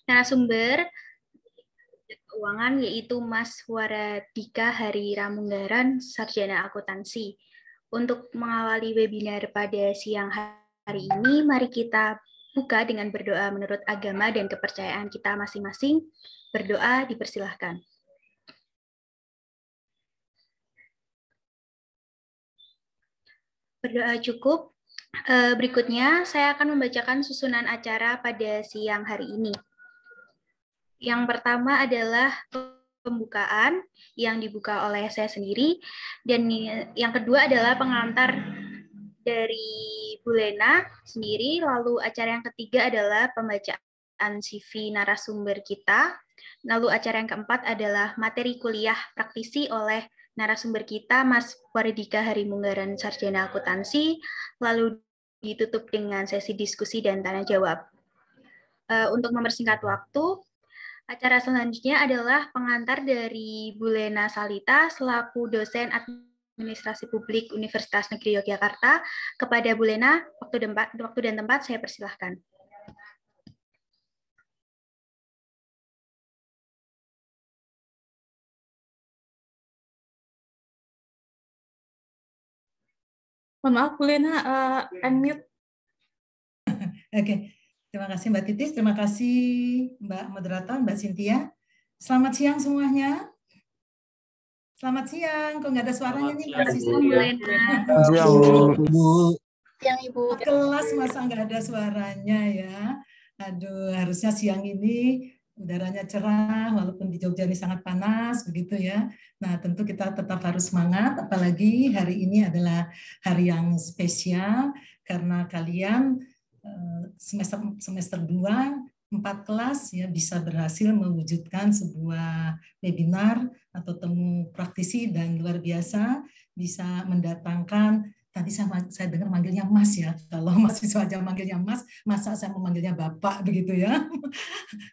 narasumber keuangan yaitu Mas Waradika Hari Ramunggaran, Sarjana Akuntansi. Untuk mengawali webinar pada siang hari ini, mari kita buka dengan berdoa menurut agama dan kepercayaan kita masing-masing. Berdoa dipersilahkan. Berdoa cukup. Berikutnya, saya akan membacakan susunan acara pada siang hari ini. Yang pertama adalah pembukaan yang dibuka oleh saya sendiri, dan yang kedua adalah pengantar dari Bu Lena sendiri, lalu acara yang ketiga adalah pembacaan CV narasumber kita, lalu acara yang keempat adalah materi kuliah praktisi oleh narasumber kita, Mas Waradika Harimunggaran, Sarjana Akuntansi, lalu ditutup dengan sesi diskusi dan tanya jawab. Untuk mempersingkat waktu, acara selanjutnya adalah pengantar dari Bu Lena Salita selaku dosen Administrasi Publik Universitas Negeri Yogyakarta. Kepada Bu Lena, waktu dan tempat saya persilahkan. Maaf, Bu Lena, unmute. Oke. Terima kasih Mbak Titis, terima kasih Mbak Moderator, Mbak Cynthia. Selamat siang semuanya. Selamat siang, kok nggak ada suaranya nih Mbak Siswa? Siang Ibu. Siang Ibu. Kelas masa nggak ada suaranya ya. Aduh, harusnya siang ini udaranya cerah, walaupun di Jogja ini sangat panas, begitu ya. Nah, tentu kita tetap harus semangat, apalagi hari ini adalah hari yang spesial, karena kalian semester 2, 4 kelas ya bisa berhasil mewujudkan sebuah webinar atau temu praktisi dan luar biasa, bisa mendatangkan, tadi saya dengar manggilnya Mas ya, kalau mahasiswa aja manggilnya Mas, masa saya memanggilnya Bapak begitu ya.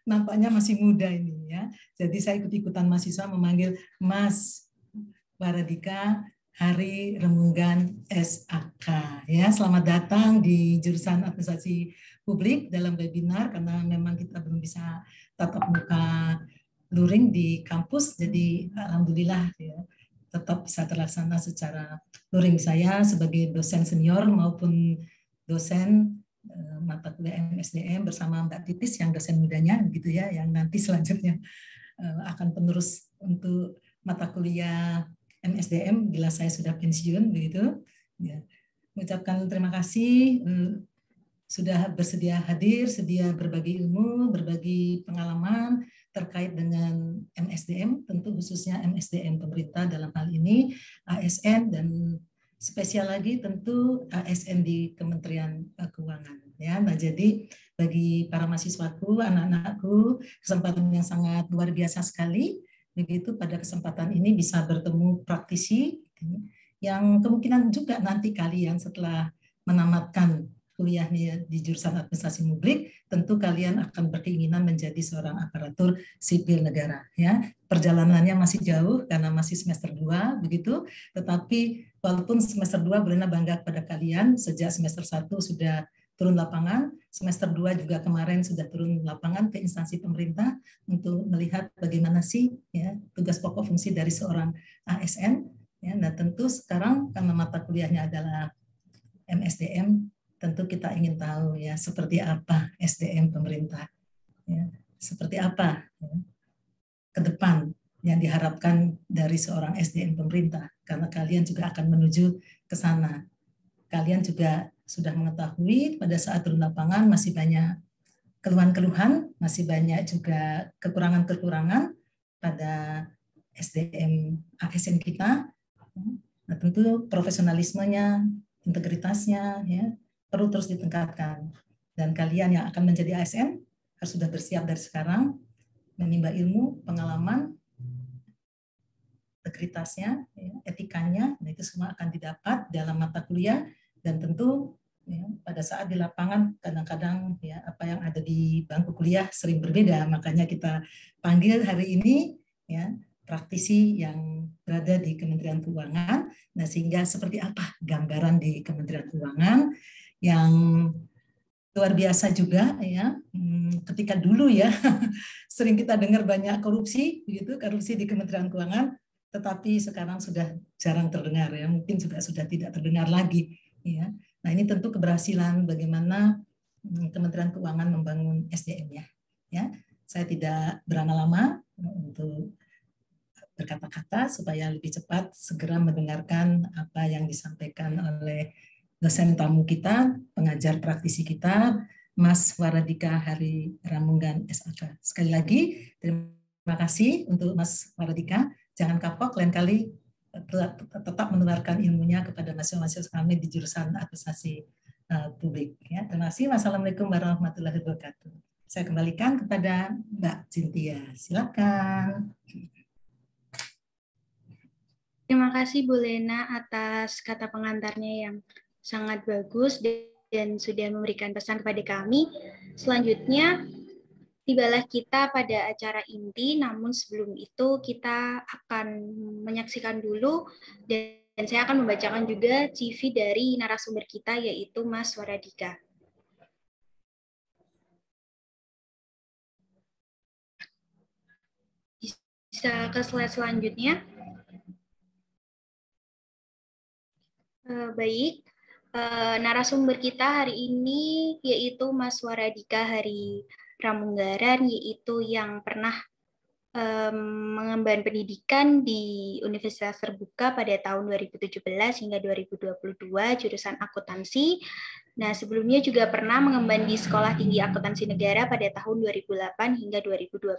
Nampaknya masih muda ini ya. Jadi saya ikut-ikutan mahasiswa memanggil Mas Waradika Hari Remunggan SAK ya. Selamat datang di jurusan Administrasi Publik dalam webinar, karena memang kita belum bisa tatap muka luring di kampus, jadi alhamdulillah ya tetap bisa terlaksana secara luring. Saya sebagai dosen senior maupun dosen mata kuliah MSDM bersama Mbak Titis yang dosen mudanya gitu ya, yang nanti selanjutnya akan penerus untuk mata kuliah MSDM bila saya sudah pensiun begitu ya. Mengucapkan terima kasih sudah bersedia hadir, sedia berbagi ilmu, berbagi pengalaman terkait dengan MSDM, tentu khususnya MSDM pemerintah dalam hal ini, ASN, dan spesial lagi tentu ASN di Kementerian Keuangan ya. Nah, jadi bagi para mahasiswaku, anak-anakku, kesempatan yang sangat luar biasa sekali begitu pada kesempatan ini bisa bertemu praktisi yang kemungkinan juga nanti kalian setelah menamatkan kuliahnya di jurusan administrasi publik, tentu kalian akan berkeinginan menjadi seorang aparatur sipil negara ya. Perjalanannya masih jauh karena masih semester 2 begitu, tetapi walaupun semester 2 Brenda bangga pada kalian, sejak semester 1 sudah turun lapangan, semester 2 juga kemarin sudah turun lapangan ke instansi pemerintah untuk melihat bagaimana sih ya tugas pokok fungsi dari seorang ASN ya. Nah, tentu sekarang karena mata kuliahnya adalah MSDM, tentu kita ingin tahu ya seperti apa SDM pemerintah ya, seperti apa ya, ke depan yang diharapkan dari seorang SDM pemerintah, karena kalian juga akan menuju ke sana. Kalian juga sudah mengetahui pada saat turun lapangan masih banyak keluhan-keluhan, masih banyak juga kekurangan-kekurangan pada SDM ASN kita. Nah, tentu profesionalismenya, integritasnya ya perlu terus ditingkatkan. Dan kalian yang akan menjadi ASN harus sudah bersiap dari sekarang, menimba ilmu, pengalaman, integritasnya, ya, etikanya, nah itu semua akan didapat dalam mata kuliah. Dan tentu ya, pada saat di lapangan kadang-kadang ya apa yang ada di bangku kuliah sering berbeda, makanya kita panggil hari ini ya praktisi yang berada di Kementerian Keuangan. Nah, sehingga seperti apa gambaran di Kementerian Keuangan yang luar biasa juga ya. Ketika dulu ya sering kita dengar banyak korupsi gitu, korupsi di Kementerian Keuangan, tetapi sekarang sudah jarang terdengar ya, mungkin juga sudah tidak terdengar lagi ya. Nah, ini tentu keberhasilan bagaimana Kementerian Keuangan membangun SDM-nya ya. Saya tidak berlama-lama untuk berkata-kata supaya lebih cepat segera mendengarkan apa yang disampaikan oleh dosen tamu kita, pengajar praktisi kita, Mas Waradika Hari Ramunggan SAK. Sekali lagi, terima kasih untuk Mas Waradika. Jangan kapok, lain kali tetap menularkan ilmunya kepada mahasiswa kami di jurusan administrasi publik. Ya, terima kasih. Wassalamualaikum warahmatullahi wabarakatuh. Saya kembalikan kepada Mbak Cynthia. Silakan. Terima kasih Bu Lena atas kata pengantarnya yang sangat bagus dan sudah memberikan pesan kepada kami. Selanjutnya, tibalah kita pada acara inti, namun sebelum itu kita akan menyaksikan dulu dan saya akan membacakan juga CV dari narasumber kita, yaitu Mas Waradika. Bisa ke slide selanjutnya. Baik, narasumber kita hari ini yaitu Mas Waradika Hari Ramunggaran, yaitu yang pernah mengemban pendidikan di Universitas Terbuka pada tahun 2017 hingga 2022 jurusan akuntansi. Nah, sebelumnya juga pernah mengemban di Sekolah Tinggi Akuntansi Negara pada tahun 2008 hingga 2012.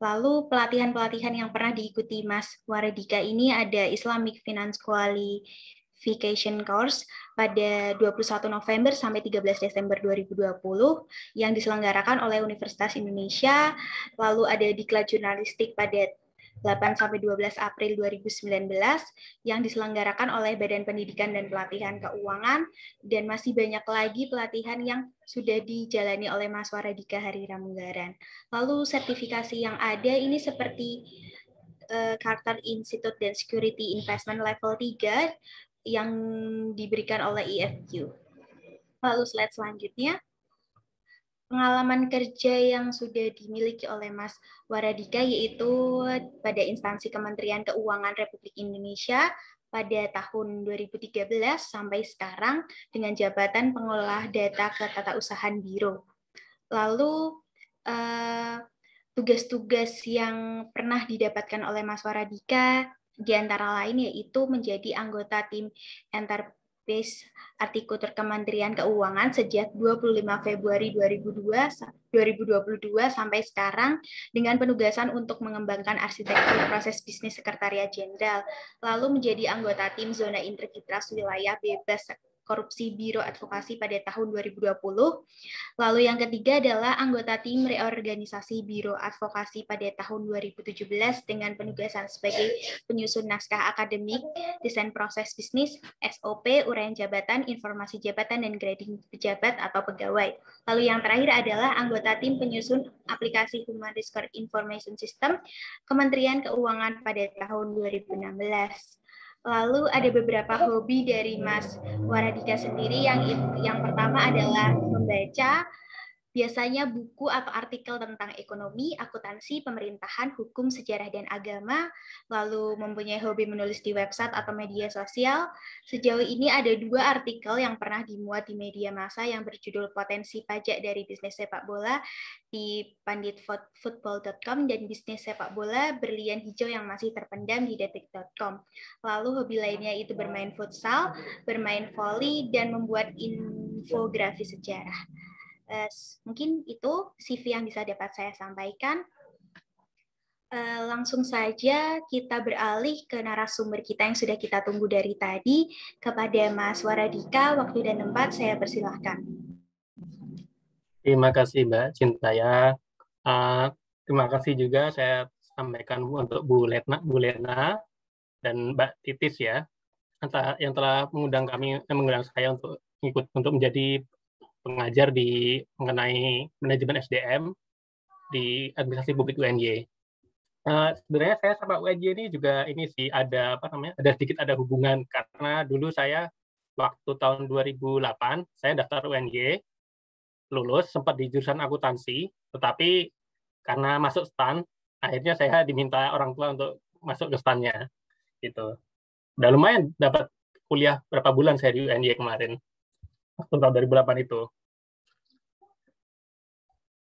Lalu pelatihan-pelatihan yang pernah diikuti Mas Waradika ini ada Islamic Finance Qualification Course pada 21 November sampai 13 Desember 2020 yang diselenggarakan oleh Universitas Indonesia, lalu ada Diklat Jurnalistik pada 8 sampai 12 April 2019 yang diselenggarakan oleh Badan Pendidikan dan Pelatihan Keuangan, dan masih banyak lagi pelatihan yang sudah dijalani oleh Mas Waradika Hari Ramunggaran. Lalu sertifikasi yang ada ini seperti Carter Institute dan Security Investment Level 3 yang diberikan oleh IFQ. Lalu slide selanjutnya. Pengalaman kerja yang sudah dimiliki oleh Mas Waradika yaitu pada instansi Kementerian Keuangan Republik Indonesia pada tahun 2013 sampai sekarang dengan jabatan pengelola data ketatausahaan biro. Lalu tugas-tugas yang pernah didapatkan oleh Mas Waradika di antara lain yaitu menjadi anggota tim Enterprise Artikutor Kementerian Keuangan sejak 25 Februari 2022 sampai sekarang dengan penugasan untuk mengembangkan arsitektur proses bisnis Sekretariat Jenderal, lalu menjadi anggota tim Zona Integritas Wilayah Bebas Korupsi Biro Advokasi pada tahun 2020. Lalu yang ketiga adalah anggota tim reorganisasi Biro Advokasi pada tahun 2017 dengan penugasan sebagai penyusun naskah akademik, desain proses bisnis, SOP, uraian jabatan, informasi jabatan, dan grading pejabat atau pegawai. Lalu yang terakhir adalah anggota tim penyusun aplikasi Human Resource Information System Kementerian Keuangan pada tahun 2016. Lalu ada beberapa hobi dari Mas Waradika sendiri, yang pertama adalah membaca, biasanya buku atau artikel tentang ekonomi, akuntansi, pemerintahan, hukum, sejarah, dan agama, lalu mempunyai hobi menulis di website atau media sosial. Sejauh ini ada 2 artikel yang pernah dimuat di media massa yang berjudul Potensi Pajak dari Bisnis Sepak Bola di panditfootball.com dan Bisnis Sepak Bola Berlian Hijau yang masih terpendam di detik.com. Lalu hobi lainnya itu bermain futsal, bermain voli, dan membuat infografis sejarah. Mungkin itu CV yang bisa dapat saya sampaikan. Langsung saja kita beralih ke narasumber kita yang sudah kita tunggu dari tadi. Kepada Mas Waradika, waktu dan tempat saya persilahkan. Terima kasih Mbak Cynthia. Terima kasih juga saya sampaikan untuk Bu Lena dan Mbak Titis ya, yang telah mengundang saya untuk ikut untuk menjadi pengajar mengenai manajemen SDM di administrasi publik UNY. Sebenarnya saya sama UNY ini juga ada sedikit hubungan karena dulu saya waktu tahun 2008 saya daftar UNY lulus, sempat di jurusan akuntansi, tetapi karena masuk STAN, akhirnya saya diminta orang tua untuk masuk ke STAN-nya. Gitu. Udah lumayan dapat kuliah berapa bulan saya di UNY kemarin, waktu tahun 2008 itu.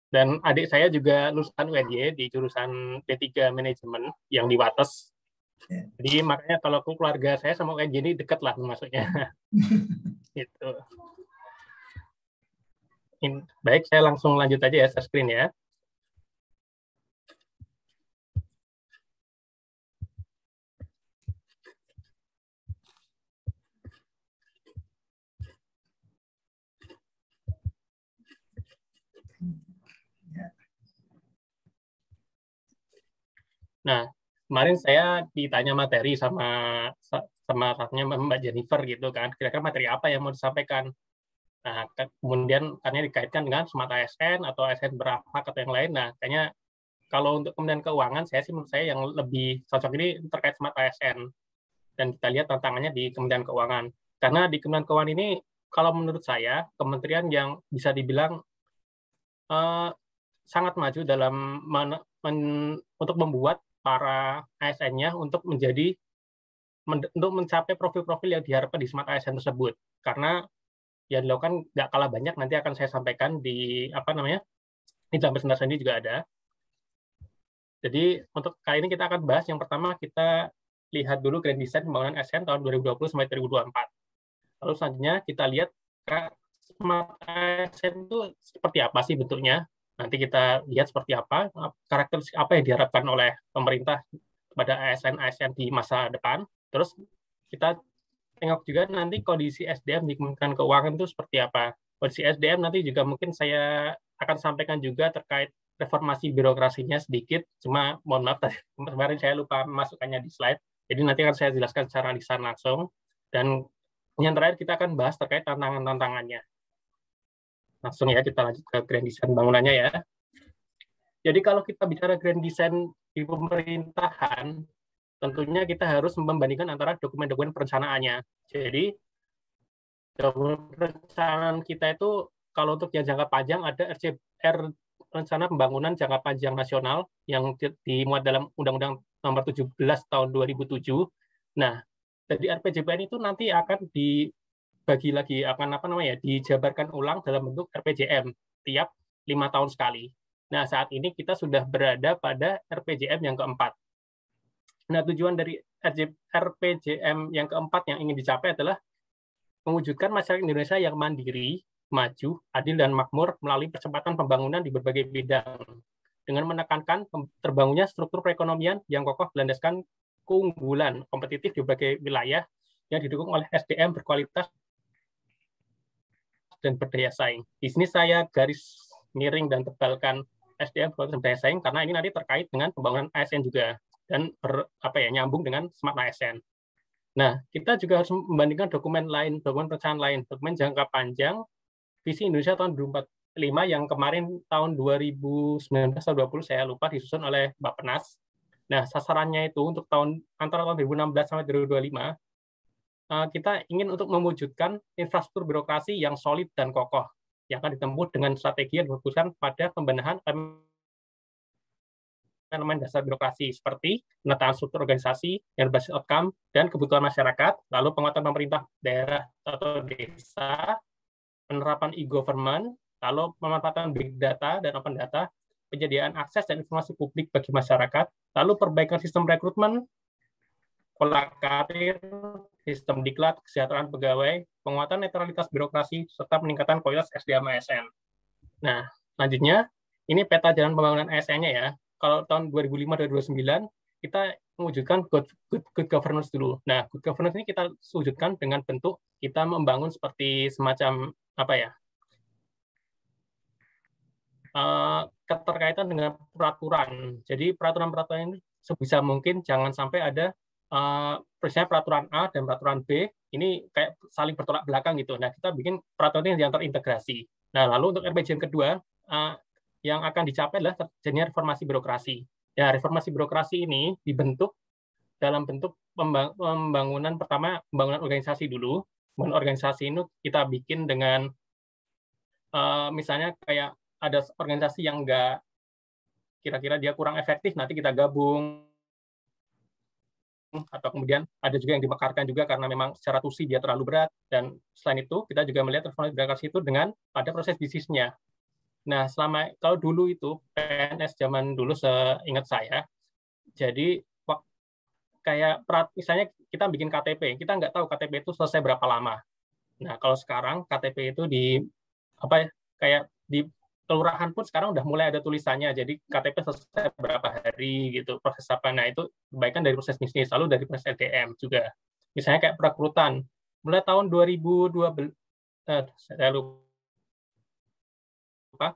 Dan adik saya juga lulusan UNY di jurusan D3 Manajemen yang di Wates. Jadi makanya kalau keluarga saya sama UNY ini dekat lah maksudnya. Gitu. Baik, saya langsung lanjut aja ya, share screen ya. Nah, kemarin saya ditanya materi sama katanya Mbak Jennifer gitu kan, kira-kira materi apa yang mau disampaikan. Nah, kemudian karena dikaitkan dengan Smart ASN atau ASN berhak atau yang lain. Nah, kayaknya kalau untuk Kementerian Keuangan, menurut saya yang lebih cocok ini terkait Smart ASN. Dan kita lihat tantangannya di Kementerian Keuangan. Karena di Kementerian Keuangan ini, kalau menurut saya, kementerian yang bisa dibilang sangat maju dalam untuk membuat para ASN-nya untuk mencapai profil-profil yang diharapkan di Smart ASN tersebut. Karena yang dilakukan nggak kalah banyak, nanti akan saya sampaikan di di dalam presentasi ini juga ada. Jadi untuk kali ini kita akan bahas yang pertama, kita lihat dulu Grand Design Pembangunan ASN tahun 2020 sampai 2024. Lalu selanjutnya kita lihat Smart ASN itu seperti apa sih bentuknya. Nanti kita lihat seperti apa, karakteristik apa yang diharapkan oleh pemerintah kepada ASN di masa depan. Terus kita tengok juga nanti kondisi SDM di Kementerian Keuangan itu seperti apa. Kondisi SDM nanti juga mungkin saya akan sampaikan juga terkait reformasi birokrasinya sedikit, cuma mohon maaf tadi kemarin saya lupa memasukkannya di slide, jadi nanti akan saya jelaskan secara lisan langsung. Dan yang terakhir kita akan bahas terkait tantangan-tantangannya. Langsung ya kita lanjut ke Grand Design bangunannya ya. Jadi kalau kita bicara Grand Design di pemerintahan, tentunya kita harus membandingkan antara dokumen-dokumen perencanaannya. Jadi dokumen perencanaan kita itu kalau untuk yang jangka panjang ada RCR, Rencana Pembangunan Jangka Panjang Nasional, yang dimuat dalam Undang-Undang Nomor 17 Tahun 2007. Nah, dari RPJMN itu nanti akan dibagi lagi, akan dijabarkan ulang dalam bentuk RPJM tiap 5 tahun sekali. Nah, saat ini kita sudah berada pada RPJM yang keempat. Nah, tujuan dari RPJM yang keempat yang ingin dicapai adalah mewujudkan masyarakat Indonesia yang mandiri, maju, adil, dan makmur melalui percepatan pembangunan di berbagai bidang, dengan menekankan terbangunnya struktur perekonomian yang kokoh berlandaskan keunggulan kompetitif di berbagai wilayah yang didukung oleh SDM berkualitas dan berdaya saing. Di sini saya garis miring dan tebalkan SDM berkualitas dan berdaya saing karena ini nanti terkait dengan pembangunan ASN juga dan nyambung dengan Smart ASN. Nah, kita juga harus membandingkan dokumen lain, dokumen perencanaan lain, dokumen jangka panjang Visi Indonesia tahun 2045 yang kemarin tahun 2019 atau 2020 saya lupa disusun oleh Bappenas. Nah, sasarannya itu untuk antara tahun 2016 sampai 2025 kita ingin untuk mewujudkan infrastruktur birokrasi yang solid dan kokoh yang akan ditempuh dengan strategi yang berfokuskan pada pembenahan elemen dasar birokrasi seperti penataan struktur organisasi yang berbasis outcome dan kebutuhan masyarakat, lalu penguatan pemerintah daerah atau desa, penerapan e-government, lalu pemanfaatan big data dan open data, penyediaan akses dan informasi publik bagi masyarakat, lalu perbaikan sistem rekrutmen, pola karir, sistem diklat, kesejahteraan pegawai, penguatan netralitas birokrasi, serta peningkatan kualitas SDM ASN. Nah, selanjutnya, ini peta jalan pembangunan ASN-nya ya. Kalau tahun 2005-2009, kita mewujudkan good governance dulu. Nah, good governance ini kita wujudkan dengan bentuk kita membangun seperti semacam keterkaitan dengan peraturan. Jadi peraturan-peraturan ini sebisa mungkin jangan sampai ada misalnya peraturan A dan peraturan B ini kayak saling bertolak belakang gitu. Nah, kita bikin peraturan yang terintegrasi. Nah, lalu untuk RPJM kedua yang akan dicapai adalah terjadinya reformasi birokrasi. Ya, reformasi birokrasi ini dibentuk dalam bentuk pembangunan pertama, pembangunan organisasi dulu. Organisasi ini kita bikin dengan misalnya kayak ada organisasi yang nggak kira-kira dia kurang efektif, nanti kita gabung. Atau kemudian ada juga yang dimekarkan juga karena memang secara tusi dia terlalu berat. Dan selain itu, kita juga melihat transformasi birokrasi itu dengan pada proses bisnisnya. Nah, kalau dulu itu, PNS zaman dulu seingat saya, jadi kayak misalnya kita bikin KTP, kita nggak tahu KTP itu selesai berapa lama. Nah, kalau sekarang KTP itu kayak di kelurahan pun sekarang udah mulai ada tulisannya, jadi KTP selesai berapa hari gitu, proses apa. Nah, itu kebaikan dari proses bisnis, lalu dari proses SDM juga. Misalnya kayak perekrutan, mulai tahun 2012, saya lupa,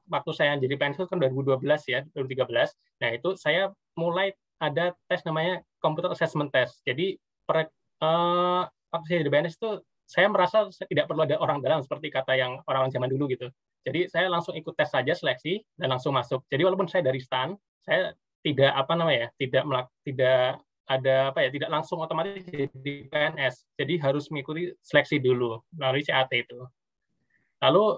waktu saya jadi PNS kan 2012 ya, 2013. Nah, itu saya mulai ada tes namanya Computer Assessment Test. Jadi waktu saya jadi PNS itu saya merasa tidak perlu ada orang dalam seperti kata yang orang-orang zaman dulu gitu. Jadi saya langsung ikut tes saja seleksi dan langsung masuk. Jadi walaupun saya dari STAN, saya tidak tidak langsung otomatis jadi PNS. Jadi harus mengikuti seleksi dulu melalui CAT itu. Lalu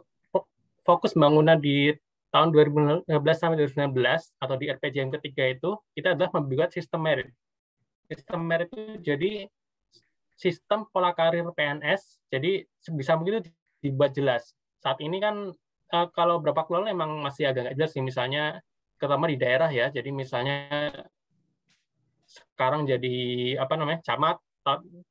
fokus pembangunan di tahun 2015 sampai 2019 atau di RPJM ketiga itu kita adalah membuat sistem merit. Sistem merit itu jadi sistem pola karir PNS. Jadi sebisa mungkin itu dibuat jelas. Saat ini kan kalau beberapa waktu lalu memang masih agak nggak jelas sih, misalnya terutama di daerah ya. Jadi misalnya sekarang jadi camat,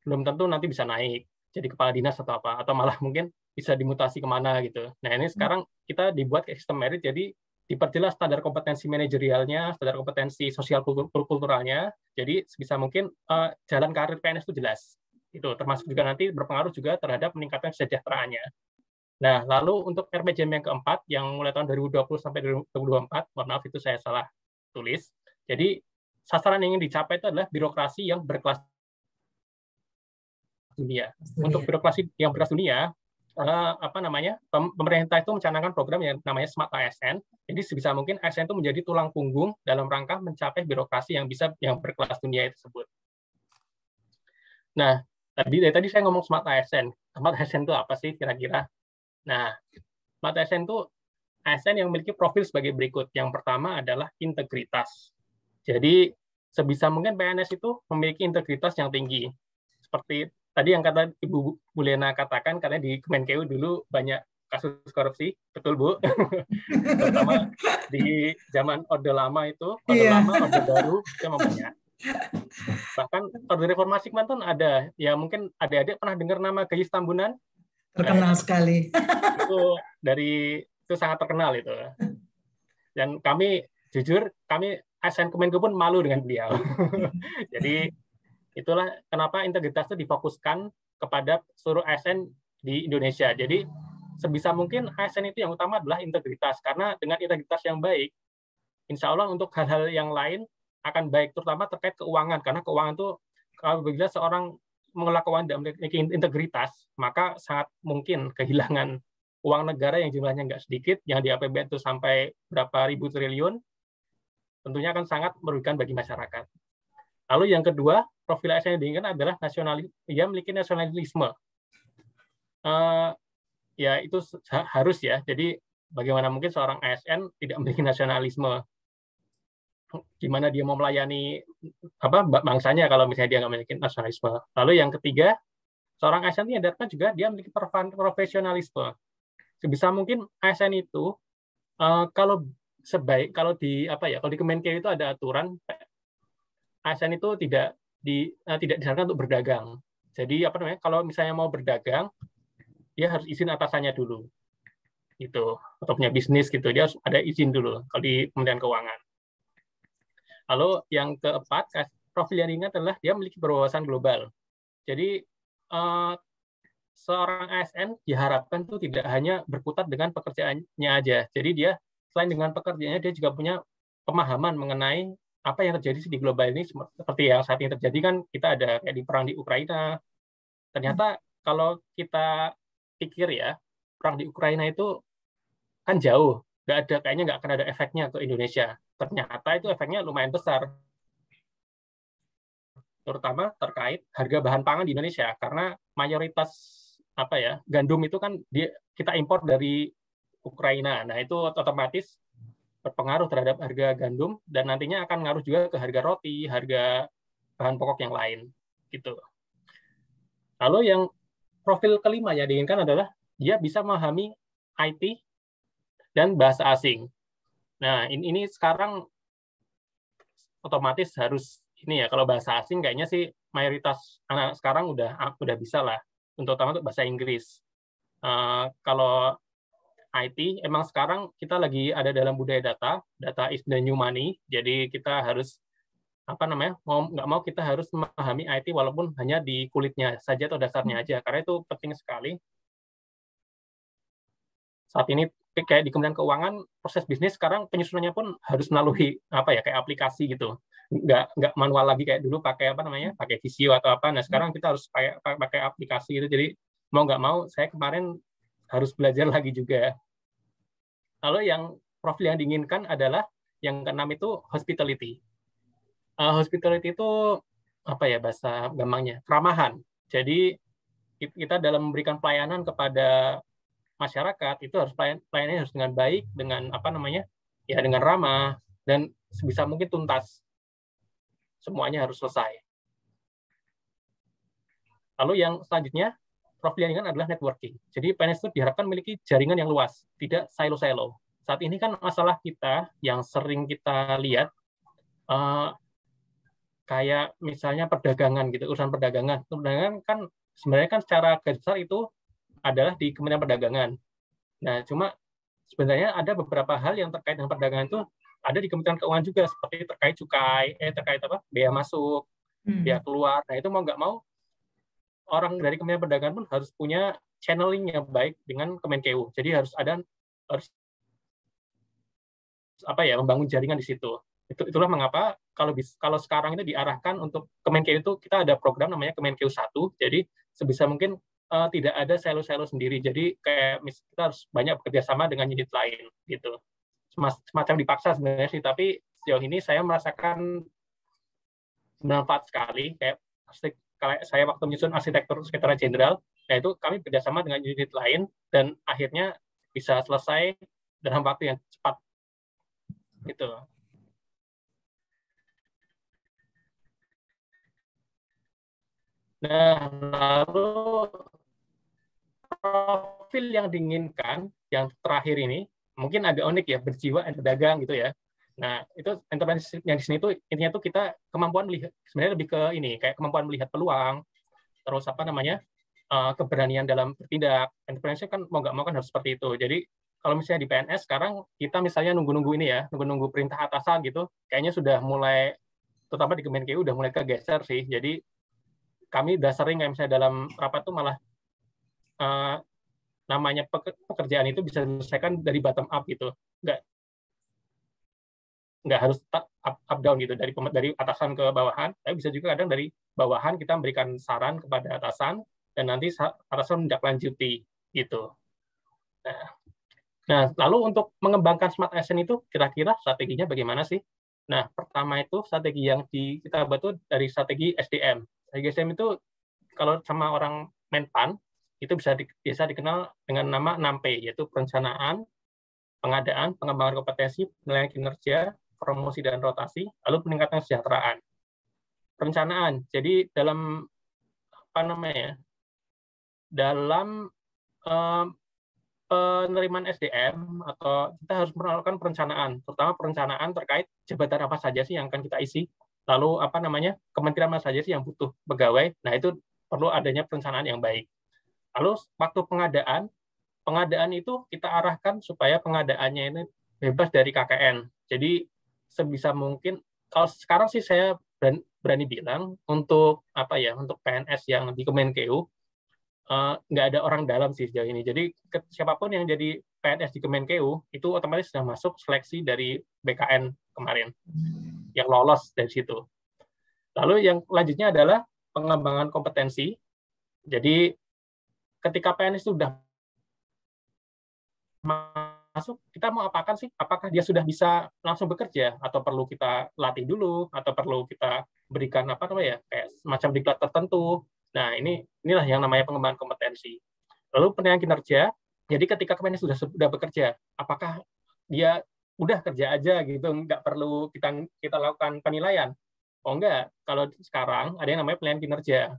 belum tentu nanti bisa naik jadi kepala dinas atau apa, atau malah mungkin bisa dimutasi kemana gitu. Nah, ini sekarang kita dibuat sistem merit, jadi diperjelas standar kompetensi manajerialnya, standar kompetensi sosial kulturalnya. Jadi sebisa mungkin jalan karir PNS itu jelas. Itu termasuk juga nanti berpengaruh juga terhadap meningkatkan kesejahteraannya. Nah, lalu untuk RPJM yang keempat, yang mulai tahun 2020 sampai 2024, mohon maaf itu saya salah tulis. Jadi sasaran yang ingin dicapai itu adalah birokrasi yang berkelas dunia. Untuk birokrasi yang berkelas dunia, pemerintah itu mencanangkan program yang namanya Smart ASN. Jadi sebisa mungkin ASN itu menjadi tulang punggung dalam rangka mencapai birokrasi yang berkelas dunia tersebut. Nah, tadi saya ngomong Smart ASN. Smart ASN itu apa sih kira-kira? Nah, Smart ASN itu ASN yang memiliki profil sebagai berikut. Yang pertama adalah integritas. Jadi sebisa mungkin PNS itu memiliki integritas yang tinggi. Seperti tadi yang kata Ibu Bulena katakan, karena di Kemenkeu dulu banyak kasus korupsi, betul Bu? Terutama di zaman Orde Lama itu, Lama, Orde Baru, itu memang banyak. Bahkan Orde Reformasi kemarin ada, ya mungkin adik-adik pernah dengar nama Gayus Tambunan? Terkenal sekali. Itu sangat terkenal itu. Dan kami, jujur, ASN Kemenkeu pun malu dengan beliau. Jadi, itulah kenapa integritas itu difokuskan kepada seluruh ASN di Indonesia. Jadi sebisa mungkin ASN itu yang utama adalah integritas, karena dengan integritas yang baik, insya Allah untuk hal-hal yang lain akan baik, terutama terkait keuangan, karena keuangan itu kalau bila seorang mengelola keuangan dan memiliki integritas, maka sangat mungkin kehilangan uang negara yang jumlahnya nggak sedikit, yang di APBN itu sampai berapa ribu triliun, tentunya akan sangat merugikan bagi masyarakat. Lalu yang kedua, profil ASN yang diinginkan adalah dia memiliki nasionalisme. Ya itu harus ya. Jadi bagaimana mungkin seorang ASN tidak memiliki nasionalisme? Gimana dia mau melayani bangsanya kalau misalnya dia nggak memiliki nasionalisme? Lalu yang ketiga, seorang ASN diharapkan juga dia memiliki profesionalisme. Sebisa mungkin ASN itu kalau di Kemenkeu itu ada aturan ASN itu tidak disarankan untuk berdagang. Jadi kalau misalnya mau berdagang, dia harus izin atasannya dulu, gitu, atau punya bisnis gitu, dia harus ada izin dulu kalau di Kementerian Keuangan. Lalu yang keempat, profil yang ringan adalah dia memiliki berwawasan global. Jadi seorang ASN diharapkan tuh tidak hanya berkutat dengan pekerjaannya aja. Jadi dia selain dengan pekerjaannya, dia juga punya pemahaman mengenai apa yang terjadi di global ini, seperti yang saat ini terjadi kan, kita ada kayak di perang di Ukraina. Ternyata kalau kita pikir ya, perang di Ukraina itu kan jauh, kayaknya nggak akan ada efeknya ke Indonesia. Ternyata itu efeknya lumayan besar, terutama terkait harga bahan pangan di Indonesia, karena mayoritas gandum itu kan kita impor dari Ukraina. Nah, itu otomatis berpengaruh terhadap harga gandum dan nantinya akan ngaruh juga ke harga roti, harga bahan pokok yang lain gitu. Lalu yang profil kelima yang diinginkan adalah dia bisa memahami IT dan bahasa asing. Nah, ini sekarang otomatis harus ini ya, kalau bahasa asing kayaknya sih mayoritas anak sekarang udah bisa lah, terutama untuk bahasa Inggris. Kalau IT, emang sekarang kita lagi ada dalam budaya data is the new money, jadi kita harus nggak mau kita harus memahami IT walaupun hanya di kulitnya saja atau dasarnya aja, karena itu penting sekali. Saat ini kayak di Kementerian Keuangan, proses bisnis sekarang penyusunannya pun harus melalui kayak aplikasi gitu, nggak manual lagi kayak dulu pakai pakai Visio atau apa. Nah, sekarang kita harus pakai aplikasi gitu, jadi mau nggak mau saya kemarin harus belajar lagi juga. Lalu yang profil yang diinginkan adalah yang keenam itu hospitality. Hospitality itu bahasa gampangnya keramahan. Jadi kita dalam memberikan pelayanan kepada masyarakat itu harus pelayanannya harus dengan baik, dengan dengan ramah dan sebisa mungkin tuntas. Semuanya harus selesai. Lalu yang selanjutnya profil yang diinginkan adalah networking. Jadi PNS itu diharapkan memiliki jaringan yang luas, tidak silo-silo. Saat ini kan masalah kita yang sering kita lihat kayak misalnya perdagangan gitu, urusan perdagangan. Perdagangan kan sebenarnya kan secara garis besar itu adalah di Kementerian Perdagangan. Nah, cuma sebenarnya ada beberapa hal yang terkait dengan perdagangan itu ada di Kementerian Keuangan juga, seperti terkait cukai, terkait bea masuk, bea keluar. Nah, itu mau nggak mau orang dari Kementerian Perdagangan pun harus punya channeling yang baik dengan Kemenkeu. Jadi harus membangun jaringan di situ. Itulah mengapa kalau sekarang itu diarahkan untuk Kemenkeu itu kita ada program namanya Kemenkeu 1. Jadi sebisa mungkin tidak ada silo-silo sendiri. Jadi kayak kita harus banyak bekerja sama dengan unit lain gitu. Semacam dipaksa sebenarnya sih, tapi sejauh ini saya merasakan bermanfaat sekali. Kayak saya waktu menyusun arsitektur sekretariat jenderal, yaitu kami bekerjasama dengan unit lain dan akhirnya bisa selesai dalam waktu yang cepat gitu. Nah, lalu profil yang diinginkan yang terakhir ini mungkin agak unik ya, berjiwa pedagang gitu ya. Nah, itu entrepreneurship yang di sini itu intinya tuh kita kemampuan melihat, sebenarnya lebih ke ini kayak kemampuan melihat peluang, terus keberanian dalam bertindak. Entrepreneurship kan mau nggak mau kan harus seperti itu. Jadi kalau misalnya di PNS sekarang kita misalnya nunggu perintah atasan gitu, kayaknya sudah mulai, terutama di Kemenkeu udah mulai kegeser sih. Jadi kami udah sering kayak misalnya dalam rapat tuh malah namanya pekerjaan itu bisa diselesaikan dari bottom up gitu, nggak harus up down gitu, dari atasan ke bawahan, tapi bisa juga kadang dari bawahan kita memberikan saran kepada atasan dan nanti atasan menindaklanjuti gitu. Nah, lalu untuk mengembangkan Smart ASN itu kira-kira strateginya bagaimana sih? Nah, pertama itu strategi yang kita buat itu dari strategi SDM. Strategi SDM itu kalau sama orang Menpan itu biasa dikenal dengan nama 6P, yaitu perencanaan, pengadaan, pengembangan kompetensi, penilaian kinerja, promosi dan rotasi, lalu peningkatan kesejahteraan. Perencanaan, jadi dalam dalam penerimaan SDM atau kita harus melakukan perencanaan, terutama perencanaan terkait jabatan apa saja sih yang akan kita isi, lalu kementerian apa saja sih yang butuh pegawai. Nah, itu perlu adanya perencanaan yang baik. Lalu waktu pengadaan itu kita arahkan supaya pengadaannya ini bebas dari KKN. Jadi sebisa mungkin, kalau sekarang sih saya berani bilang untuk untuk PNS yang di Kemenkeu nggak ada orang dalam sih sejauh ini. Jadi siapapun yang jadi PNS di Kemenkeu itu otomatis sudah masuk seleksi dari BKN kemarin yang lolos dari situ. Lalu yang lanjutnya adalah pengembangan kompetensi. Jadi ketika PNS sudah masuk, kita mau apakan sih? Apakah dia sudah bisa langsung bekerja atau perlu kita latih dulu atau perlu kita berikan kayak semacam diklat tertentu. Nah, inilah yang namanya pengembangan kompetensi. Lalu penilaian kinerja Jadi ketika PNS sudah bekerja, apakah dia udah kerja aja gitu, nggak perlu kita lakukan penilaian? Oh enggak, kalau sekarang ada yang namanya penilaian kinerja.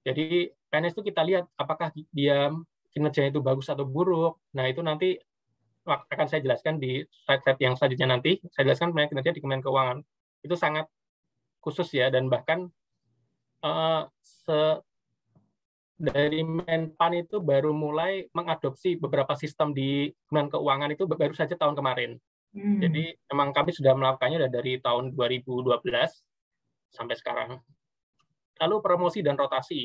Jadi PNS itu kita lihat apakah dia kinerjanya itu bagus atau buruk. Nah itu nanti akan saya jelaskan di slide yang selanjutnya nanti. Saya jelaskan penilaian kinerja di Kementerian Keuangan. Itu sangat khusus ya, dan bahkan dari Menpan itu baru mulai mengadopsi beberapa sistem di Kementerian Keuangan itu baru saja tahun kemarin. Jadi memang kami sudah melakukannya dari tahun 2012 sampai sekarang. Lalu promosi dan rotasi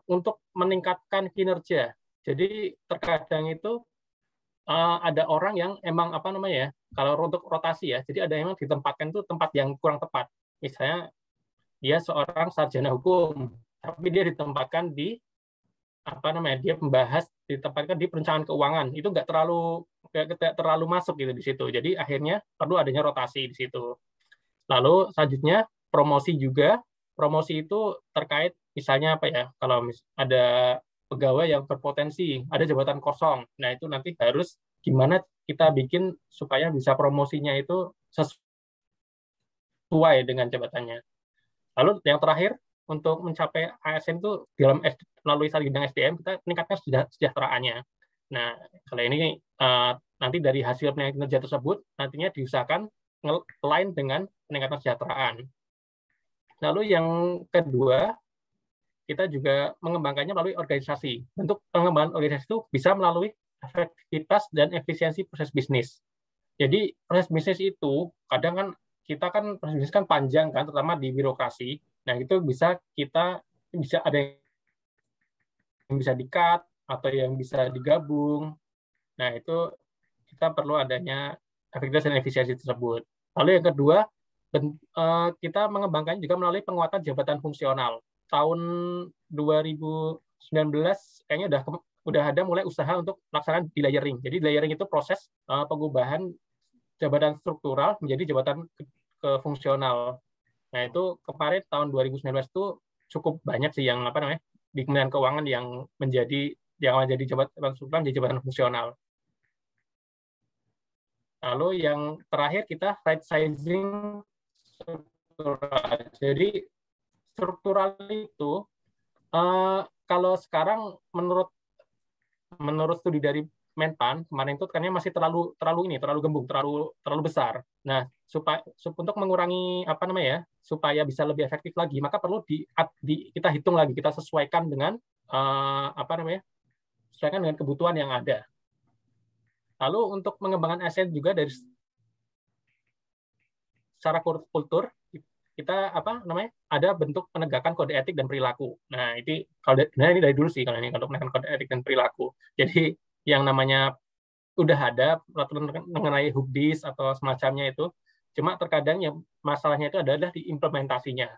untuk meningkatkan kinerja. Jadi terkadang itu ada orang yang emang kalau untuk rotasi ya, jadi ada yang ditempatkan itu tempat yang kurang tepat. Misalnya dia seorang sarjana hukum, tapi dia ditempatkan di dia ditempatkan di perencanaan keuangan, itu nggak terlalu masuk gitu di situ. Jadi akhirnya perlu adanya rotasi di situ. Lalu selanjutnya promosi juga. Promosi itu terkait misalnya kalau ada pegawai yang berpotensi, ada jabatan kosong. Nah, itu nanti harus gimana kita bikin supaya bisa promosinya itu sesuai dengan jabatannya. Lalu yang terakhir, untuk mencapai ASN itu melalui bidang SDM, kita meningkatkan sejahteraannya. Nah, kalau ini nanti dari hasil penilaian kinerja tersebut, nantinya diusahakan lain dengan peningkatan kesejahteraan. Lalu yang kedua, kita juga mengembangkannya melalui organisasi. Bentuk pengembangan organisasi itu bisa melalui efektivitas dan efisiensi proses bisnis. Jadi proses bisnis itu kadang proses bisnis kan panjang kan, terutama di birokrasi. Nah itu bisa ada yang bisa di-cut atau yang bisa digabung. Nah itu kita perlu adanya efektivitas dan efisiensi tersebut. Lalu yang kedua, kita mengembangkan juga melalui penguatan jabatan fungsional. Tahun 2019 kayaknya udah ada mulai usaha untuk pelaksanaan delayering. Jadi delayering itu proses pengubahan jabatan struktural menjadi jabatan ke fungsional. Nah, itu kemarin tahun 2019 itu cukup banyak sih yang di Kementerian Keuangan yang menjadi jabatan struktural menjadi jabatan fungsional. Lalu yang terakhir kita right sizing struktural. Jadi struktural itu kalau sekarang menurut studi dari Menpan kemarin itu ternyata masih terlalu gembung, terlalu besar. Nah, untuk mengurangi supaya bisa lebih efektif lagi, maka perlu kita hitung lagi, kita sesuaikan dengan sesuaikan dengan kebutuhan yang ada. Lalu untuk mengembangkan ASN juga dari secara kultur, kita ada bentuk penegakan kode etik dan perilaku. Nah, ini dari dulu sih kalau ini untuk menekan kode etik dan perilaku. Jadi yang namanya udah ada peraturan mengenai hubdis atau semacamnya itu, cuma terkadang yang masalahnya itu adalah di implementasinya.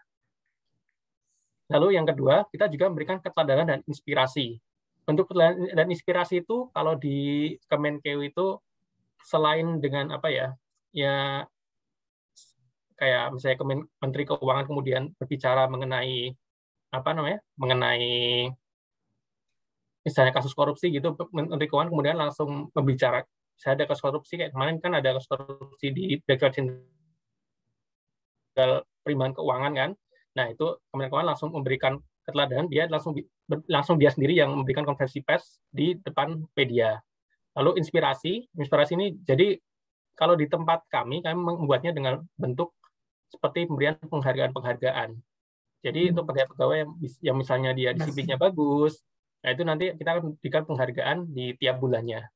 Lalu yang kedua, kita juga memberikan keteladanan dan inspirasi. Bentuk keteladanan dan inspirasi itu kalau di Kemenkeu itu selain dengan kayak misalnya Menteri Keuangan kemudian berbicara mengenai misalnya kasus korupsi gitu, Menteri Keuangan kemudian langsung berbicara, saya ada kasus korupsi, kayak kemarin kan ada kasus korupsi di Direktorat Jenderal Perizinan Keuangan kan. Nah, itu Kementerian Keuangan langsung memberikan keteladanan, dia langsung dia sendiri yang memberikan konferensi pers di depan media. Lalu inspirasi ini jadi kalau di tempat kami membuatnya dengan bentuk seperti pemberian penghargaan. Jadi untuk pegawai yang misalnya dia disiplinnya bagus, nah itu nanti kita akan berikan penghargaan di tiap bulannya.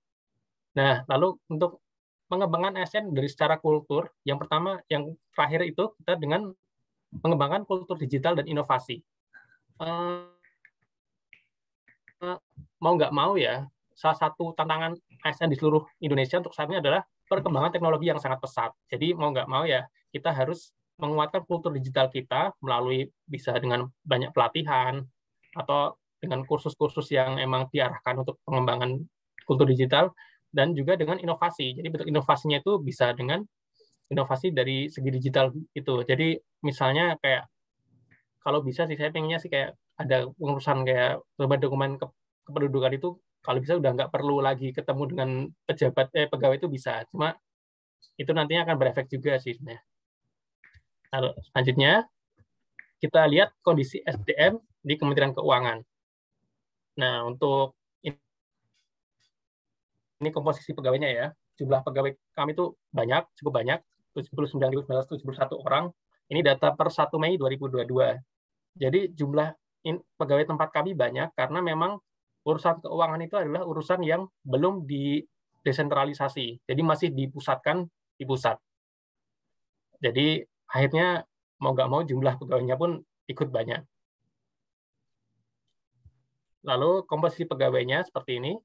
Nah, lalu untuk mengembangkan ASN dari secara kultur, yang terakhir itu kita dengan mengembangkan kultur digital dan inovasi. Mau nggak mau ya, salah satu tantangan ASN di seluruh Indonesia untuk saat ini adalah perkembangan teknologi yang sangat pesat. Jadi mau nggak mau ya, kita harus menguatkan kultur digital kita melalui bisa dengan banyak pelatihan atau dengan kursus-kursus yang emang diarahkan untuk pengembangan kultur digital dan juga dengan inovasi. Jadi bentuk inovasinya itu bisa dengan inovasi dari segi digital itu. Jadi misalnya kayak kalau bisa sih saya pengennya sih kayak ada pengurusan kayak dokumen kependudukan itu kalau bisa udah nggak perlu lagi ketemu dengan pegawai itu bisa. Cuma itu nantinya akan berefek juga sih sebenarnya. Lalu selanjutnya kita lihat kondisi SDM di Kementerian Keuangan. Nah, untuk ini komposisi pegawainya ya. Jumlah pegawai kami itu banyak, cukup banyak, 79.971 orang. Ini data per 1 Mei 2022. Jadi jumlah pegawai tempat kami banyak karena memang urusan keuangan itu adalah urusan yang belum didesentralisasi. Jadi masih dipusatkan di pusat. Jadi akhirnya mau nggak mau jumlah pegawainya pun ikut banyak. Lalu komposisi pegawainya seperti ini.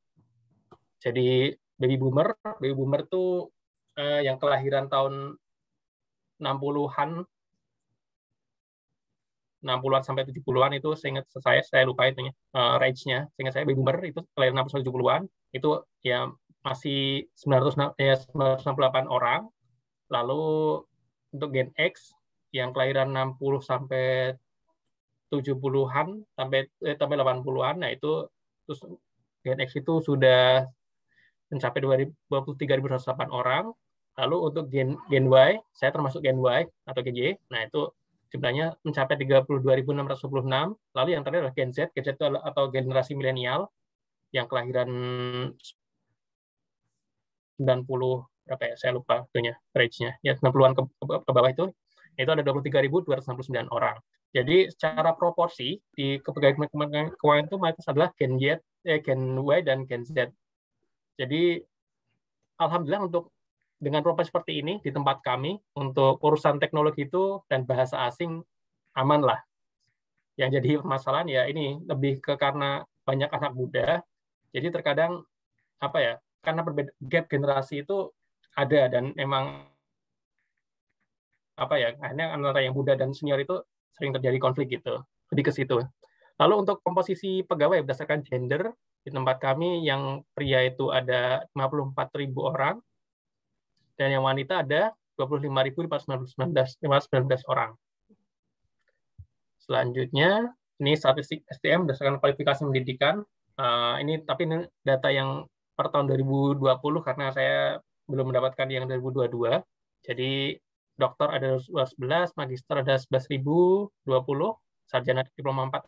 Jadi baby boomer itu yang kelahiran tahun 60-an sampai 70-an itu saya lupa itunya range-nya. Seingat saya baby boomer itu kelahiran 60 sampai 70-an itu ya masih 968 orang. Lalu untuk Gen X yang kelahiran 60 sampai 70-an sampai 80-an, nah itu terus Gen X itu sudah mencapai 23.108 orang. Lalu untuk Gen Y, saya termasuk Gen Y atau Gen Y, nah itu jumlahnya mencapai 32.626. Lalu yang terakhir adalah Gen Z itu atau generasi milenial yang kelahiran 90 berapa ya, saya lupa itunya, range-nya. Ya 90-an ke bawah itu ada 23.269 orang. Jadi secara proporsi di kepegawaian keuangan itu mayoritas adalah Gen Y dan Gen Z. Jadi alhamdulillah dengan proporsi seperti ini di tempat kami untuk urusan teknologi itu dan bahasa asing aman lah. Yang jadi permasalahan ya ini lebih karena banyak anak muda. Jadi terkadang karena gap generasi itu ada dan emang akhirnya antara yang muda dan senior itu sering terjadi konflik gitu. Lebih ke situ. Lalu untuk komposisi pegawai berdasarkan gender di tempat kami yang pria itu ada 54.000 orang dan yang wanita ada 25.519 orang. Selanjutnya ini statistik SDM berdasarkan kualifikasi pendidikan. Ini data yang per tahun 2020 karena saya belum mendapatkan yang 2022. Jadi dokter ada 11, magister ada 11.020, sarjana diploma 4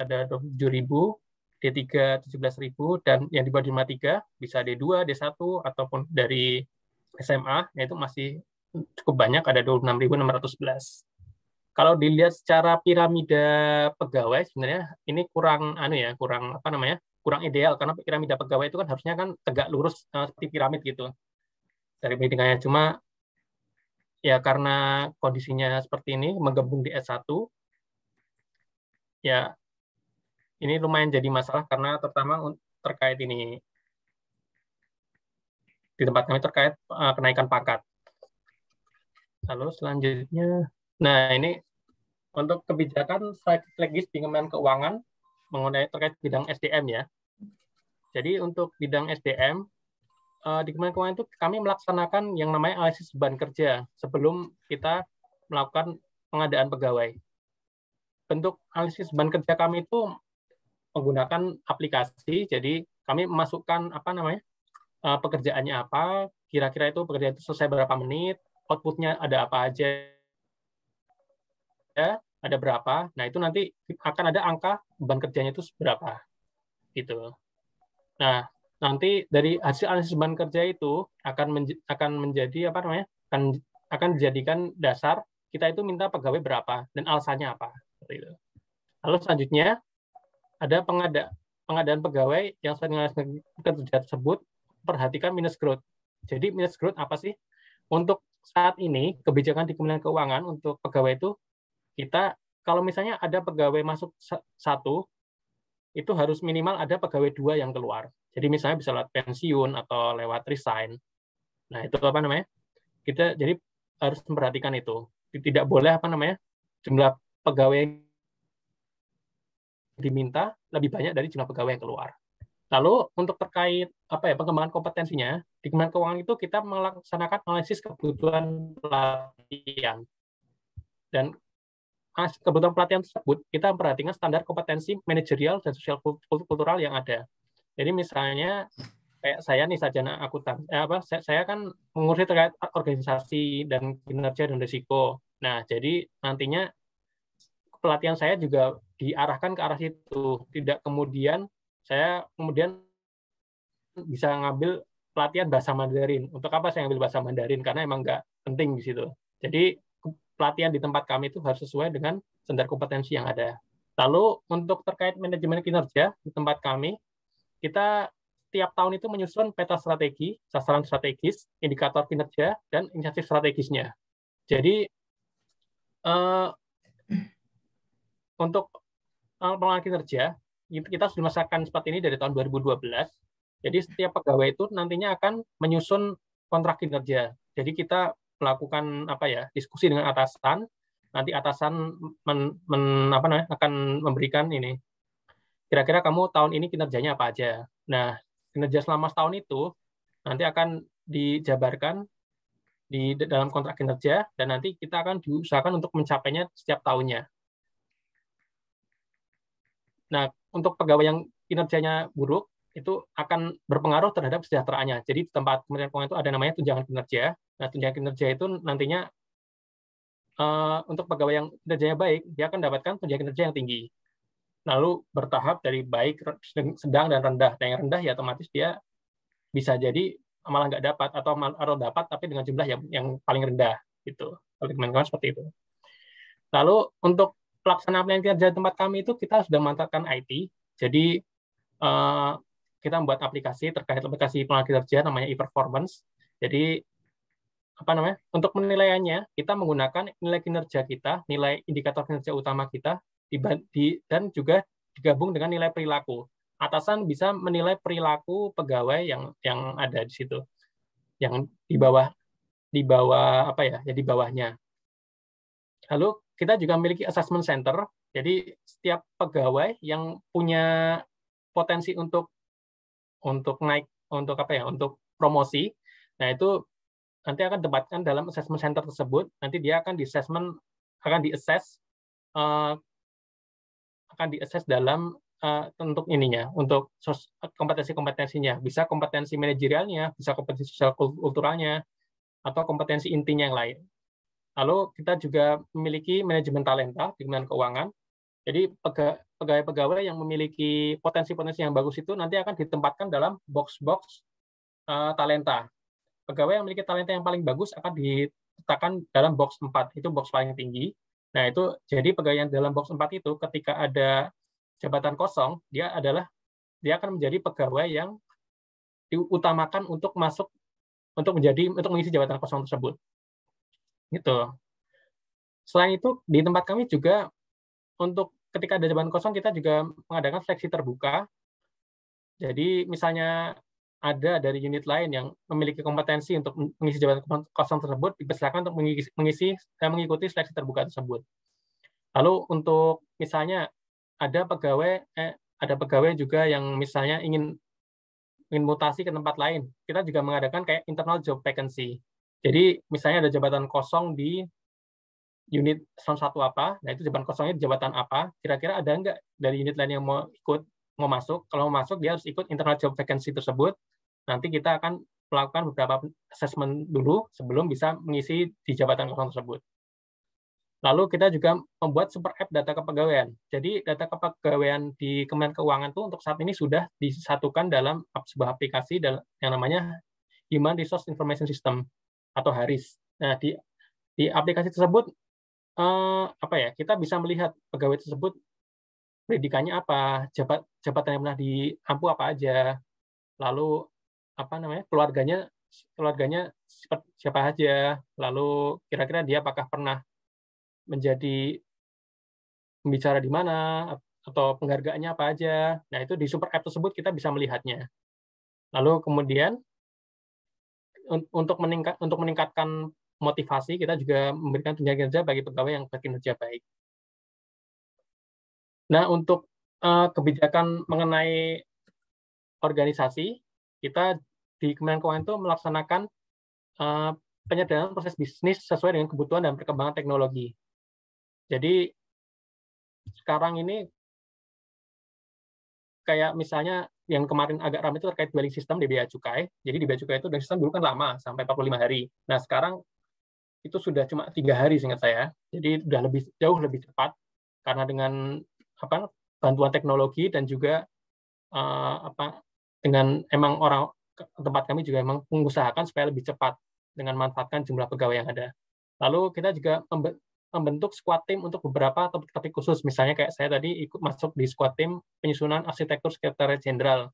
ada 27.000, D3 17.000, dan yang di bawah D3 bisa D2, D1, ataupun dari SMA, yaitu masih cukup banyak, ada 26.611. Kalau dilihat secara piramida pegawai, sebenarnya ini kurang ideal, karena piramida pegawai itu kan harusnya kan tegak lurus seperti piramid gitu. Dari pendidikannya cuma ya karena kondisinya seperti ini menggabung di S1 ya ini lumayan jadi masalah karena terutama terkait ini di tempat kami terkait kenaikan pangkat. Lalu selanjutnya, nah ini untuk kebijakan strategis di Kementerian Keuangan mengenai terkait bidang SDM ya. Jadi untuk bidang SDM di Kementerian Keuangan itu kami melaksanakan yang namanya analisis beban kerja sebelum kita melakukan pengadaan pegawai. Bentuk analisis beban kerja kami itu menggunakan aplikasi, jadi kami memasukkan pekerjaannya apa, kira-kira itu pekerjaan itu selesai berapa menit, outputnya ada apa aja, ada berapa. Nah itu nanti akan ada angka beban kerjanya itu berapa, gitu. Nah nanti dari hasil analisis beban kerja itu akan menjadi akan dijadikan dasar kita itu minta pegawai berapa dan alasannya apa. Lalu selanjutnya ada pengadaan pegawai yang sering kerja tersebut perhatikan minus growth. Jadi minus growth apa sih? Untuk saat ini kebijakan di Kementerian Keuangan untuk pegawai itu kita kalau misalnya ada pegawai masuk 1 itu harus minimal ada pegawai 2 yang keluar. Jadi misalnya bisa lewat pensiun atau lewat resign. Nah, itu kita jadi harus memperhatikan itu. Tidak boleh jumlah pegawai diminta lebih banyak dari jumlah pegawai yang keluar. Lalu untuk terkait pengembangan kompetensinya di Kementerian Keuangan itu kita melaksanakan analisis kebutuhan pelatihan. Dan kebutuhan pelatihan tersebut, kita memperhatikan standar kompetensi manajerial dan sosial kultural yang ada. Jadi misalnya kayak saya nih sarjana akuntan, saya kan mengurusi terkait organisasi dan kinerja dan risiko. Nah, jadi nantinya pelatihan saya juga diarahkan ke arah situ, tidak kemudian saya bisa ngambil pelatihan bahasa Mandarin. Untuk apa saya ngambil bahasa Mandarin? Karena emang nggak penting di situ. Jadi pelatihan di tempat kami itu harus sesuai dengan standar kompetensi yang ada. Lalu untuk terkait manajemen kinerja di tempat kami, kita tiap tahun itu menyusun peta strategi, sasaran strategis, indikator kinerja, dan inisiatif strategisnya. Jadi untuk pengelolaan kinerja, kita sudah merasakan seperti ini dari tahun 2012. Jadi setiap pegawai itu nantinya akan menyusun kontrak kinerja. Jadi kita melakukan diskusi dengan atasan, nanti atasan akan memberikan ini. Kira-kira kamu tahun ini kinerjanya apa aja. Nah, kinerja selama setahun itu nanti akan dijabarkan di dalam kontrak kinerja dan nanti kita akan diusahakan untuk mencapainya setiap tahunnya. Nah, untuk pegawai yang kinerjanya buruk itu akan berpengaruh terhadap kesejahteraannya. Jadi di tempat Kementerian Keuangan itu ada namanya tunjangan kinerja. Nah, tunjangan kinerja itu nantinya untuk pegawai yang kinerjanya baik, dia akan mendapatkan tunjangan kinerja yang tinggi. Lalu bertahap dari baik, sedang, dan rendah. Nah, yang rendah ya otomatis dia bisa jadi malah nggak dapat atau dapat tapi dengan jumlah yang paling rendah gitu. Kalau di Kementerian Keuangan seperti itu. Lalu untuk pelaksanaan kinerja tempat kami itu kita sudah memanfaatkan IT. Jadi kita membuat aplikasi terkait aplikasi pengelolaan kinerja namanya e-performance. Jadi untuk penilaiannya kita menggunakan nilai kinerja kita, nilai indikator kinerja utama kita dan juga digabung dengan nilai perilaku. Atasan bisa menilai perilaku pegawai yang ada di situ, yang di bawahnya. Lalu kita juga memiliki assessment center. Jadi setiap pegawai yang punya potensi untuk naik untuk promosi, nah itu nanti akan ditempatkan dalam assessment center tersebut. Nanti dia akan di-assess dalam untuk kompetensi-kompetensinya. Bisa kompetensi manajerialnya, bisa kompetensi sosial kulturalnya, atau kompetensi intinya yang lain. Lalu kita juga memiliki manajemen talenta di Kementerian Keuangan. Jadi pegawai-pegawai yang memiliki potensi-potensi yang bagus itu nanti akan ditempatkan dalam box-box talenta. Pegawai yang memiliki talenta yang paling bagus akan diletakkan dalam box 4, itu box paling tinggi. Nah, itu jadi pegawai yang dalam box 4 itu ketika ada jabatan kosong, dia akan menjadi pegawai yang diutamakan untuk mengisi jabatan kosong tersebut. Gitu. Selain itu, di tempat kami juga untuk ketika ada jabatan kosong kita juga mengadakan seleksi terbuka. Jadi misalnya ada dari unit lain yang memiliki kompetensi untuk mengisi jabatan kosong tersebut, dipersilakan untuk mengikuti seleksi terbuka tersebut. Lalu untuk misalnya ada pegawai juga yang misalnya ingin mutasi ke tempat lain, kita juga mengadakan kayak internal job vacancy. Jadi misalnya ada jabatan kosong di unit 1 apa, nah itu jabatan kosongnya di jabatan apa, kira-kira ada nggak dari unit lain yang mau masuk. Kalau mau masuk, dia harus ikut internal job vacancy tersebut. Nanti kita akan melakukan beberapa assessment dulu sebelum bisa mengisi di jabatan kosong tersebut. Lalu kita juga membuat super app data kepegawaian. Jadi data kepegawaian di Kementerian Keuangan itu untuk saat ini sudah disatukan dalam sebuah aplikasi yang namanya Human Resource Information System atau HARIS. Nah, di aplikasi tersebut kita bisa melihat pegawai tersebut pendidikannya apa, jabatan yang pernah diampu apa aja, lalu keluarganya siapa aja, lalu kira-kira dia apakah pernah menjadi pembicara di mana atau penghargaannya apa aja. Nah, itu di super app tersebut kita bisa melihatnya. Lalu kemudian untuk meningkatkan motivasi, kita juga memberikan tunjangan kinerja bagi pegawai yang berkinerja baik. Nah, untuk kebijakan mengenai organisasi, kita di Kementerian Keuangan itu melaksanakan penyederhanaan proses bisnis sesuai dengan kebutuhan dan perkembangan teknologi. Jadi sekarang ini kayak misalnya yang kemarin agak ramai itu terkait dwelling system di Bea Cukai. Jadi di Bea Cukai itu dwelling system dulu kan lama, sampai 45 hari. Nah, sekarang itu sudah cuma 3 hari seingat saya. Jadi sudah jauh lebih cepat karena dengan bantuan teknologi dan juga dengan emang tempat kami juga emang mengusahakan supaya lebih cepat dengan manfaatkan jumlah pegawai yang ada. Lalu kita juga membentuk squad team untuk beberapa topik-topik khusus. Misalnya kayak saya tadi ikut masuk di squad team penyusunan arsitektur sekretariat jenderal.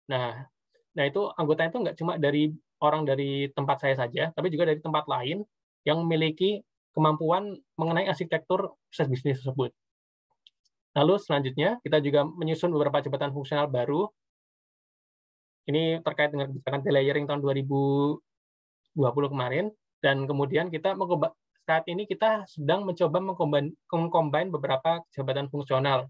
Nah itu anggotanya itu nggak cuma dari orang dari tempat saya saja, tapi juga dari tempat lain yang memiliki kemampuan mengenai arsitektur proses bisnis tersebut. Lalu selanjutnya kita juga menyusun beberapa jabatan fungsional baru. Ini terkait dengan kebijakan delayering tahun 2020 kemarin, dan kemudian kita saat ini kita sedang mencoba mengcombine beberapa jabatan fungsional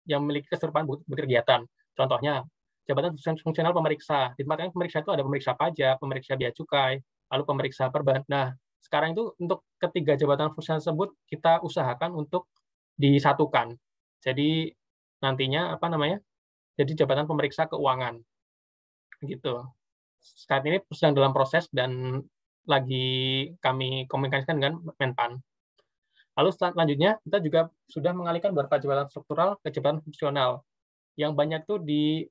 yang memiliki keserupaan berkegiatan. Contohnya, jabatan fungsional pemeriksa. Di tempat pemeriksa itu ada pemeriksa pajak, pemeriksa bea cukai, lalu pemeriksa perban. Nah, sekarang itu untuk ketiga jabatan fungsional tersebut kita usahakan untuk disatukan. Jadi nantinya jadi jabatan pemeriksa keuangan. Gitu. Saat ini sedang dalam proses dan lagi kami komunikasikan dengan Menpan. Lalu selanjutnya kita juga sudah mengalihkan beberapa jabatan struktural ke jabatan fungsional. Yang banyak tuh di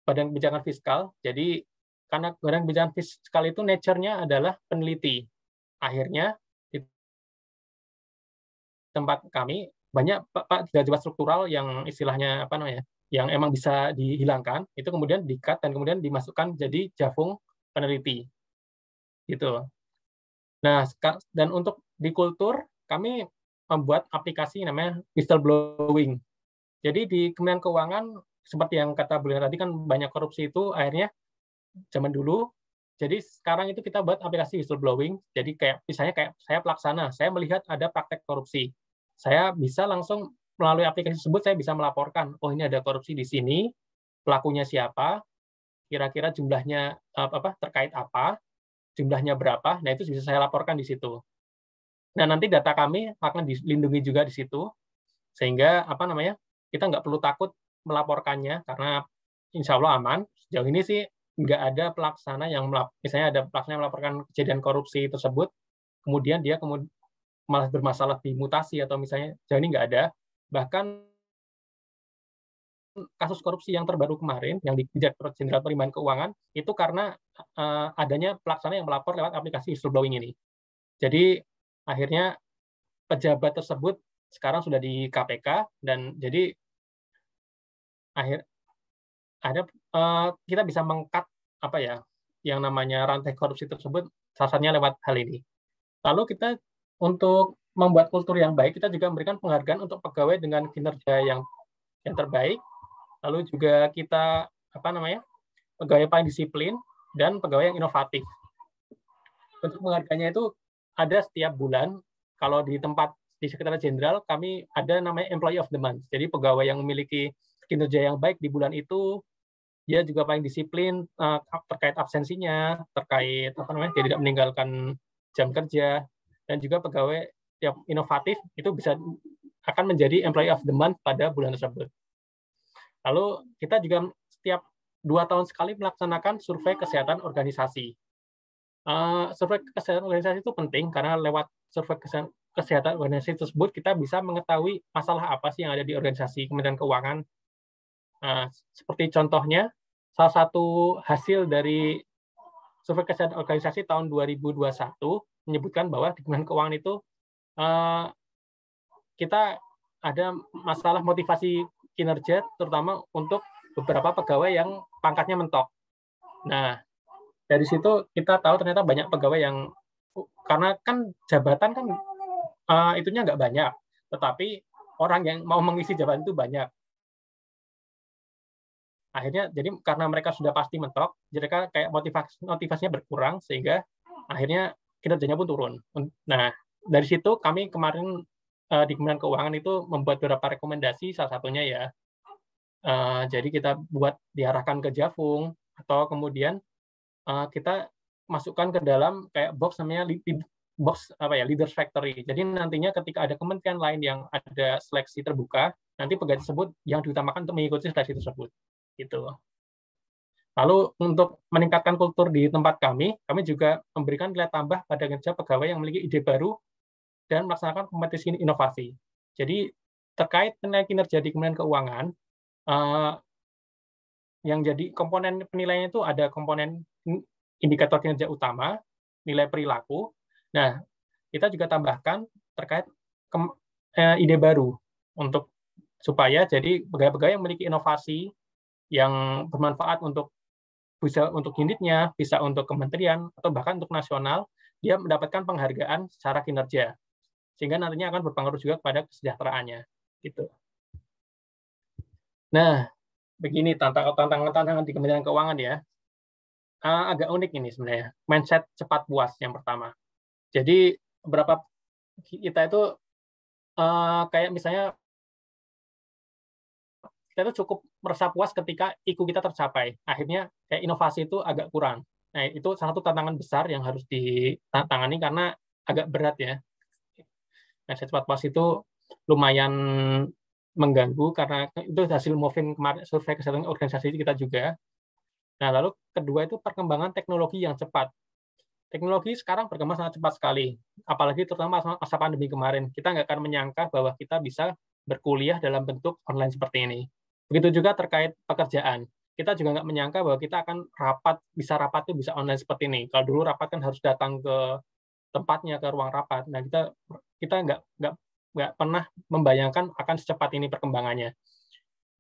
Badan Kebijakan Fiskal. Jadi karena Badan Kebijakan Fiskal itu nature-nya adalah peneliti. Akhirnya di tempat kami banyak jabatan struktural yang istilahnya yang emang bisa dihilangkan, itu kemudian di-cut dan kemudian dimasukkan jadi jafung peneliti. Gitu. Nah, dan untuk di kultur, kami membuat aplikasi namanya whistleblowing. Jadi di Kementerian Keuangan, seperti yang kata beliau tadi kan banyak korupsi itu akhirnya zaman dulu. Jadi sekarang itu kita buat aplikasi whistleblowing. Jadi misalnya saya pelaksana, saya melihat ada praktek korupsi. Saya bisa langsung melalui aplikasi tersebut saya bisa melaporkan, oh ini ada korupsi di sini, pelakunya siapa, kira-kira jumlahnya terkait apa, jumlahnya berapa, nah itu bisa saya laporkan di situ. Nah nanti data kami akan dilindungi juga di situ, sehingga kita nggak perlu takut melaporkannya karena insya Allah aman. Sejauh ini sih nggak ada pelaksana yang misalnya ada pelaksana yang melaporkan kejadian korupsi tersebut, kemudian dia malah bermasalah di mutasi atau misalnya sejauh ini nggak ada. Bahkan kasus korupsi yang terbaru kemarin yang di Direktorat Jenderal Penerimaan Keuangan itu karena adanya pelaksana yang melapor lewat aplikasi whistleblowing ini. Jadi akhirnya pejabat tersebut sekarang sudah di KPK dan jadi kita bisa meng-cut yang namanya rantai korupsi tersebut salah satunya lewat hal ini. Lalu kita untuk membuat kultur yang baik, kita juga memberikan penghargaan untuk pegawai dengan kinerja yang terbaik. Lalu juga kita pegawai paling disiplin dan pegawai yang inovatif. Untuk penghargaannya itu ada setiap bulan. Kalau di Sekretariat Jenderal kami ada namanya Employee of the Month. Jadi pegawai yang memiliki kinerja yang baik di bulan itu, dia juga paling disiplin terkait absensinya, terkait dia tidak meninggalkan jam kerja, dan juga pegawai yang inovatif itu akan menjadi Employee of the Month pada bulan tersebut. Lalu kita juga setiap 2 tahun sekali melaksanakan survei kesehatan organisasi. Survei kesehatan organisasi itu penting karena lewat survei kesehatan organisasi tersebut kita bisa mengetahui masalah apa sih yang ada di organisasi Kementerian Keuangan. Seperti contohnya, salah satu hasil dari survei kesehatan organisasi tahun 2021 menyebutkan bahwa di Kementerian Keuangan itu kita ada masalah motivasi kinerja, terutama untuk beberapa pegawai yang pangkatnya mentok. Nah, dari situ kita tahu ternyata banyak pegawai yang, karena kan jabatan kan itunya nggak banyak, tetapi orang yang mau mengisi jabatan itu banyak. Akhirnya, jadi karena mereka sudah pasti mentok, mereka kayak motivasinya berkurang, sehingga akhirnya kinerjanya pun turun. Nah, dari situ kami kemarin di Kementerian Keuangan itu membuat beberapa rekomendasi, salah satunya ya, jadi kita diarahkan ke Jafung, atau kemudian kita masukkan ke dalam kayak box namanya box apa ya, leaders factory. Jadi nantinya ketika ada kementerian lain yang ada seleksi terbuka, nanti pegawai tersebut yang diutamakan untuk mengikuti seleksi tersebut. Gitu. Lalu untuk meningkatkan kultur di tempat kami juga memberikan nilai tambah pada kinerja pegawai yang memiliki ide baru dan melaksanakan kompetisi inovasi. Jadi terkait nilai kinerja di Kementerian Keuangan, yang jadi komponen penilaian itu ada komponen indikator kinerja utama, nilai perilaku. Nah, kita juga tambahkan terkait ide baru untuk supaya jadi pegawai-pegawai yang memiliki inovasi yang bermanfaat bisa untuk unitnya, bisa untuk kementerian, atau bahkan untuk nasional, dia mendapatkan penghargaan secara kinerja. Sehingga nantinya akan berpengaruh juga kepada kesejahteraannya. Gitu. Nah, begini tantangan di Kementerian Keuangan ya. Agak unik ini sebenarnya. Mindset cepat puas yang pertama. Jadi, beberapa kita itu kayak misalnya kita itu cukup merasa puas ketika IQ kita tercapai. Akhirnya kayak inovasi itu agak kurang. Nah, itu salah satu tantangan besar yang harus ditangani karena agak berat ya. Nah, cepat puas itu lumayan mengganggu karena itu hasil Movin kemarin, survei kesehatan organisasi kita juga. Nah, lalu kedua itu perkembangan teknologi yang cepat. Teknologi sekarang berkembang sangat cepat sekali, apalagi terutama masa pandemi kemarin. Kita nggak akan menyangka bahwa kita bisa berkuliah dalam bentuk online seperti ini. Begitu juga terkait pekerjaan. Kita juga nggak menyangka bahwa kita akan rapat itu bisa online seperti ini. Kalau dulu rapat kan harus datang ke tempatnya, ke ruang rapat. Nah, kita nggak pernah membayangkan akan secepat ini perkembangannya.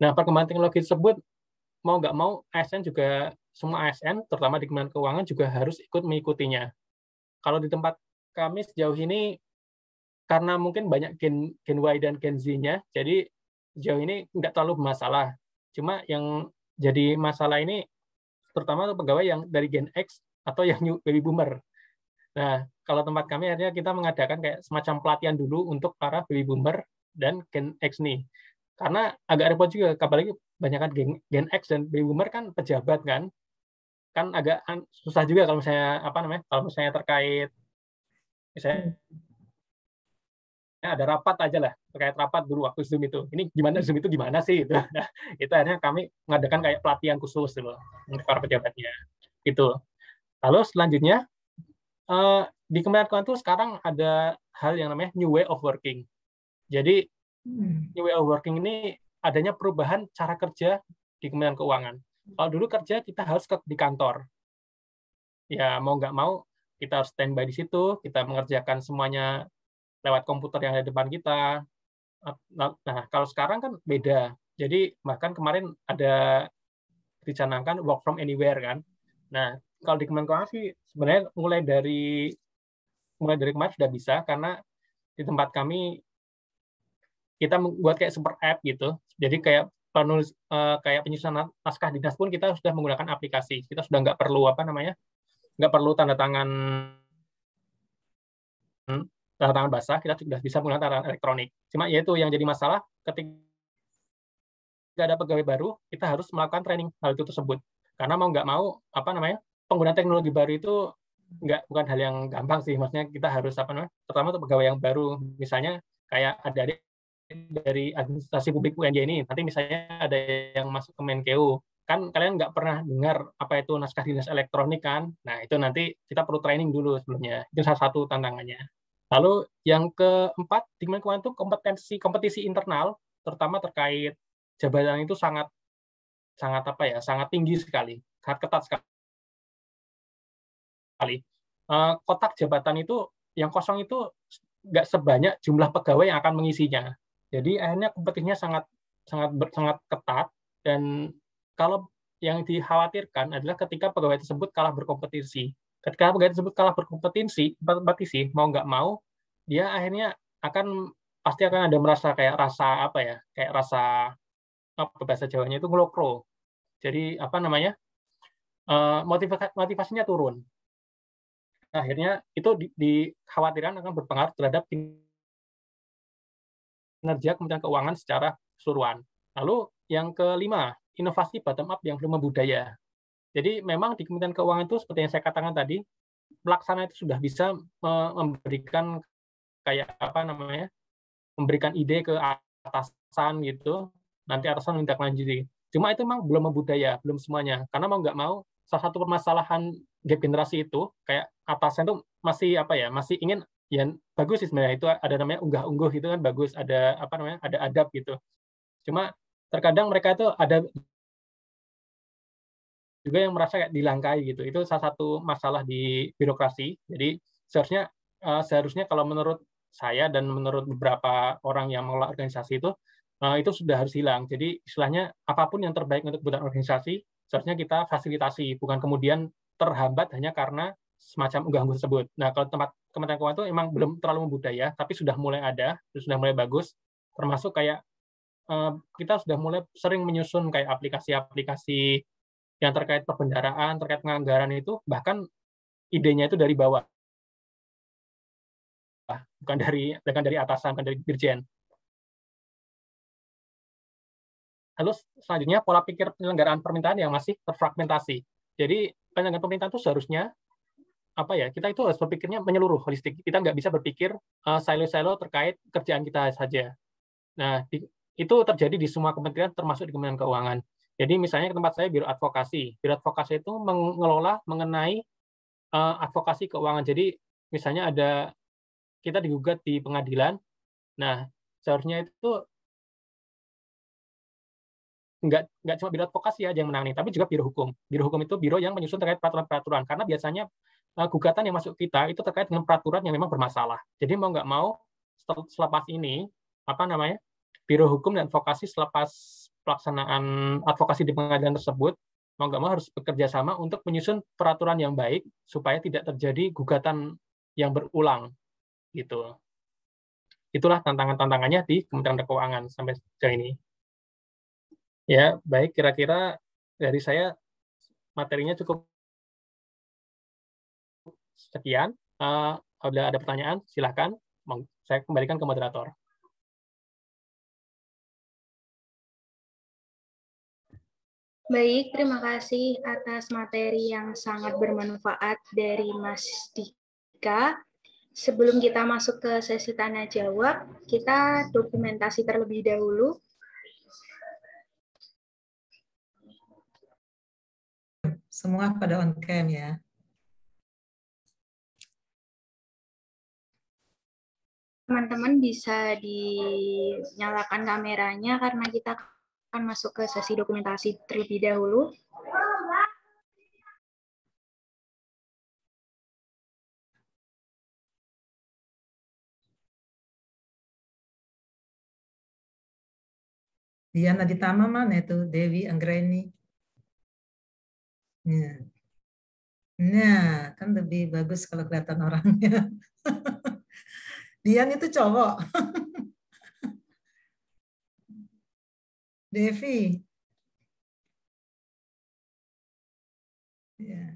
Nah, perkembangan teknologi tersebut, mau nggak mau, ASN juga, semua ASN, terutama di Kementerian Keuangan, juga harus ikut mengikutinya. Kalau di tempat kami sejauh ini, karena mungkin banyak Gen Y dan Gen Z-nya, jadi sejauh ini nggak terlalu bermasalah. Cuma yang jadi masalah ini terutama pegawai yang dari Gen X atau yang baby boomer. Nah, kalau tempat kami akhirnya kita mengadakan kayak semacam pelatihan dulu untuk para baby boomer dan Gen X nih. Karena agak repot juga, apalagi banyakkan Gen X dan baby boomer kan pejabat kan agak susah juga kalau misalnya terkait misalnya ada rapat aja lah, terkait rapat dulu waktu Zoom itu. Ini Zoom itu gimana sih? Itu. Nah, itu akhirnya kami mengadakan kayak pelatihan khusus dulu untuk para pejabatnya. Itu. Lalu selanjutnya, di Kementerian Keuangan itu sekarang ada hal yang namanya New Way of Working. Jadi, New Way of Working ini adanya perubahan cara kerja di Kementerian Keuangan. Kalau dulu kerja, kita harus di kantor. Ya, mau nggak mau, kita harus standby di situ, kita mengerjakan semuanya lewat komputer yang ada di depan kita. Nah, kalau sekarang kan beda. Jadi, bahkan kemarin ada dicanangkan work from anywhere kan. Nah, kalau di Kementerian Keuangan sih sebenarnya mulai dari kemarin sudah bisa, karena di tempat kami kita membuat kayak super app gitu. Jadi kayak kayak penyusunan naskah dinas pun kita sudah menggunakan aplikasi. Kita sudah nggak perlu nggak perlu tanda tangan basah, kita sudah bisa menggunakan tanda tangan elektronik. Cuma yaitu yang jadi masalah ketika ada pegawai baru, kita harus melakukan training hal itu tersebut. Karena mau nggak mau, penggunaan teknologi baru itu bukan hal yang gampang sih. Maksudnya kita harus terutama untuk pegawai yang baru, misalnya kayak ada dari administrasi publik UNJ ini, nanti misalnya ada yang masuk ke Menkeu, kan kalian nggak pernah dengar apa itu naskah dinas elektronik kan. Nah, itu nanti kita perlu training dulu sebelumnya. Itu salah satu tantangannya. Lalu yang keempat, di Kementerian Keuangan itu kompetisi internal, terutama terkait jabatan itu sangat tinggi sekali, sangat ketat sekali. Kotak jabatan itu yang kosong itu nggak sebanyak jumlah pegawai yang akan mengisinya. Jadi akhirnya kompetisinya sangat ketat, dan kalau yang dikhawatirkan adalah ketika pegawai tersebut kalah berkompetisi. Ketika pegawai tersebut kalah berkompetisi, mau nggak mau, dia akhirnya pasti akan ada merasa kayak rasa bahasa Jawanya itu ngelokro. Jadi motivasinya turun. Akhirnya itu dikhawatirkan akan berpengaruh terhadap kinerja Kementerian Keuangan secara keseluruhan. Lalu yang kelima, inovasi bottom up yang belum membudaya. Jadi memang di Kementerian Keuangan itu seperti yang saya katakan tadi, pelaksana itu sudah bisa memberikan kayak apa namanya, memberikan ide ke atasan gitu, nanti atasan minta lanjuti. Cuma itu memang belum membudaya, belum semuanya. Karena mau nggak mau, salah satu permasalahan gap generasi itu, kayak atasan itu masih apa ya, masih ingin ya bagus sih sebenarnya, itu ada namanya unggah-ungguh gitu kan bagus, ada apa namanya, ada adab gitu. Cuma terkadang mereka itu ada juga yang merasa kayak dilangkai gitu. Itu salah satu masalah di birokrasi. Jadi seharusnya kalau menurut saya dan menurut beberapa orang yang mengelola organisasi itu sudah harus hilang. Jadi istilahnya apapun yang terbaik untuk kebutuhan organisasi seharusnya kita fasilitasi, bukan kemudian terhambat hanya karena semacam unggah-ungguh tersebut. Nah, kalau Kementerian Keuangan itu memang belum terlalu membudaya, tapi sudah mulai ada, sudah mulai bagus, termasuk kayak kita sudah mulai sering menyusun kayak aplikasi-aplikasi yang terkait perbendaharaan, terkait penganggaran itu, bahkan idenya itu dari bawah, bukan dari atasan, bukan dari dirjen. Lalu selanjutnya pola pikir penyelenggaraan permintaan yang masih terfragmentasi. Jadi penyelenggaraan pemerintahan itu seharusnya apa ya, kita itu harus berpikirnya menyeluruh, holistik. Kita nggak bisa berpikir silo-silo terkait kerjaan kita saja. Nah, itu terjadi di semua kementerian, termasuk di Kementerian Keuangan. Jadi misalnya ke tempat saya Biro Advokasi. Biro Advokasi itu mengelola mengenai advokasi keuangan. Jadi misalnya kita digugat di pengadilan. Nah, seharusnya itu nggak cuma Biro Advokasi aja yang menangani, tapi juga Biro Hukum. Biro Hukum itu biro yang menyusun terkait peraturan-peraturan. Karena biasanya gugatan yang masuk kita itu terkait dengan peraturan yang memang bermasalah. Jadi mau nggak mau selepas ini apa namanya, Biro Hukum dan Advokasi selepas pelaksanaan advokasi di pengadilan tersebut, mau nggak mau harus bekerja sama untuk menyusun peraturan yang baik supaya tidak terjadi gugatan yang berulang gitu. Itulah tantangan-tantangannya di Kementerian Keuangan sampai sejauh ini. Ya, baik, kira-kira dari saya materinya cukup sekian. Apabila ada pertanyaan, silakan. Saya kembalikan ke moderator. Baik, terima kasih atas materi yang sangat bermanfaat dari Mas Dika. Sebelum kita masuk ke sesi tanya jawab, kita dokumentasi terlebih dahulu. Semua pada on cam ya. Teman-teman bisa dinyalakan kameranya karena kita akan masuk ke sesi dokumentasi terlebih dahulu. Diana Ditama mana itu? Dewi Anggreni. Nah, kan lebih bagus kalau kelihatan orangnya. Dian itu cowok. Devi. Ya.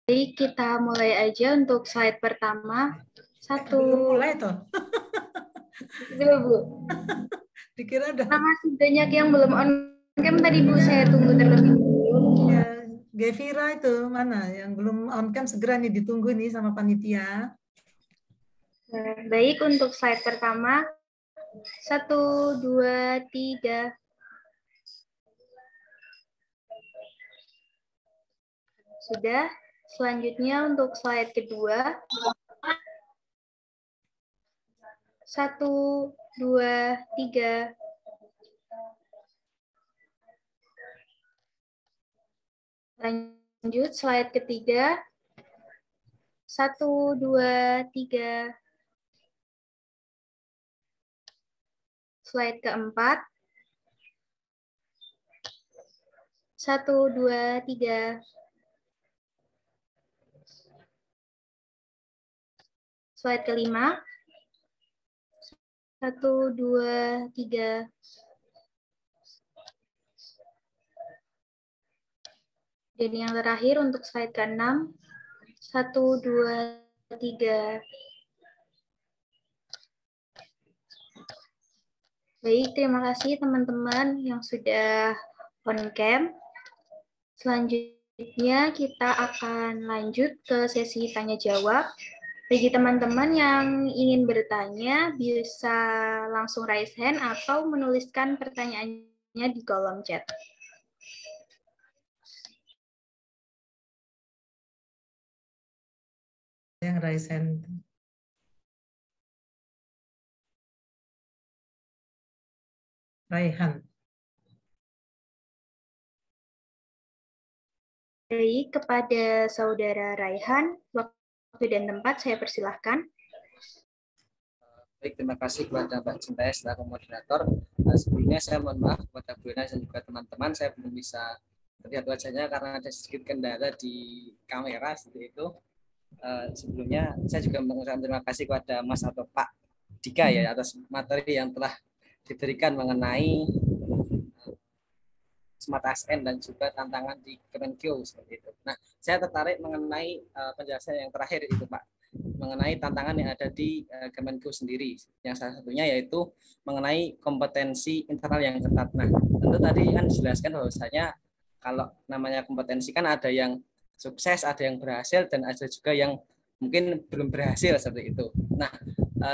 Jadi kita mulai aja untuk slide pertama. Belum mulai toh. Belum, Bu. Dikira udah. Masih banyak yang belum on cam tadi, Bu. Saya tunggu terlebih dahulu. Ya, Gevira itu mana yang belum on cam, segera nih ditunggu nih sama panitia. Baik, untuk slide pertama. 1, 2, 3. Sudah. Selanjutnya untuk slide kedua. 1, 2, 3. Lanjut, slide ketiga. 1, 2, 3. Slide keempat. 1, 2, 3. Slide kelima. 1, 2, 3. Dan yang terakhir untuk slide ke-6. 1, 2, 3. Baik, terima kasih teman-teman yang sudah on cam. Selanjutnya kita akan lanjut ke sesi tanya-jawab. Bagi teman-teman yang ingin bertanya, bisa langsung raise hand atau menuliskan pertanyaannya di kolom chat. Yang raise hand. Raihan. Baik, kepada Saudara Raihan, waktu dan tempat saya persilahkan. Baik, terima kasih kepada Mbak Cintaya selaku moderator. Sebelumnya saya mohon maaf kepada Bu Ina dan juga teman-teman, saya belum bisa terlihat wajahnya karena ada sedikit kendala di kamera seperti itu. Sebelumnya saya juga mengucapkan terima kasih kepada Mas atau Pak Dika ya atas materi yang telah diberikan mengenai Smart ASN dan juga tantangan di Kemenkeu seperti itu. Nah, saya tertarik mengenai penjelasan yang terakhir itu Pak, mengenai tantangan yang ada di Kemenkeu sendiri. Yang salah satunya yaitu mengenai kompetensi internal yang ketat. Nah, tentu tadi kan dijelaskan bahwasanya kalau namanya kompetensi kan ada yang sukses, ada yang berhasil, dan ada juga yang mungkin belum berhasil seperti itu. Nah,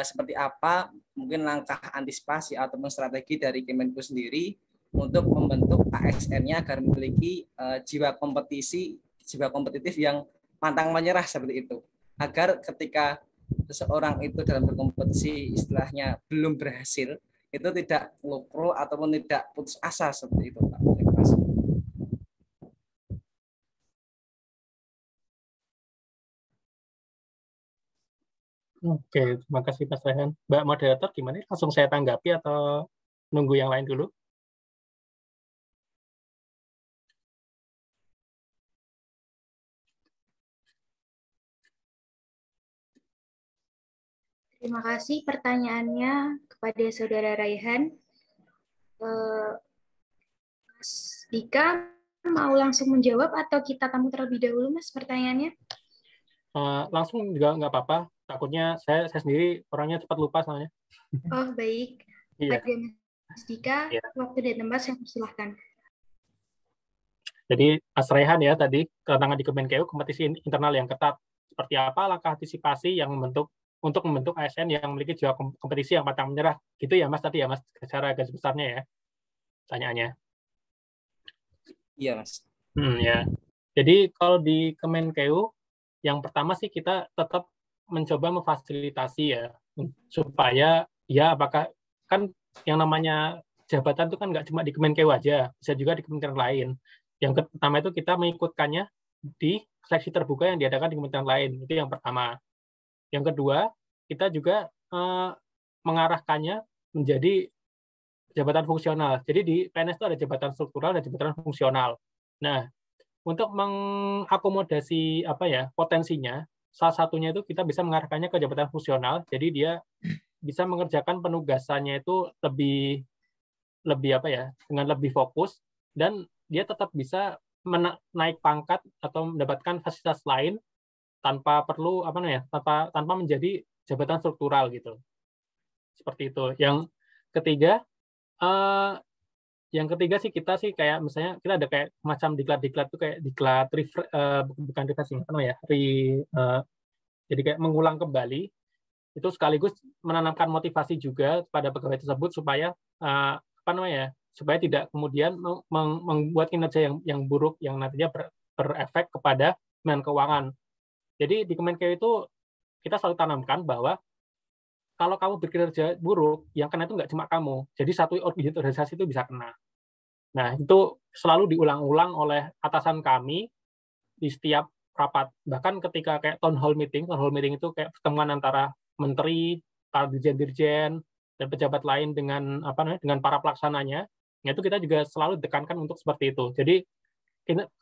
seperti apa mungkin langkah antisipasi ataupun strategi dari Kemenkeu sendiri untuk membentuk ASN-nya agar memiliki jiwa kompetitif yang pantang menyerah seperti itu, agar ketika seseorang itu dalam berkompetisi istilahnya belum berhasil, itu tidak ngokro ataupun tidak putus asa seperti itu Pak. Terima kasih. Oke, terima kasih Mas Rehan. Mbak moderator gimana? Langsung saya tanggapi atau nunggu yang lain dulu? Terima kasih pertanyaannya kepada Saudara Raihan. Mas Dika, mau langsung menjawab atau kita tamu terlebih dahulu, Mas, pertanyaannya? Langsung juga nggak apa-apa. Takutnya saya sendiri orangnya cepat lupa soalnya. Oh, baik. Iya. Pada Mas Dika, waktu dan tempat saya persilahkan. Jadi Mas Rehan ya tadi, tantangan di Kemenkeu kompetisi internal yang ketat. Seperti apa langkah antisipasi yang untuk membentuk ASN yang memiliki jiwa kompetisi yang pantang menyerah. Gitu ya Mas tadi ya Mas, secara garis besarnya ya tanyaannya. Iya Mas. Ya. Jadi kalau di Kemenkeu, yang pertama sih kita tetap mencoba memfasilitasi ya, supaya ya apakah kan yang namanya jabatan itu kan nggak cuma di Kemenkeu aja, bisa juga di kementerian lain. Yang pertama itu kita mengikutkannya di seleksi terbuka yang diadakan di kementerian lain, itu yang pertama. Yang kedua, kita juga mengarahkannya menjadi jabatan fungsional. Jadi di PNS itu ada jabatan struktural dan jabatan fungsional. Nah, untuk mengakomodasi potensinya, salah satunya itu kita bisa mengarahkannya ke jabatan fungsional. Jadi dia bisa mengerjakan penugasannya itu dengan lebih fokus, dan dia tetap bisa naik pangkat atau mendapatkan fasilitas lain tanpa perlu tanpa menjadi jabatan struktural gitu. Seperti itu. Yang ketiga sih kita sih kayak misalnya kita ada kayak macam diklat tuh kayak diklat bukan refreshing jadi kayak mengulang kembali, itu sekaligus menanamkan motivasi juga pada pegawai tersebut supaya supaya tidak kemudian membuat kinerja yang buruk yang nantinya berefek kepada manajemen keuangan. Jadi di Kemenkeu itu kita selalu tanamkan bahwa kalau kamu berkinerja buruk, yang kena itu nggak cuma kamu. Jadi satu unit organisasi itu bisa kena. Nah, itu selalu diulang-ulang oleh atasan kami di setiap rapat. Bahkan ketika kayak town hall meeting itu kayak pertemuan antara menteri, para dirjen-dirjen, dan pejabat lain dengan dengan para pelaksananya, itu kita juga selalu tekankan untuk seperti itu. Jadi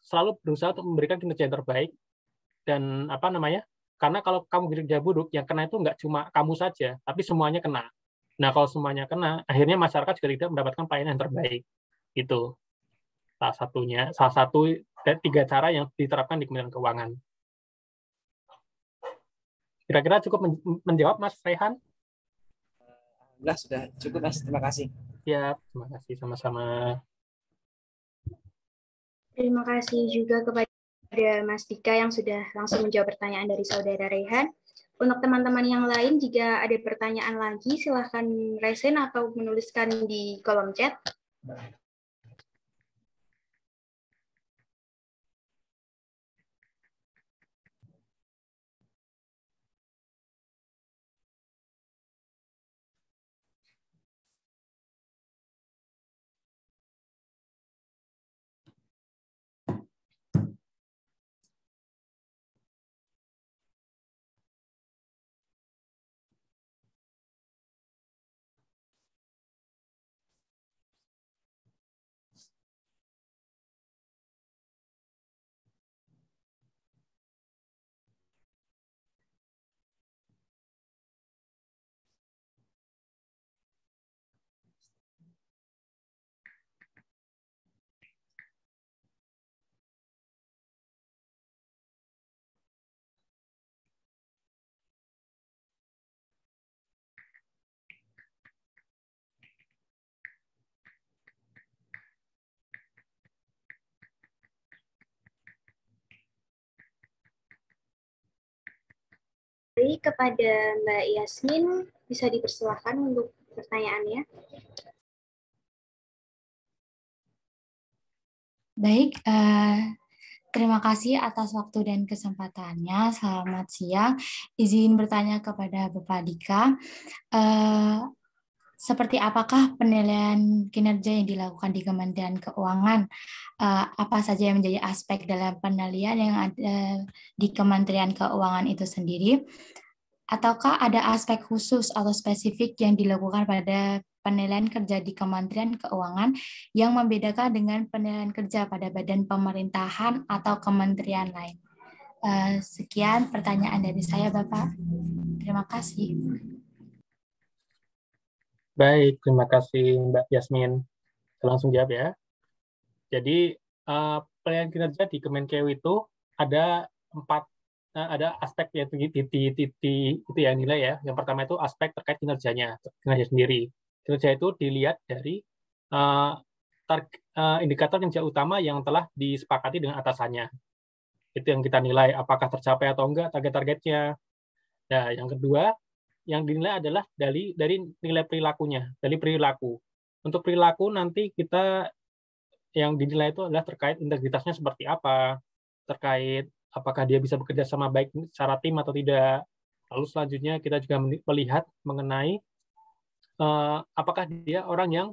selalu berusaha untuk memberikan kinerja yang terbaik, dan karena kalau kamu kinerja buruk, yang kena itu nggak cuma kamu saja, tapi semuanya kena. Nah, kalau semuanya kena, akhirnya masyarakat juga tidak mendapatkan pelayanan yang terbaik. Itu salah satu dari 3 cara yang diterapkan di Kementerian Keuangan. Kira-kira cukup menjawab, Mas Rehan? Alhamdulillah sudah cukup, Mas. Terima kasih. Ya, terima kasih sama-sama. Terima kasih juga kepada Mas Dika yang sudah langsung menjawab pertanyaan dari Saudara Rehan. Untuk teman-teman yang lain, jika ada pertanyaan lagi, silahkan raise hand atau menuliskan di kolom chat. Baik, kepada Mbak Yasmin, bisa dipersilahkan untuk pertanyaannya. Baik, terima kasih atas waktu dan kesempatannya. Selamat siang. Izin bertanya kepada Bapak Dika, seperti apakah penilaian kinerja yang dilakukan di Kementerian Keuangan? Apa saja yang menjadi aspek dalam penilaian yang ada di Kementerian Keuangan itu sendiri? Ataukah ada aspek khusus atau spesifik yang dilakukan pada penilaian kerja di Kementerian Keuangan yang membedakan dengan penilaian kerja pada badan pemerintahan atau kementerian lain? Sekian pertanyaan dari saya, Bapak. Terima kasih. Baik, terima kasih Mbak Yasmin. Saya langsung jawab ya. Jadi penilaian kinerja di Kemenkeu itu ada ada aspek yang itu yang nilai ya. Yang pertama itu aspek terkait kinerja sendiri. Kinerja itu dilihat dari indikator kinerja utama yang telah disepakati dengan atasannya. Itu yang kita nilai, apakah tercapai atau enggak target-targetnya. Nah, yang kedua, yang dinilai adalah dari nilai perilakunya, dari perilaku. Untuk perilaku nanti kita yang dinilai itu adalah terkait integritasnya seperti apa, terkait apakah dia bisa bekerja sama baik secara tim atau tidak. Lalu selanjutnya kita juga melihat mengenai apakah dia orang yang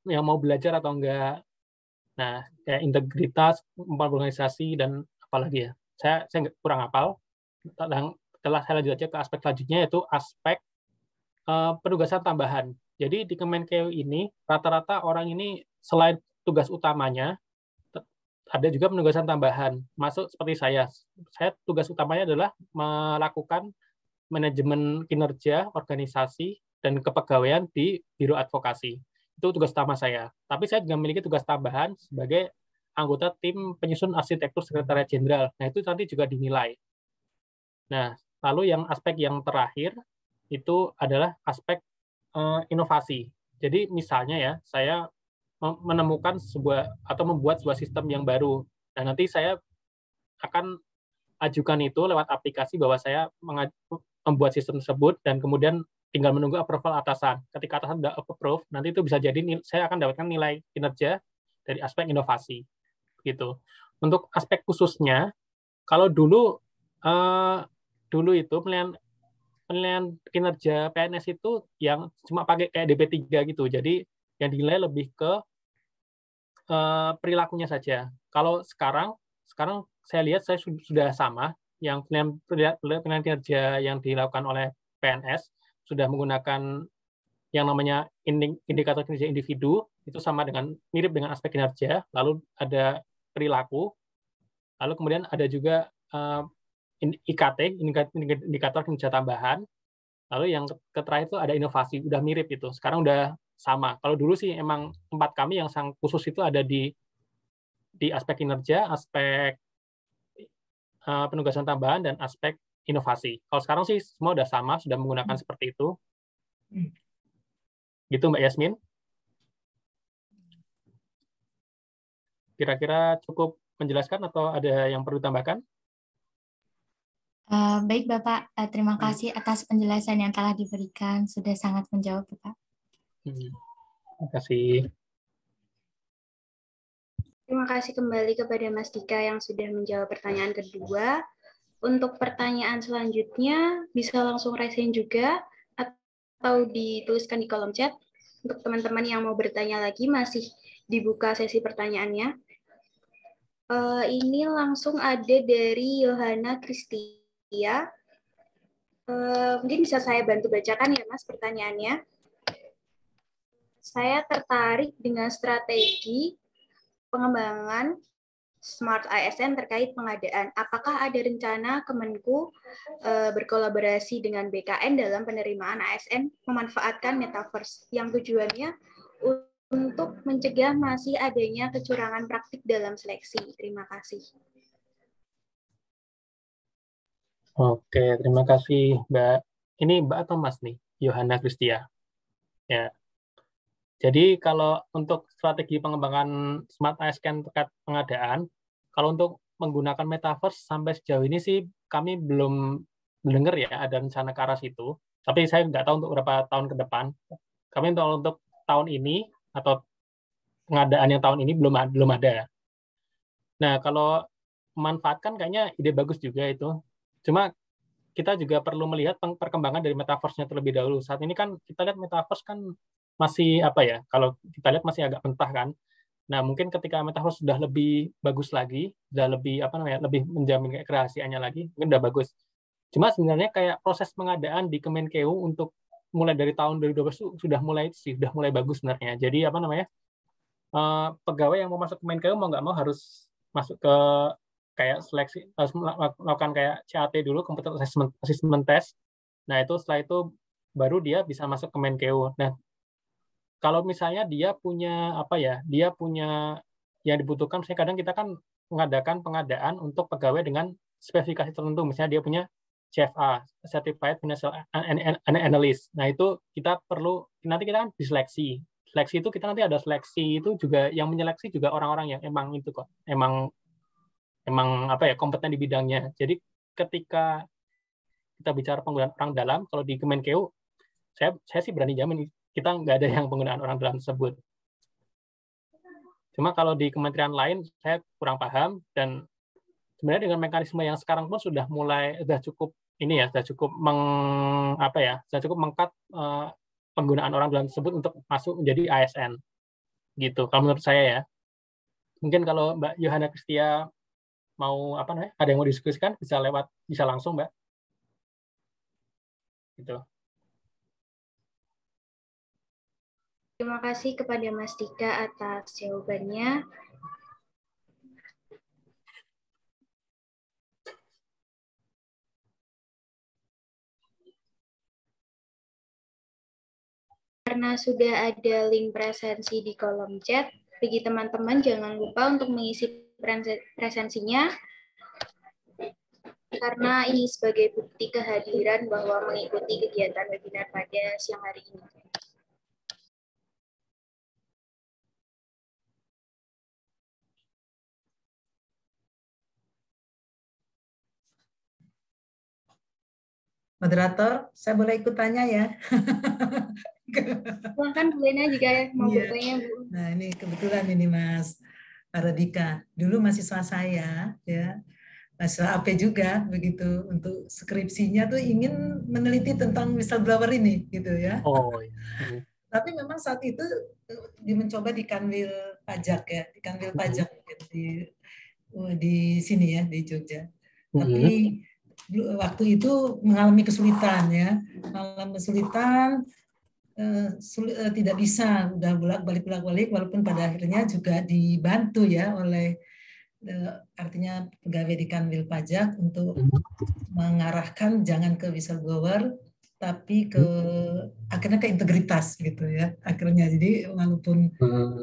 yang mau belajar atau enggak. Nah, kayak integritas, organisasi dan apalagi ya. Saya kurang hafal. Setelah saya lanjut aja ke aspek selanjutnya, yaitu aspek penugasan tambahan. Jadi di Kemenkeu ini rata-rata orang ini selain tugas utamanya ada juga penugasan tambahan. Masuk seperti saya tugas utamanya adalah melakukan manajemen kinerja organisasi dan kepegawaian di Biro Advokasi. Itu tugas utama saya. Tapi saya juga memiliki tugas tambahan sebagai anggota tim penyusun arsitektur sekretariat jenderal. Nah, itu nanti juga dinilai. Nah, lalu aspek yang terakhir itu adalah aspek inovasi. Jadi misalnya ya, saya menemukan atau membuat sebuah sistem yang baru. Dan nanti saya akan ajukan itu lewat aplikasi bahwa saya membuat sistem tersebut dan kemudian tinggal menunggu approval atasan. Ketika atasan sudah approve, nanti itu bisa jadi saya akan dapatkan nilai kinerja dari aspek inovasi. Gitu. Untuk aspek khususnya, kalau dulu itu penilaian kinerja PNS itu yang cuma pakai kayak DP3 gitu. Jadi yang dinilai lebih ke perilakunya saja. Kalau sekarang saya lihat saya sudah sama, yang penilaian kinerja yang dilakukan oleh PNS sudah menggunakan yang namanya indikator kinerja individu, itu sama dengan mirip dengan aspek kinerja, lalu ada perilaku, lalu kemudian ada juga IKT, indikator kinerja tambahan, lalu yang terakhir itu ada inovasi, udah mirip itu. Sekarang udah sama. Kalau dulu sih emang tempat kami yang sang khusus itu ada di aspek kinerja, aspek penugasan tambahan, dan aspek inovasi. Kalau sekarang sih semua udah sama, sudah menggunakan seperti itu. Gitu Mbak Yasmin. Kira-kira cukup menjelaskan atau ada yang perlu ditambahkan? Baik Bapak, terima kasih atas penjelasan yang telah diberikan. Sudah sangat menjawab Bapak. Terima kasih. Terima kasih kembali kepada Mas Dika yang sudah menjawab pertanyaan kedua. Untuk pertanyaan selanjutnya, bisa langsung raise-in juga atau dituliskan di kolom chat. Untuk teman-teman yang mau bertanya lagi, masih dibuka sesi pertanyaannya. Ini langsung ada dari Yohana Kristia. Mungkin bisa saya bantu bacakan ya Mas pertanyaannya. Saya tertarik dengan strategi pengembangan Smart ASN terkait pengadaan. Apakah ada rencana Kemenku berkolaborasi dengan BKN dalam penerimaan ASN memanfaatkan Metaverse yang tujuannya untuk mencegah masih adanya kecurangan praktik dalam seleksi? Terima kasih. Oke, terima kasih Mbak. Ini Mbak atau Mas nih? Yohana Kristia. Ya. Jadi kalau untuk strategi pengembangan Smart ASN terkait pengadaan, kalau untuk menggunakan Metaverse sampai sejauh ini sih kami belum mendengar ya ada rencana ke arah situ. Tapi saya nggak tahu untuk berapa tahun ke depan. Kami untuk tahun ini atau pengadaan yang tahun ini belum ada. Nah, kalau memanfaatkan kayaknya ide bagus juga itu. Cuma kita juga perlu melihat perkembangan dari Metaverse-nya terlebih dahulu. Saat ini kan kita lihat Metaverse kan masih apa ya? Kalau kita lihat masih agak mentah kan. Nah, mungkin ketika Metaverse sudah lebih bagus lagi, sudah lebih apa namanya? Lebih menjamin kerahasiaannya lagi, mungkin udah bagus. Cuma sebenarnya kayak proses pengadaan di Kemenkeu untuk mulai dari tahun 2012 sudah mulai bagus sebenarnya. Jadi apa namanya? Pegawai yang mau masuk Kemenkeu mau nggak mau harus masuk ke kayak seleksi, harus melakukan kayak CAT dulu, computer assessment test. Nah, itu setelah itu baru dia bisa masuk Kemenkeu. Nah, kalau misalnya dia punya apa ya, dia punya yang dibutuhkan, misalnya kadang kita kan mengadakan pengadaan untuk pegawai dengan spesifikasi tertentu, misalnya dia punya CFA, Certified Financial Analyst. Nah, itu kita perlu, nanti kita kan diseleksi. Seleksi itu kita nanti ada seleksi itu juga, yang menyeleksi juga orang-orang yang emang itu kok, emang apa ya, kompeten di bidangnya. Jadi ketika kita bicara penggunaan orang dalam, kalau di Kemenkeu, saya sih berani jamin kita nggak ada yang penggunaan orang dalam tersebut. Cuma kalau di kementerian lain, saya kurang paham, dan sebenarnya dengan mekanisme yang sekarang pun sudah cukup ini ya, sudah cukup sudah cukup mengkat penggunaan orang dalam tersebut untuk masuk menjadi ASN. Gitu, kalau menurut saya ya. Mungkin kalau Mbak Yohana Kristia mau ada yang mau diskusikan, bisa langsung Mbak. Gitu. Terima kasih kepada Mas Dika atas jawabannya. Karena sudah ada link presensi di kolom chat, bagi teman-teman jangan lupa untuk mengisi presensinya, karena ini sebagai bukti kehadiran bahwa mengikuti kegiatan webinar pada siang hari ini. Moderator, saya boleh ikut tanya ya? Silahkan Bu Lena jika mau bertanya, Bu. Nah, ini kebetulan ini Mas Radika. Dulu mahasiswa saya ya Mas AP juga begitu untuk skripsinya tuh ingin meneliti tentang whistleblower ini gitu ya. Oh, iya. Tapi memang saat itu mencoba di Kanwil Pajak ya, di Kanwil Pajak di sini ya di Jogja. Tapi waktu itu mengalami kesulitan ya, mengalami kesulitan, tidak bisa, udah bolak-balik walaupun pada akhirnya juga dibantu ya oleh artinya pegawai di Kanwil Pajak untuk mengarahkan jangan ke whistleblower tapi akhirnya ke integritas gitu ya akhirnya. Jadi walaupun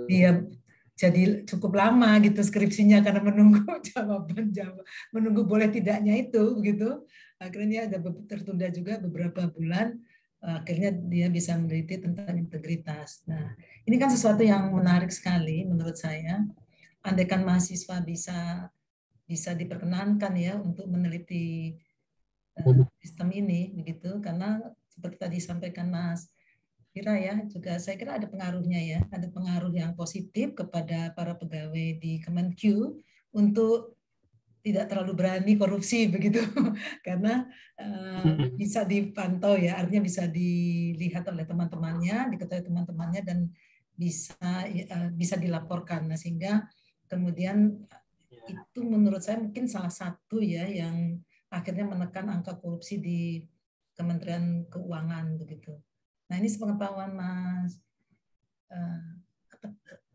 dia jadi cukup lama gitu skripsinya karena menunggu menunggu boleh tidaknya itu begitu, akhirnya ada tertunda juga beberapa bulan, akhirnya dia bisa meneliti tentang integritas. Nah ini kan sesuatu yang menarik sekali menurut saya. Andaikan mahasiswa bisa diperkenankan ya untuk meneliti sistem ini begitu, karena seperti tadi sampaikan Mas Fira ya, juga saya kira ada pengaruhnya ya, ada pengaruh yang positif kepada para pegawai di Kemenq untuk tidak terlalu berani korupsi begitu, karena bisa dipantau ya, artinya bisa dilihat oleh teman-temannya, diketahui teman-temannya dan bisa dilaporkan. Nah, sehingga kemudian itu menurut saya mungkin salah satu ya yang akhirnya menekan angka korupsi di Kementerian Keuangan begitu. Nah ini sepengetahuan Mas,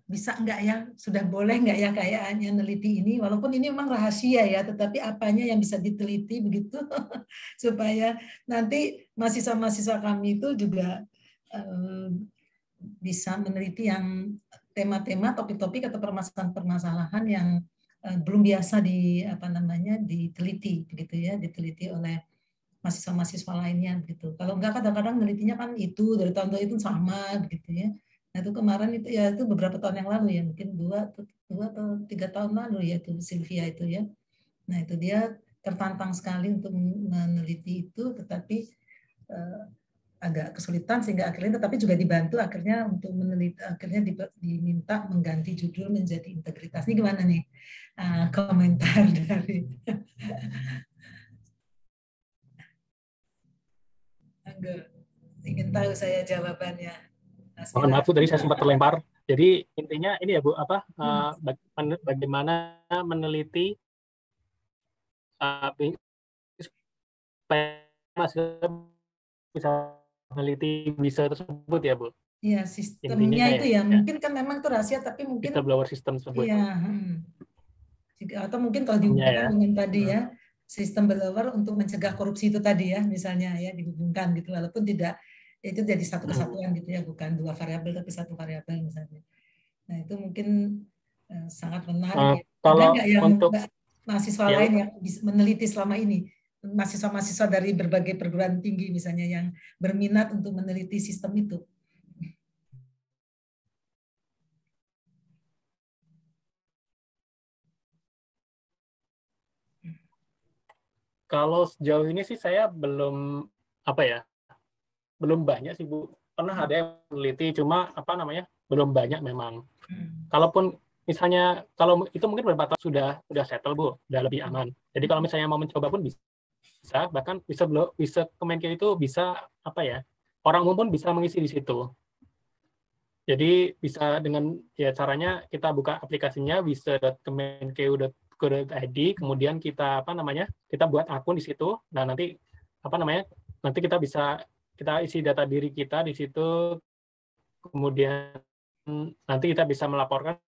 bisa enggak ya, sudah boleh enggak ya kayaknya neliti ini, walaupun ini memang rahasia ya, tetapi apanya yang bisa diteliti begitu, supaya nanti mahasiswa-mahasiswa kami itu juga bisa meneliti yang tema-tema, topik-topik atau permasalahan-permasalahan yang belum biasa diteliti begitu ya, diteliti oleh mahasiswa-mahasiswa lainnya gitu. Kalau enggak kadang-kadang nelitinya kan itu dari tahun itu sama gitu ya. Nah itu kemarin itu ya itu beberapa tahun yang lalu ya, mungkin 2 atau 3 tahun lalu ya itu Sylvia itu ya. Nah itu dia tertantang sekali untuk meneliti itu, tetapi agak kesulitan sehingga akhirnya tetapi juga dibantu akhirnya untuk meneliti, akhirnya diminta mengganti judul menjadi integritas. Ini gimana nih komentar dari Enggak, ingin tahu saya jawabannya. Mohon maaf tadi saya sempat terlempar. Jadi intinya ini ya Bu, bagaimana meneliti supaya bisa meneliti bisa tersebut ya Bu. Iya, sistemnya itu ya, mungkin kan memang itu rahasia tapi mungkin whistleblower system tersebut. Iya. Atau mungkin kalau dihubungkan dengan tadi ya, sistem whistleblower untuk mencegah korupsi itu tadi ya, misalnya ya dihubungkan gitu, walaupun tidak itu jadi satu kesatuan gitu ya, bukan 2 variabel tapi 1 variabel misalnya. Nah itu mungkin sangat menarik. Kalau ada nggak yang untuk mahasiswa lain yang bisa meneliti selama ini, mahasiswa-mahasiswa dari berbagai perguruan tinggi misalnya yang berminat untuk meneliti sistem itu? Kalau sejauh ini sih saya belum belum banyak sih Bu. Pernah ada yang meneliti, cuma belum banyak memang. Kalaupun misalnya kalau itu mungkin beberapa tahun sudah settle Bu, sudah lebih aman. Jadi kalau misalnya mau mencoba pun bisa, bahkan bisa Kemenq itu bisa orang umum pun bisa mengisi di situ. Jadi bisa dengan ya caranya kita buka aplikasinya wisa.kemenq.go.id, kemudian kita kita buat akun di situ. Nah nanti nanti kita isi data diri kita di situ, kemudian nanti kita bisa melaporkan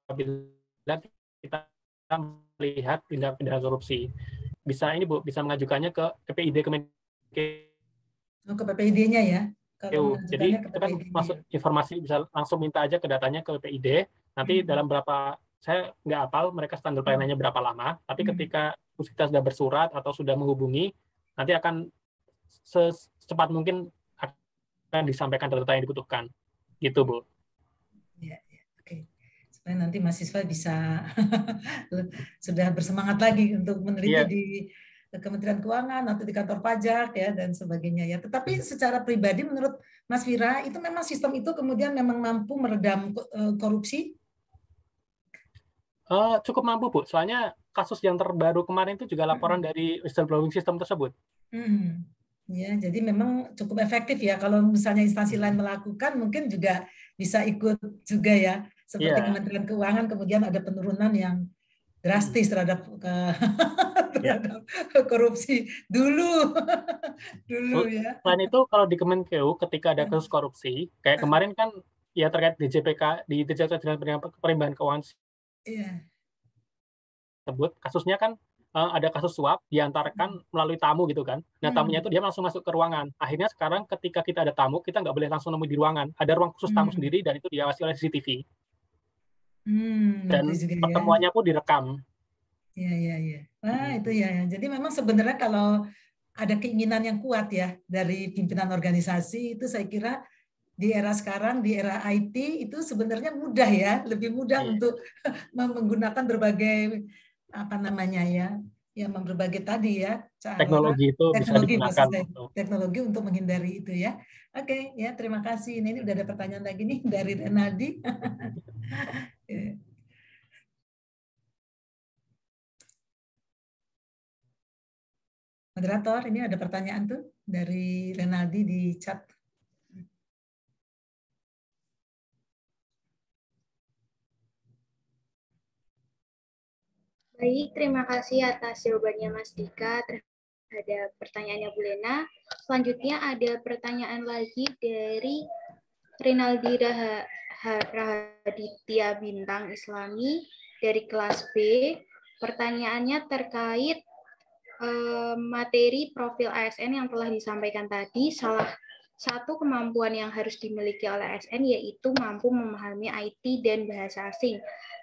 apabila kita melihat tindak pidana korupsi. Bisa ini Bu, bisa mengajukannya ke PPID Kemenq. Ke PPID-nya ya. Jadi kita kan masuk informasi bisa langsung minta aja ke datanya ke PPID. Nanti dalam saya nggak hafal mereka standar pelayanannya berapa lama, tapi ketika kita sudah bersurat atau sudah menghubungi, nanti akan secepat mungkin akan disampaikan data yang dibutuhkan. Gitu Bu. Ya, oke. Supaya nanti mahasiswa bisa sudah bersemangat lagi untuk meneliti di Kementerian Keuangan atau di kantor pajak ya dan sebagainya ya. Tetapi secara pribadi menurut Mas Fira itu memang sistem itu kemudian memang mampu meredam korupsi? Cukup mampu Bu. Soalnya kasus yang terbaru kemarin itu juga laporan dari whistleblowing system tersebut. Ya, jadi memang cukup efektif ya. Kalau misalnya instansi lain melakukan, mungkin juga bisa ikut juga ya. Seperti Kementerian Keuangan, kemudian ada penurunan yang drastis terhadap korupsi dulu. Ya. Selain itu, kalau di Kemenkeu, ketika ada kasus korupsi, kayak kemarin kan ya terkait DJPK, di Dirjen Perimbangan Keuangan tersebut, kasusnya kan ada kasus suap diantarkan melalui tamu gitu kan. Nah, tamunya itu dia langsung masuk ke ruangan. Akhirnya sekarang ketika kita ada tamu, kita nggak boleh langsung nemu di ruangan. Ada ruang khusus tamu sendiri dan itu diawasi oleh CCTV. Dan pertemuannya pun direkam. Iya. Wah, itu ya. Jadi memang sebenarnya kalau ada keinginan yang kuat ya dari pimpinan organisasi, itu saya kira di era sekarang, di era IT itu sebenarnya mudah ya, lebih mudah untuk menggunakan berbagai berbagai tadi ya cara teknologi itu bisa digunakan teknologi untuk menghindari itu ya. Oke, ya terima kasih. Ini udah ada pertanyaan lagi nih dari Renaldi. Moderator, ini ada pertanyaan tuh dari Renaldi di chat. Baik, terima kasih atas jawabannya Mas Dika terhadap pertanyaannya Bu Lena. Selanjutnya ada pertanyaan lagi dari Rinaldi Rahaditya Bintang Islami dari kelas B. Pertanyaannya terkait materi profil ASN yang telah disampaikan tadi. Salah satu kemampuan yang harus dimiliki oleh ASN yaitu mampu memahami IT dan bahasa asing.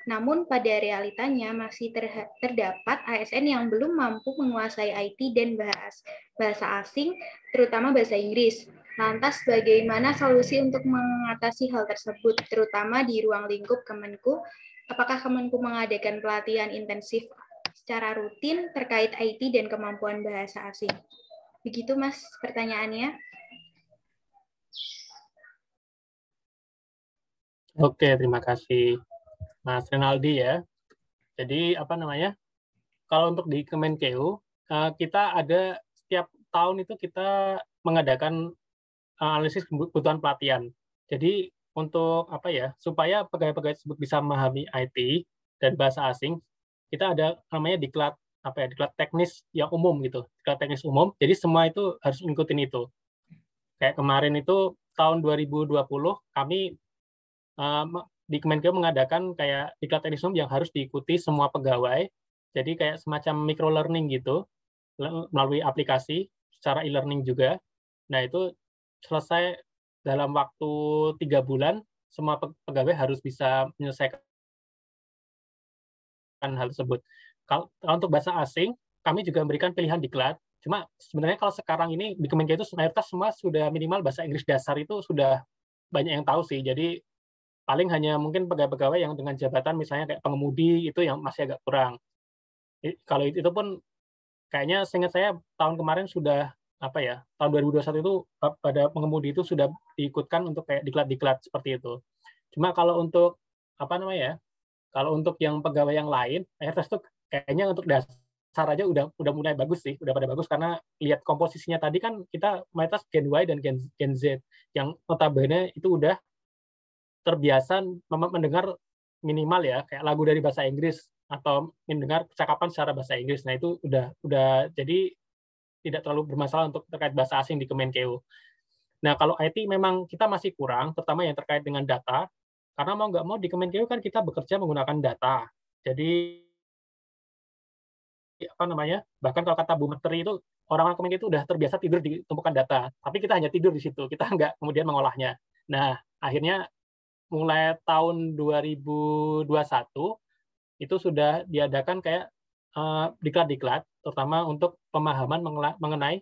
Namun pada realitanya masih terdapat ASN yang belum mampu menguasai IT dan bahasa asing, terutama bahasa Inggris. Lantas bagaimana solusi untuk mengatasi hal tersebut, terutama di ruang lingkup Kemenku? Apakah Kemenku mengadakan pelatihan intensif secara rutin terkait IT dan kemampuan bahasa asing? Begitu Mas pertanyaannya. Oke, terima kasih Mas Renaldi ya. Jadi kalau untuk di Kemenkeu, kita ada setiap tahun itu kita mengadakan analisis kebutuhan pelatihan. Jadi untuk supaya pegawai-pegawai tersebut bisa memahami IT dan bahasa asing, kita ada namanya diklat teknis yang umum gitu, diklat teknis umum. Jadi semua itu harus mengikuti itu. Kayak kemarin itu tahun 2020 kami di Kemenkeu mengadakan kayak diklat teknis umum yang harus diikuti semua pegawai. Jadi kayak semacam micro learning gitu melalui aplikasi secara e-learning juga. Nah, itu selesai dalam waktu 3 bulan, semua pegawai harus bisa menyelesaikan hal tersebut. Kalau untuk bahasa asing, kami juga memberikan pilihan diklat. Cuma sebenarnya kalau sekarang ini di Kemenkeu itu mayoritas semua sudah minimal bahasa Inggris dasar itu sudah banyak yang tahu sih. Jadi paling hanya mungkin pegawai-pegawai yang dengan jabatan misalnya kayak pengemudi itu yang masih agak kurang. Kalau itu pun kayaknya seingat saya tahun kemarin sudah tahun 2021 itu pada pengemudi itu sudah diikutkan untuk kayak diklat-diklat seperti itu. Cuma kalau untuk kalau untuk yang pegawai yang lain, mayoritas itu kayaknya untuk dasar aja udah mulai bagus sih, udah pada bagus karena lihat komposisinya tadi kan kita mayoritas Gen Y dan Gen Z yang notabene itu udah terbiasa mendengar minimal ya kayak lagu dari bahasa Inggris atau mendengar percakapan secara bahasa Inggris. Nah, itu udah jadi tidak terlalu bermasalah untuk terkait bahasa asing di Kemenkeu. Nah, kalau IT memang kita masih kurang, terutama yang terkait dengan data, karena mau nggak mau di Kemenkeu kan kita bekerja menggunakan data. Jadi bahkan kalau kata Bu Menteri itu orang-orang Kemenkeu itu udah terbiasa tidur di tumpukan data, tapi kita hanya tidur di situ, kita nggak kemudian mengolahnya. Nah, akhirnya mulai tahun 2021 itu sudah diadakan kayak diklat-diklat, terutama untuk pemahaman mengenai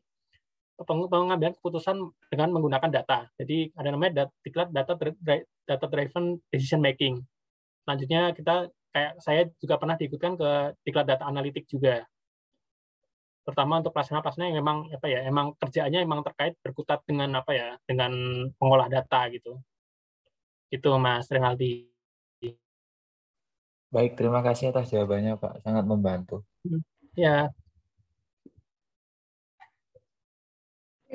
pengambilan keputusan dengan menggunakan data. Jadi ada namanya diklat data driven decision making. Selanjutnya saya juga pernah diikutkan ke diklat data analitik juga. Terutama untuk pelaksana-pelaksana yang memang emang kerjaannya emang terkait berkutat dengan dengan pengolah data gitu. Itu Mas Renaldi. Baik, terima kasih atas jawabannya, Pak. Sangat membantu. Ya,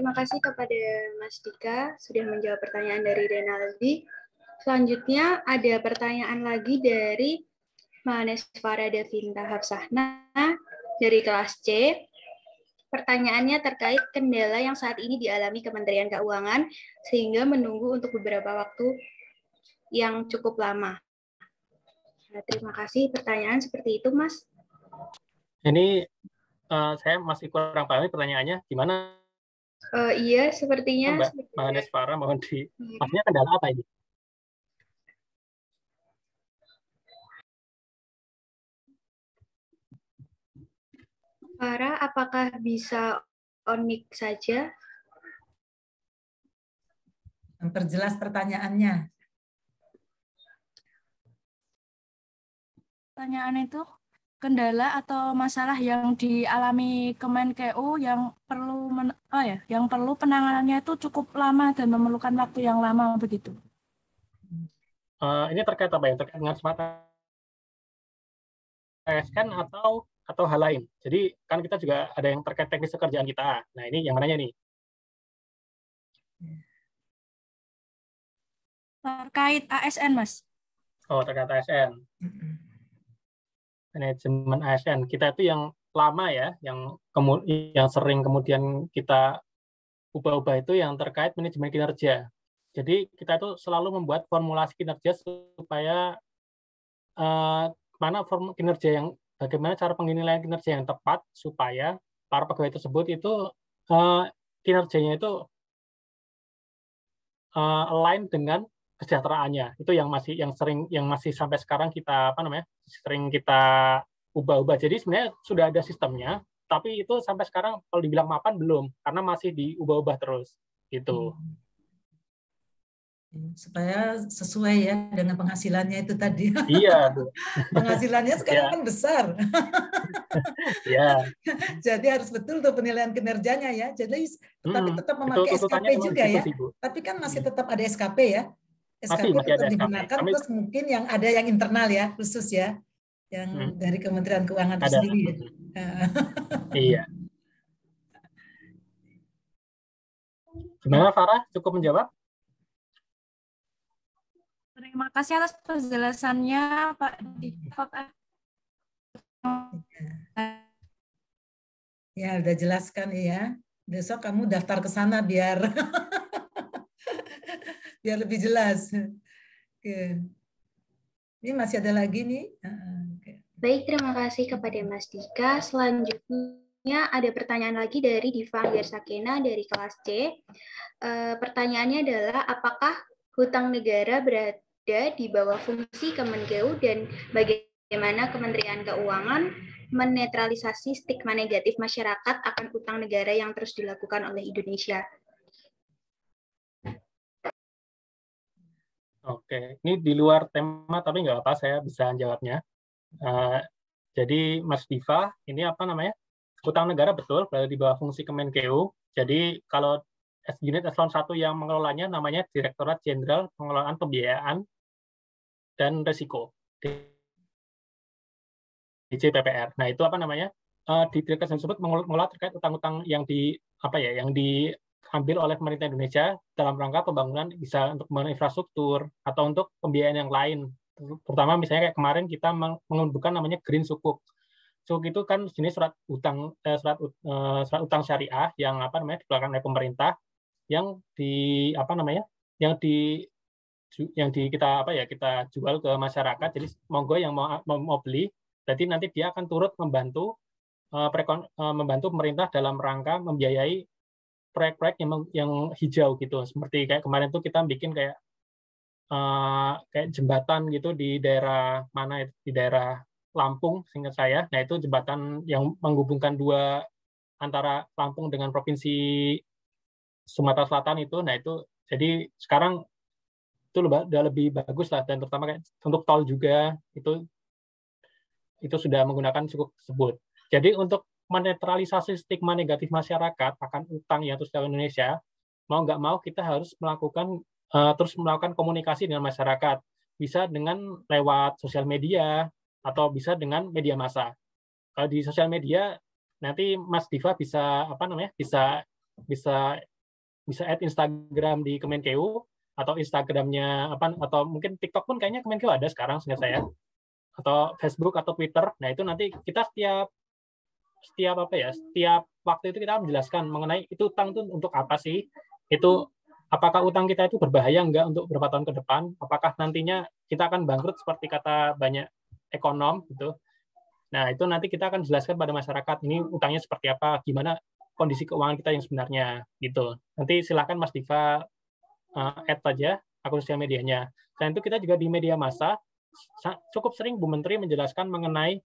Terima kasih kepada Mas Dika sudah menjawab pertanyaan dari Renaldi. Selanjutnya ada pertanyaan lagi dari Mahanesvara Devinta Hapsahna dari kelas C. Pertanyaannya terkait kendala yang saat ini dialami Kementerian Keuangan sehingga menunggu untuk beberapa waktu yang cukup lama. Nah, terima kasih. Pertanyaan seperti itu, Mas. ini saya masih kurang paham pertanyaannya. Gimana, Iya, sepertinya. Mbak Mahanesvara? Mohon maksudnya kendala apa ini? Farah, apakah bisa on mic saja? Memperjelas pertanyaannya. Pertanyaan itu kendala atau masalah yang dialami Kemenkeu yang perlu yang perlu penanganannya itu cukup lama dan memerlukan waktu yang lama begitu. Ini terkait apa ya? Terkait dengan semata ASN atau hal lain. Jadi kan kita juga ada yang terkait teknis pekerjaan kita. Nah, ini yang mananya nih? Terkait ASN, Mas. Oh, terkait ASN. Manajemen ASN. Kita itu yang lama ya, yang sering kemudian kita ubah-ubah itu yang terkait manajemen kinerja. Jadi kita itu selalu membuat formulasi kinerja supaya bagaimana cara penilaian kinerja yang tepat supaya para pegawai tersebut itu kinerjanya itu align dengan kesejahteraannya. Itu yang masih sampai sekarang kita sering kita ubah-ubah. Jadi sebenarnya sudah ada sistemnya, tapi itu sampai sekarang kalau dibilang mapan belum, karena masih diubah-ubah terus gitu. Supaya sesuai ya dengan penghasilannya itu tadi. Iya. Penghasilannya sekarang kan besar. Iya. Jadi harus betul tuh penilaian kinerjanya ya. Jadi tapi tetap memakai SKP juga ya. Tapi kan masih tetap ada SKP ya. SKP masih tetap ada digunakan. SKP. Terus mungkin yang ada yang internal ya, khusus ya, yang dari Kementerian Keuangan itu sendiri ya. Iya. Gimana Farah? Cukup menjawab? Terima kasih atas penjelasannya, Pak Difak. Ya, udah jelaskan ya. Besok kamu daftar ke sana biar lebih jelas. Oke. Ini masih ada lagi nih. Baik, terima kasih kepada Mas Dika. Selanjutnya ada pertanyaan lagi dari Diva Anggersakena dari kelas C. Pertanyaannya adalah apakah hutang negara berada di bawah fungsi Kemenkeu dan bagaimana Kementerian Keuangan menetralisasi stigma negatif masyarakat akan hutang negara yang terus dilakukan oleh Indonesia? Oke, ini di luar tema tapi nggak apa, saya bisa jawabnya. Jadi Mas Diva, ini hutang negara betul berada di bawah fungsi Kemenkeu. Jadi kalau unit eselon 1 yang mengelolanya namanya Direktorat Jenderal Pengelolaan Pembiayaan dan Risiko, DJPPR. Nah, itu di direktorat tersebut mengelola terkait utang-utang yang diambil oleh pemerintah Indonesia dalam rangka pembangunan, bisa untuk pembangunan infrastruktur atau untuk pembiayaan yang lain. Terutama misalnya kayak kemarin kita mengeluarkan namanya Green Sukuk. Sukuk itu kan jenis surat utang syariah yang dikeluarkan oleh pemerintah yang kita jual ke masyarakat. Jadi monggo yang mau beli, berarti nanti dia akan turut membantu pemerintah dalam rangka membiayai proyek-proyek yang hijau gitu. Seperti kayak kemarin tuh kita bikin kayak jembatan gitu di daerah mana, di daerah Lampung seingat saya. Nah, itu jembatan yang menghubungkan antara Lampung dengan provinsi Sumatera Selatan itu. Nah, itu jadi sekarang itu udah lebih bagus lah, dan terutama kayak untuk tol juga itu sudah menggunakan sukuk tersebut. Jadi untuk menetralisasi stigma negatif masyarakat akan utang yang terus dilakukan Indonesia, mau nggak mau kita harus terus melakukan komunikasi dengan masyarakat. Bisa dengan lewat sosial media, atau bisa dengan media massa. Kalau di sosial media nanti Mas Diva bisa bisa add Instagram di Kemenkeu atau Instagramnya atau mungkin TikTok pun kayaknya Kemenkeu ada sekarang seingat saya, atau Facebook atau Twitter. Nah itu nanti kita setiap waktu itu kita menjelaskan mengenai itu utang itu untuk apa sih, itu apakah utang kita itu berbahaya enggak untuk beberapa tahun ke depan, apakah nantinya kita akan bangkrut seperti kata banyak ekonom gitu. Nah itu nanti kita akan jelaskan pada masyarakat ini utangnya seperti apa, gimana kondisi keuangan kita yang sebenarnya gitu. Nanti silakan Mas Diva add saja akun sosial medianya. Selain itu kita juga di media massa cukup sering Bu Menteri menjelaskan mengenai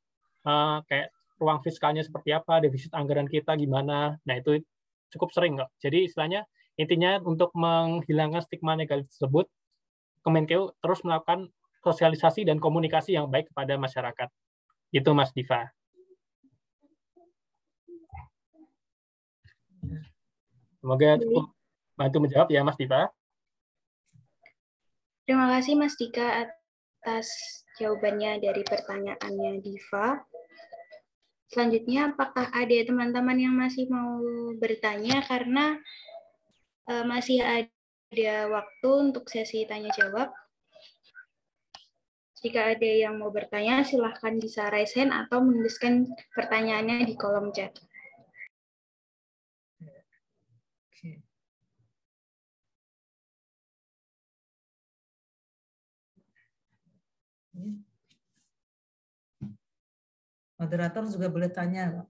kayak ruang fiskalnya seperti apa, defisit anggaran kita gimana. Nah, itu cukup sering kok. Jadi istilahnya intinya untuk menghilangkan stigma negatif tersebut, Kemenkeu terus melakukan sosialisasi dan komunikasi yang baik kepada masyarakat. Itu Mas Diva. Semoga cukup bantu menjawab ya Mas Diva. Terima kasih Mas Dika atas jawabannya dari pertanyaannya Diva. Selanjutnya, apakah ada teman-teman yang masih mau bertanya karena masih ada waktu untuk sesi tanya-jawab? Jika ada yang mau bertanya, silahkan bisa raise hand atau menuliskan pertanyaannya di kolom chat. Moderator juga boleh tanya.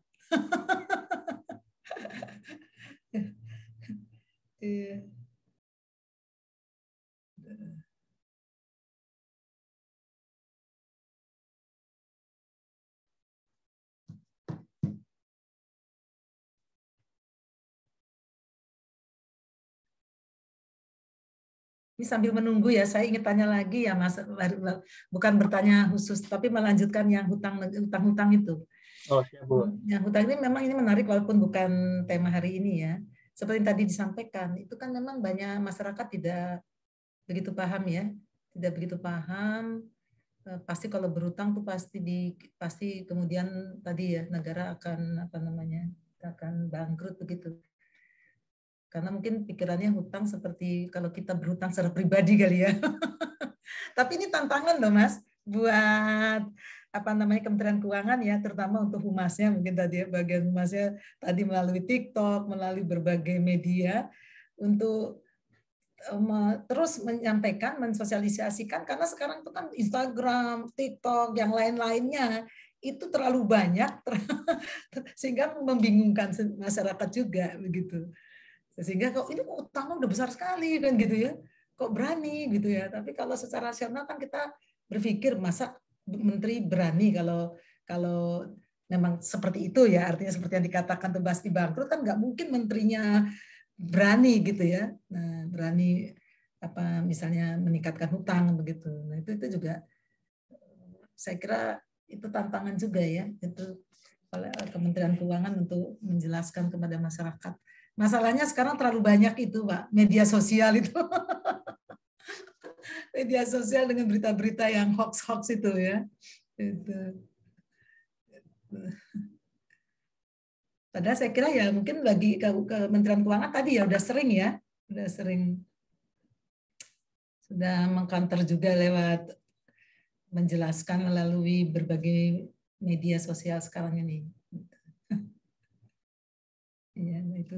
Ini sambil menunggu ya, saya ingin tanya lagi ya Mas, bukan bertanya khusus, tapi melanjutkan yang hutang-hutang itu. Oh, siap, Bu. Yang hutang ini memang ini menarik walaupun bukan tema hari ini ya. Seperti yang tadi disampaikan, itu kan memang banyak masyarakat tidak begitu paham ya, tidak begitu paham. Pasti kalau berhutang tuh pasti kemudian tadi ya negara akan akan bangkrut begitu. Karena mungkin pikirannya hutang seperti kalau kita berhutang secara pribadi kali ya. Tapi ini tantangan loh Mas buat Kementerian Keuangan ya, terutama untuk humasnya mungkin tadi ya, bagian humasnya tadi melalui TikTok, melalui berbagai media untuk terus menyampaikan, mensosialisasikan, karena sekarang itu kan Instagram, TikTok, yang lain-lainnya itu terlalu banyak sehingga membingungkan masyarakat juga begitu. Sehingga kok ini utangnya udah besar sekali kan gitu ya, kok berani gitu ya. Tapi kalau secara rasional kan kita berpikir masa menteri berani kalau memang seperti itu ya, artinya seperti yang dikatakan tuh pasti bangkrut kan nggak mungkin menterinya berani gitu ya. Nah, berani misalnya meningkatkan hutang begitu. Nah, itu juga saya kira itu tantangan juga ya, itu oleh Kementerian Keuangan untuk menjelaskan kepada masyarakat. Masalahnya sekarang terlalu banyak itu, Pak, media sosial itu. Media sosial dengan berita-berita yang hoax-hoax itu ya. Itu. Padahal saya kira ya mungkin bagi Kementerian Keuangan tadi ya udah sering sudah mengkanter juga lewat menjelaskan melalui berbagai media sosial sekarang ini. Ya, itu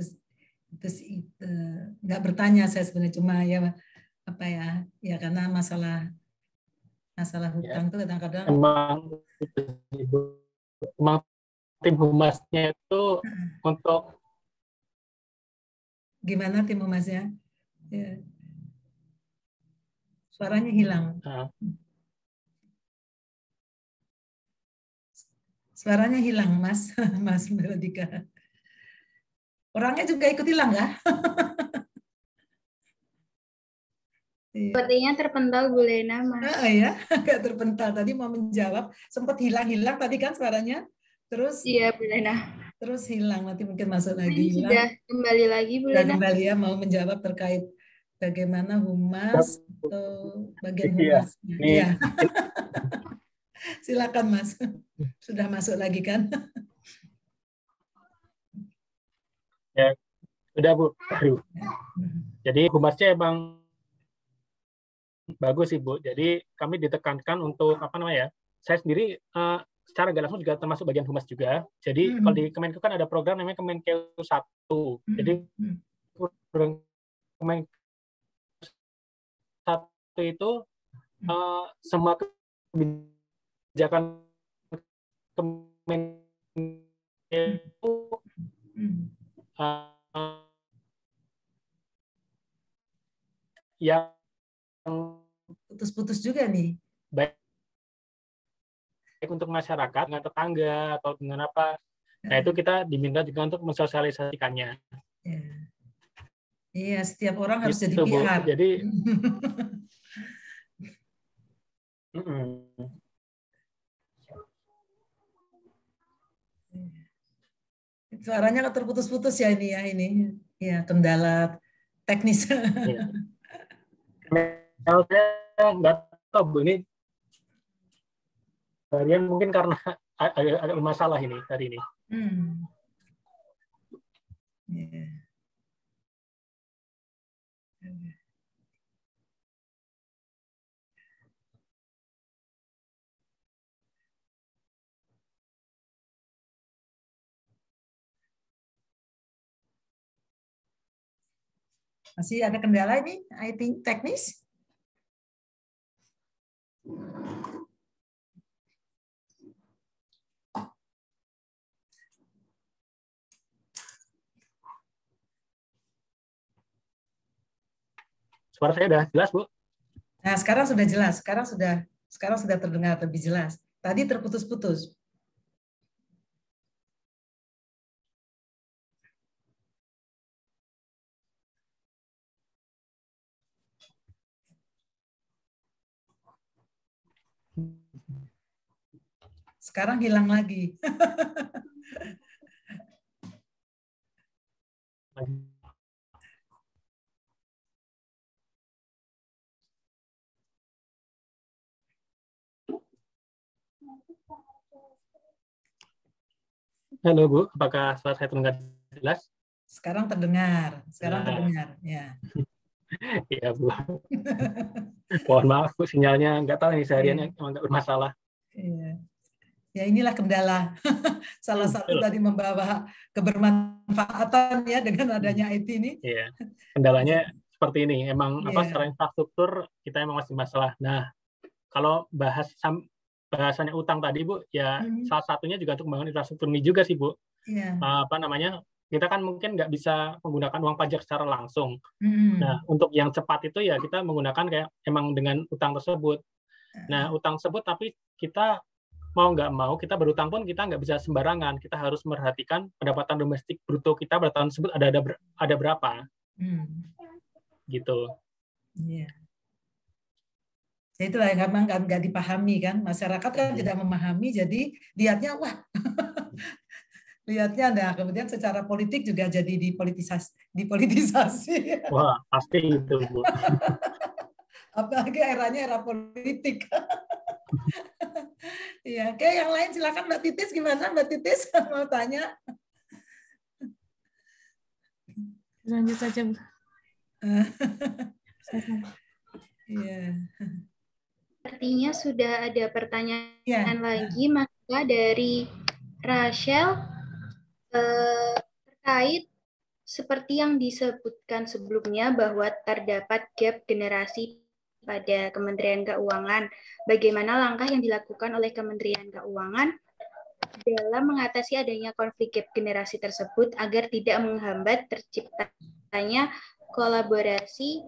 nggak bertanya saya sebenarnya, cuma ya karena masalah hutang itu kadang-kadang emang tim humasnya itu untuk gimana tim humasnya ya. Suaranya hilang. Suaranya hilang Mas Melodika. Orangnya juga ikut hilang nggak? Sepertinya terpental Bu Lena, Mas. Oh ya, agak terpental. Tadi mau menjawab, sempat hilang-hilang tadi kan suaranya. Terus iya Bu Lena. Terus hilang, nanti mungkin masuk lagi. Sudah kembali lagi Bu Lena. Kembali ya, mau menjawab terkait bagaimana humas atau bagian humas. Iya. Silakan Mas. Sudah masuk lagi kan? Ya, sudah Bu. Aduh. Jadi humasnya emang bagus sih Bu. Jadi kami ditekankan untuk apa namanya ya? Saya sendiri secara nggak langsung juga termasuk bagian humas juga. Jadi kalau di Kemenkeu kan ada program namanya Kemenkeu 1. Jadi program Kemenkeu 1 itu semua kebijakan Kemenkeu itu yang putus-putus juga nih. Baik untuk masyarakat, dengan tetangga, atau dengan apa. Nah, itu kita diminta juga untuk mensosialisasikannya. Iya, setiap orang harus jadi Bu. PR. Jadi, suaranya terputus-putus ya ini ya ini. Ya, kendala teknis. Ya. Saya nggak tahu Bu, ini harian mungkin karena agak masalah ini hari ini. Yeah. Masih ada kendala ini, I think teknis. Suara saya udah jelas, Bu? Nah, sekarang sudah jelas. Sekarang sudah terdengar lebih jelas. Tadi terputus-putus. Sekarang hilang lagi. Halo Bu, apakah suara saya terdengar jelas? Sekarang terdengar. Ya. Iya Bu. Mohon maaf Bu, sinyalnya nggak tahu nih seharian emang nggak bermasalah. Iya. Ya inilah kendala. Salah satu tadi membawa kebermanfaatan ya dengan adanya IT ini. Iya. Kendalanya seperti ini. Emang secara infrastruktur kita emang masih masalah. Nah, kalau bahasannya utang tadi Bu, ya salah satunya juga untuk membangun infrastruktur ini juga sih Bu. Kita kan mungkin nggak bisa menggunakan uang pajak secara langsung. Nah, untuk yang cepat itu ya kita menggunakan kayak emang dengan utang tersebut. Nah, utang tersebut tapi kita mau nggak mau, kita berutang pun kita nggak bisa sembarangan. Kita harus merhatikan pendapatan domestik bruto kita pada tahun tersebut ada berapa. Gitu. Iya. Itulah yang memang nggak dipahami kan. Masyarakat kan tidak memahami, jadi lihatnya wah. Lihatnya, nah kemudian secara politik juga jadi dipolitisasi. Wah, pasti itu, Bu. Apalagi era politik. Iya, oke, yang lain silakan Mbak Titis, gimana Mbak Titis mau tanya? Lanjut saja, Bu. Iya. Artinya sudah ada pertanyaan lagi, maka dari Rachel terkait seperti yang disebutkan sebelumnya bahwa terdapat gap generasi pada Kementerian Keuangan. Bagaimana langkah yang dilakukan oleh Kementerian Keuangan dalam mengatasi adanya konflik gap generasi tersebut agar tidak menghambat terciptanya kolaborasi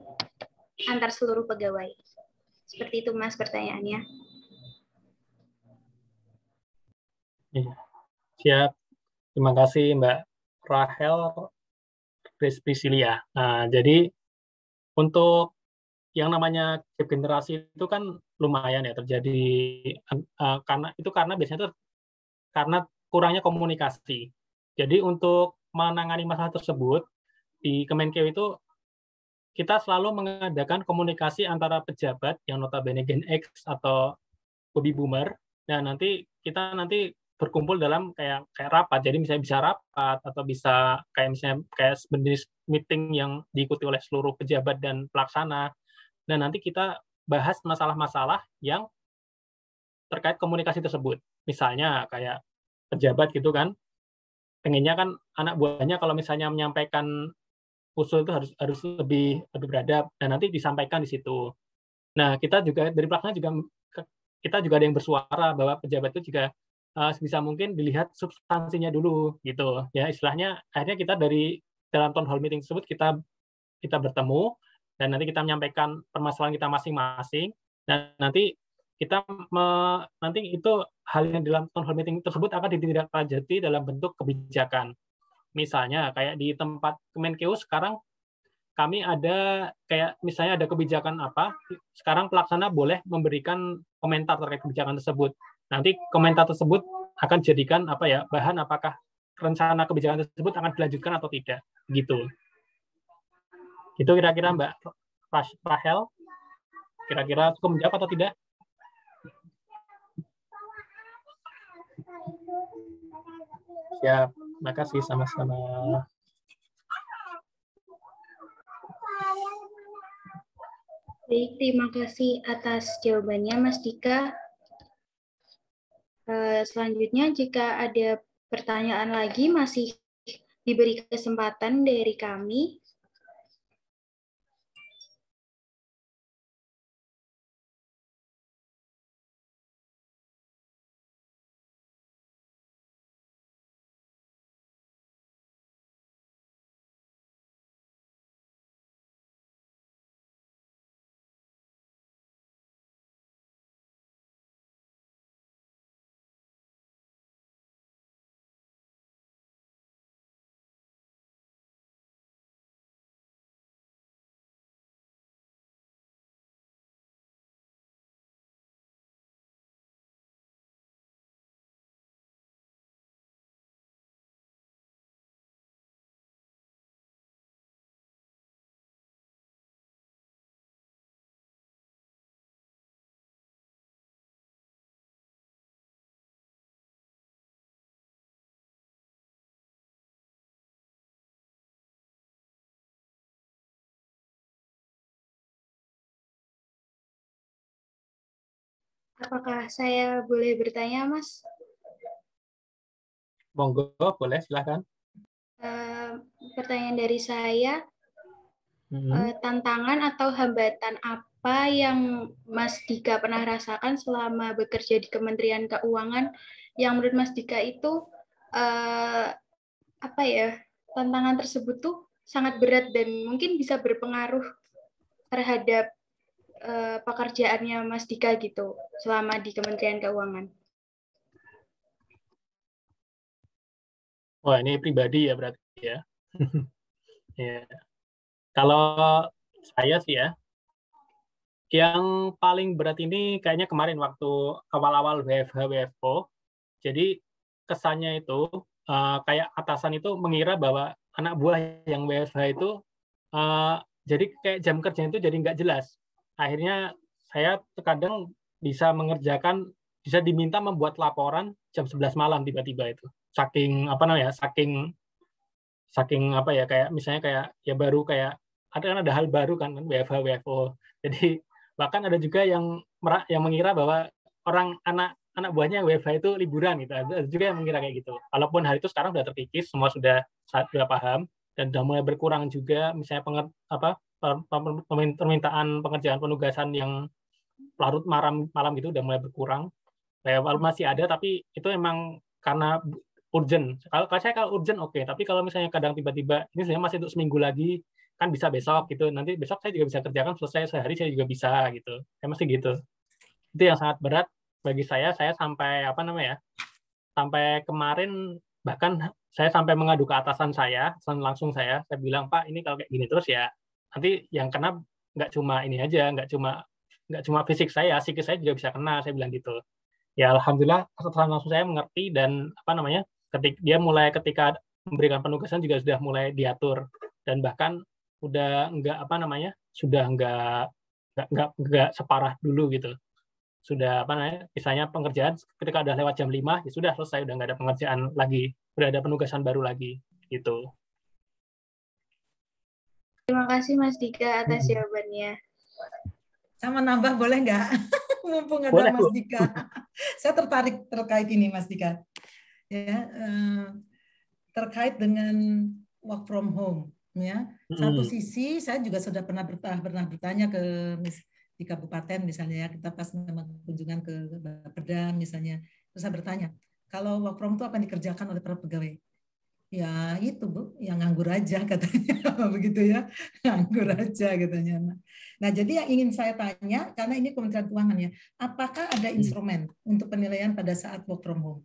antar seluruh pegawai? Seperti itu Mas pertanyaannya. Siap. Terima kasih Mbak Rachel Priscilia. Nah, jadi untuk yang namanya gap generasi itu kan lumayan ya terjadi karena biasanya itu karena kurangnya komunikasi. Jadi untuk menangani masalah tersebut di Kemenkeu itu kita selalu mengadakan komunikasi antara pejabat yang notabene Gen X atau baby boomer Nah, nanti kita berkumpul dalam kayak rapat. Jadi misalnya bisa rapat atau bisa kayak misalnya kayak sejenis meeting yang diikuti oleh seluruh pejabat dan pelaksana. Nah, nanti kita bahas masalah-masalah yang terkait komunikasi tersebut. Misalnya kayak pejabat gitu kan, pengennya kan anak buahnya kalau misalnya menyampaikan usul itu harus lebih beradab, dan nanti disampaikan di situ. Nah, kita juga dari pelaksana juga kita juga ada yang bersuara bahwa pejabat itu juga sebisa mungkin dilihat substansinya dulu gitu ya, istilahnya akhirnya kita dari dalam town hall meeting tersebut kita bertemu dan nanti kita menyampaikan permasalahan kita masing-masing, dan nanti kita nanti itu hal yang dalam town hall meeting tersebut akan ditindaklanjuti dalam bentuk kebijakan. Misalnya kayak di tempat Kemenkeu sekarang kami ada kayak misalnya ada kebijakan apa, sekarang pelaksana boleh memberikan komentar terkait kebijakan tersebut. Nanti komentar tersebut akan jadikan apa ya, bahan apakah rencana kebijakan tersebut akan dilanjutkan atau tidak, gitu. Itu kira-kira Mbak Rahel, kira-kira cukup menjawab atau tidak? Siap, makasih sama-sama. Baik, terima kasih atas jawabannya Mas Dika. Selanjutnya jika ada pertanyaan lagi masih diberi kesempatan dari kami. Apakah saya boleh bertanya, Mas? Monggo, boleh, silakan. Pertanyaan dari saya, tantangan atau hambatan apa yang Mas Dika pernah rasakan selama bekerja di Kementerian Keuangan yang menurut Mas Dika itu apa ya, tantangan tersebut tuh sangat berat dan mungkin bisa berpengaruh terhadap pekerjaannya Mas Dika gitu selama di Kementerian Keuangan? Wah, ini pribadi ya berarti ya. Ya. Kalau saya sih ya, yang paling berat ini kayaknya kemarin waktu awal-awal WFH WFO. Jadi kesannya itu kayak atasan itu mengira bahwa anak buah yang WFH itu jadi kayak jam kerjanya itu jadi nggak jelas. Akhirnya saya terkadang bisa diminta membuat laporan jam 11 malam tiba-tiba itu. Saking apa ya, kayak misalnya kayak ya baru kayak ada hal baru kan WFH WFO. Jadi bahkan ada juga yang mengira bahwa anak buahnya WFH itu liburan gitu. Ada juga yang mengira kayak gitu. Walaupun hal itu sekarang sudah terkikis, semua sudah paham dan sudah mulai berkurang juga misalnya permintaan pengerjaan penugasan yang larut malam gitu udah mulai berkurang. Walaupun masih ada, tapi itu emang karena urgent. Kalau urgent oke, tapi kalau misalnya kadang tiba-tiba ini sebenarnya masih untuk seminggu lagi, kan bisa besok gitu. Nanti besok saya juga bisa kerjakan, selesai sehari saya juga bisa gitu. Kayak masih gitu. Itu yang sangat berat bagi saya sampai sampai kemarin bahkan saya sampai mengadu ke atasan saya, langsung saya bilang, Pak, ini kalau kayak gini terus ya nanti yang kena nggak cuma ini aja, nggak cuma fisik saya, psikis saya juga bisa kena, saya bilang gitu. Ya alhamdulillah atasan langsung saya mengerti dan ketika memberikan penugasan juga sudah mulai diatur dan bahkan udah nggak separah dulu gitu. sudah apa namanya, misalnya pengerjaan ketika udah lewat jam 5 ya sudah selesai, udah nggak ada pengerjaan lagi, udah ada penugasan baru lagi gitu. Terima kasih Mas Dika atas jawabannya. Sama nambah boleh nggak? Mumpung ada Boleh, Mas Bu. Dika. Saya tertarik terkait ini Mas Dika. Ya, terkait dengan work from home. Ya, satu sisi saya juga sudah pernah bertanya ke di kabupaten misalnya ya, kita pas kunjungan ke Bapeda misalnya, terus saya bertanya, kalau work from home itu apa yang dikerjakan oleh para pegawai? Ya itu Bu, yang nganggur aja katanya, begitu ya, nganggur aja katanya. Nah jadi yang ingin saya tanya, karena ini Kementerian Keuangan ya, apakah ada instrumen untuk penilaian pada saat work from home?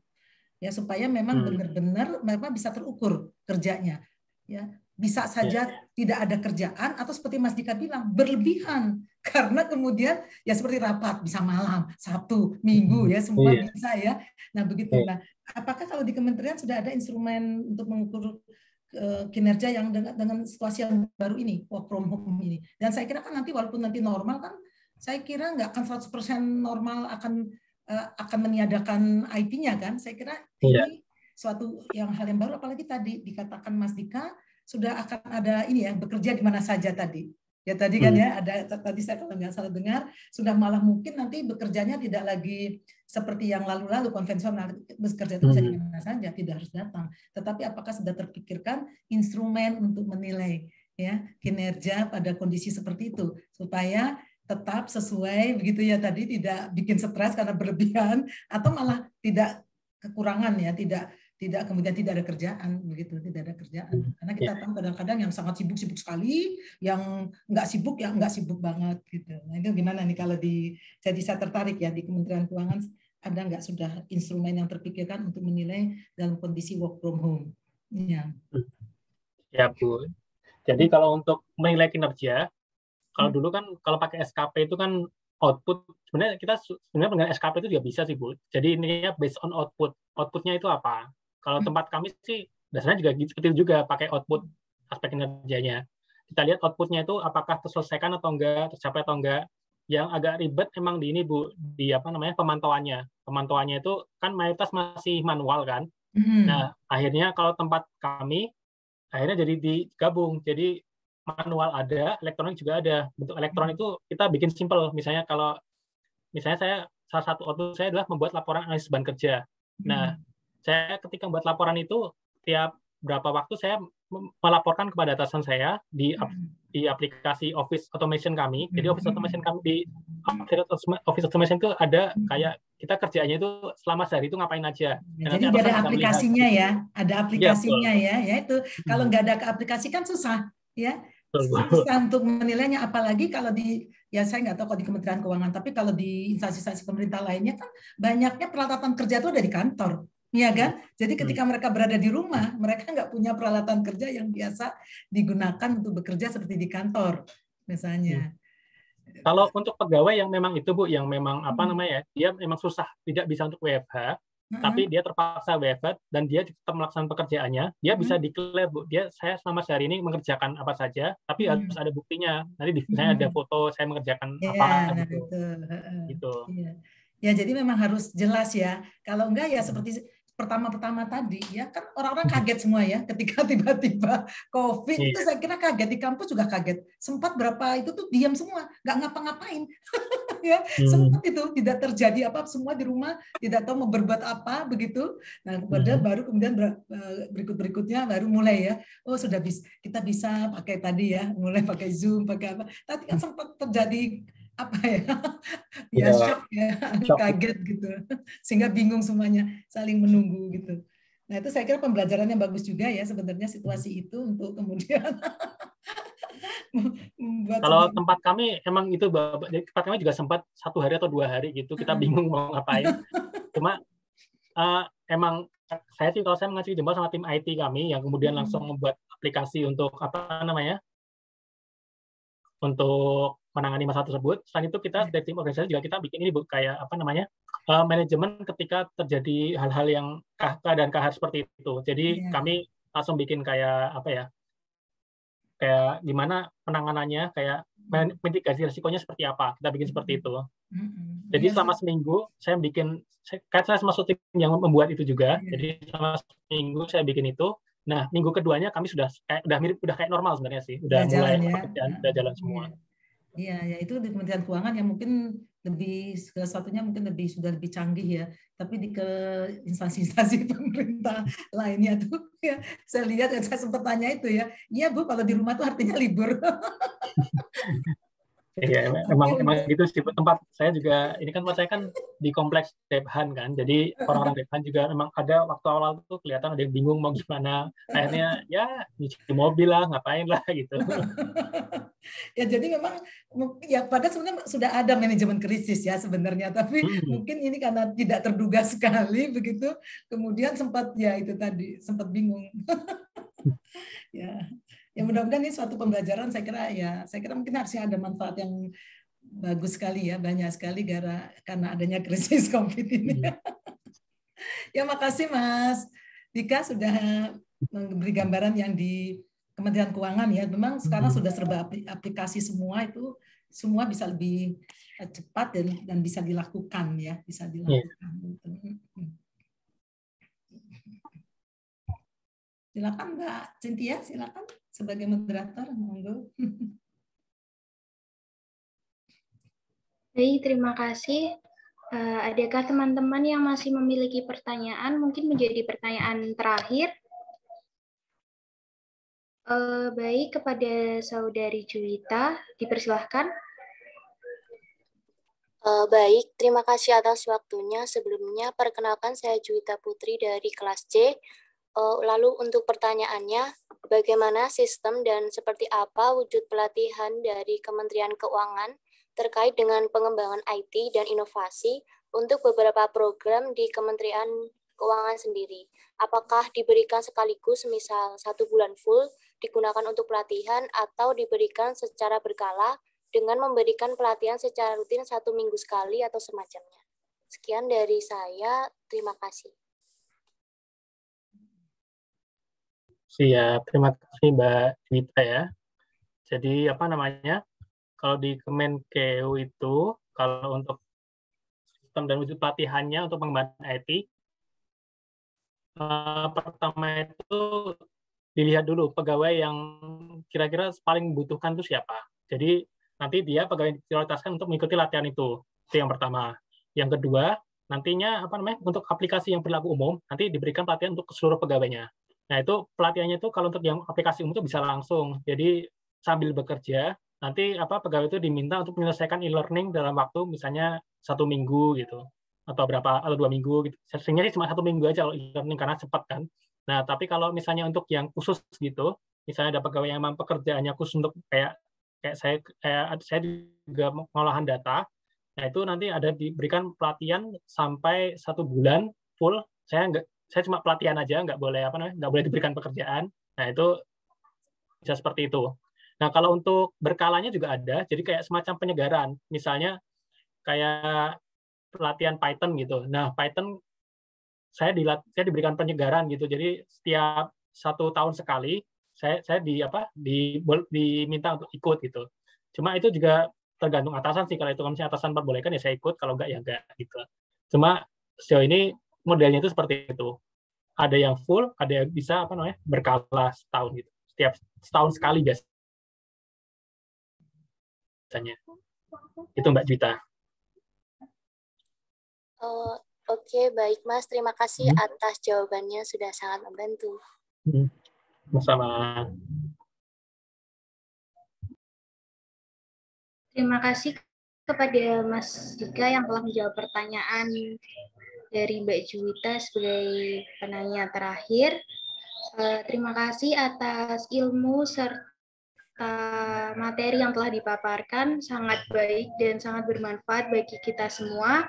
Ya supaya memang benar-benar memang bisa terukur kerjanya. Ya, bisa saja tidak ada kerjaan atau seperti Mas Dika bilang berlebihan karena kemudian ya seperti rapat bisa malam, Sabtu, Minggu ya semua bisa ya. Nah begitu. Nah apakah kalau di kementerian sudah ada instrumen untuk mengukur kinerja yang dengan situasi yang baru ini, work from home ini? Dan saya kira kan nanti walaupun nanti normal kan, saya kira nggak akan 100% normal akan meniadakan IT-nya kan. Saya kira ini suatu hal yang baru, apalagi tadi dikatakan Mas Dika sudah akan ada ini ya, bekerja di mana saja tadi. Ya tadi kan ya, ada tadi saya kalau nggak salah dengar, sudah malah mungkin nanti bekerjanya tidak lagi seperti yang lalu-lalu konvensional, bekerja itu bisa di mana saja, tidak harus datang. Tetapi apakah sudah terpikirkan instrumen untuk menilai ya kinerja pada kondisi seperti itu supaya tetap sesuai begitu ya tadi, tidak bikin stres karena berlebihan atau malah tidak kekurangan ya, tidak kemudian tidak ada kerjaan begitu, tidak ada kerjaan. Karena kita tahu kadang-kadang yang sangat sibuk sekali, yang nggak sibuk ya nggak sibuk banget gitu. Nah itu gimana nih kalau jadi saya tertarik ya di Kementerian Keuangan ada nggak sudah instrumen yang terpikirkan untuk menilai dalam kondisi work from home? Ya. Ya Bu. Jadi kalau untuk menilai kinerja, kalau dulu kan kalau pakai SKP itu kan output, sebenarnya kita dengan SKP itu juga bisa sih Bu. Jadi ininya based on output. Outputnya itu apa? Kalau tempat kami sih biasanya juga seperti itu juga, pakai output aspek kinerjanya. Kita lihat outputnya itu apakah terselesaikan atau enggak, tercapai atau enggak. Yang agak ribet emang di ini Bu, di apa namanya pemantauannya. Pemantauannya itu kan mayoritas masih manual kan. Nah akhirnya kalau tempat kami akhirnya jadi digabung. Jadi manual ada, elektronik juga ada. Bentuk elektronik itu kita bikin simple. Misalnya kalau saya salah satu output saya adalah membuat laporan analisis beban kerja. Nah, saya ketika membuat laporan itu tiap berapa waktu saya melaporkan kepada atasan saya di aplikasi Office Automation kami. Jadi Office Automation kami di Office Automation itu ada kayak kita kerjaannya itu selama sehari itu ngapain aja. Ya, jadi ada aplikasinya ya, ada aplikasinya ya itu kalau nggak ada aplikasi kan susah ya. Susah untuk menilainya, apalagi kalau saya nggak tahu kalau di Kementerian Keuangan, tapi kalau di instansi-instansi pemerintah lainnya kan banyaknya peralatan kerja itu ada di kantor, ya kan? Jadi ketika mereka berada di rumah, mereka nggak punya peralatan kerja yang biasa digunakan untuk bekerja seperti di kantor, misalnya. Kalau untuk pegawai yang memang itu Bu, yang memang apa namanya, dia memang susah, tidak bisa untuk WFH, tapi dia terpaksa WFH dan dia tetap melaksanakan pekerjaannya, dia bisa declare Bu, saya selama sehari ini mengerjakan apa saja, tapi harus ada buktinya. Nanti saya ada foto saya mengerjakan apa gitu. Ya jadi memang harus jelas ya. Kalau enggak ya seperti pertama-pertama tadi ya kan orang-orang kaget semua ya ketika tiba-tiba COVID itu saya kira kaget, di kampus juga kaget. Sempat berapa itu tuh diam semua, nggak ngapa-ngapain. Ya, sempat itu tidak terjadi apa, semua di rumah tidak tahu mau berbuat apa begitu. Nah, padahal baru kemudian berikutnya baru mulai ya. Oh, sudah kita bisa pakai tadi ya, mulai pakai Zoom, pakai apa. Tadi kan sempat terjadi apa ya shock ya, kaget gitu, sehingga bingung semuanya, saling menunggu gitu. Nah itu saya kira pembelajaran yang bagus juga ya sebenarnya situasi itu untuk kemudian membuat. Kalau tempat kami emang itu, tempat kami juga sempat 1 hari atau 2 hari gitu kita bingung mau ngapain. Cuma emang kalau saya mengacu jempol sama tim IT kami yang kemudian langsung membuat aplikasi untuk apa namanya, untuk menangani masalah tersebut. Selain itu kita dari tim organisasi juga kita bikin ini Bu, kayak apa namanya, manajemen ketika terjadi hal-hal yang keadaan kahar seperti itu. Jadi kami langsung bikin kayak apa ya, kayak gimana penanganannya, kayak mitigasi risikonya seperti apa. Kita bikin seperti itu. Jadi selama seminggu saya bikin, saya termasuk tim yang membuat itu juga. Jadi selama seminggu saya bikin itu. Nah, minggu keduanya kami sudah kayak normal sebenarnya sih. Udah mulai pekerjaan, udah jalan semua. Iya, ya itu di Kementerian Keuangan yang mungkin segala sesuatunya mungkin sudah lebih canggih ya. Tapi ke instansi-instansi pemerintah lainnya tuh ya, saya lihat, saya sempat tanya itu ya. Iya Bu, kalau di rumah tuh artinya libur. Iya, emang gitu sih. Tempat saya juga, ini kan tempat saya kan di kompleks Dephan kan, jadi orang-orang Dephan juga memang ada waktu awal tuh kelihatan ada yang bingung mau gimana. Akhirnya ya nyuci mobil lah, ngapain lah gitu. Ya jadi memang ya pada sebenarnya sudah ada manajemen krisis ya sebenarnya, tapi mungkin ini karena tidak terduga sekali begitu, kemudian sempat ya itu tadi sempat bingung. Ya mudah-mudahan ini suatu pembelajaran, saya kira mungkin harusnya ada manfaat yang bagus sekali ya, banyak sekali karena adanya krisis COVID ini. Ya makasih Mas Dika sudah memberi gambaran yang di Kementerian Keuangan ya. Memang sekarang sudah serba aplikasi semua, itu semua bisa lebih cepat dan bisa dilakukan ya, bisa dilakukan. Silakan Mbak Cynthia, silakan sebagai moderator, monggo. Baik, terima kasih. Adakah teman-teman yang masih memiliki pertanyaan, mungkin menjadi pertanyaan terakhir? Baik, kepada Saudari Juwita, dipersilahkan. Baik, terima kasih atas waktunya. Sebelumnya, perkenalkan saya Juwita Putri dari kelas C. Lalu untuk pertanyaannya, bagaimana sistem dan seperti apa wujud pelatihan dari Kementerian Keuangan terkait dengan pengembangan IT dan inovasi untuk beberapa program di Kementerian Keuangan sendiri? Apakah diberikan sekaligus, misal 1 bulan full digunakan untuk pelatihan, atau diberikan secara berkala dengan memberikan pelatihan secara rutin 1 minggu sekali atau semacamnya? Sekian dari saya, terima kasih. Siap, terima kasih Mbak Juwita ya. Jadi kalau di Kemenkeu itu, kalau untuk sistem dan wujud pelatihannya untuk pengembangan IT, pertama itu dilihat dulu pegawai yang kira-kira paling membutuhkan itu siapa. Jadi nanti dia pegawai diprioritaskan untuk mengikuti latihan itu yang pertama. Yang kedua, nantinya untuk aplikasi yang berlaku umum, nanti diberikan pelatihan untuk seluruh pegawainya. Nah, itu pelatihannya itu kalau untuk yang aplikasi umum itu bisa langsung. Jadi sambil bekerja, nanti pegawai itu diminta untuk menyelesaikan e-learning dalam waktu misalnya 1 minggu gitu, atau 2 minggu gitu. Sehingga sih cuma 1 minggu aja kalau e-learning karena cepat kan. Nah, tapi kalau misalnya untuk yang khusus gitu, misalnya ada pegawai yang memang pekerjaannya khusus untuk kayak saya juga pengolahan data. Nah, itu nanti ada diberikan pelatihan sampai 1 bulan full. Saya cuma pelatihan aja, nggak boleh diberikan pekerjaan. Nah, itu bisa seperti itu. Nah, kalau untuk berkalanya juga ada, jadi kayak semacam penyegaran. Misalnya kayak pelatihan Python gitu. Nah, Python saya diberikan penyegaran gitu. Jadi setiap 1 tahun sekali saya diminta untuk ikut gitu. Cuma itu juga tergantung atasan sih. Kalau itu misalnya atasan membolehkan ya saya ikut, kalau enggak ya enggak gitu. Cuma sejauh ini modelnya itu seperti itu. Ada yang full, ada yang bisa berkala setahun gitu. Setiap setahun sekali biasanya. Itu Mbak Juwita. Oke, baik Mas. Terima kasih atas jawabannya, sudah sangat membantu. Sama-sama. Terima kasih kepada Mas Dika yang telah menjawab pertanyaan dari Mbak Juwita sebagai penanya terakhir. Terima kasih atas ilmu serta materi yang telah dipaparkan, sangat baik dan sangat bermanfaat bagi kita semua.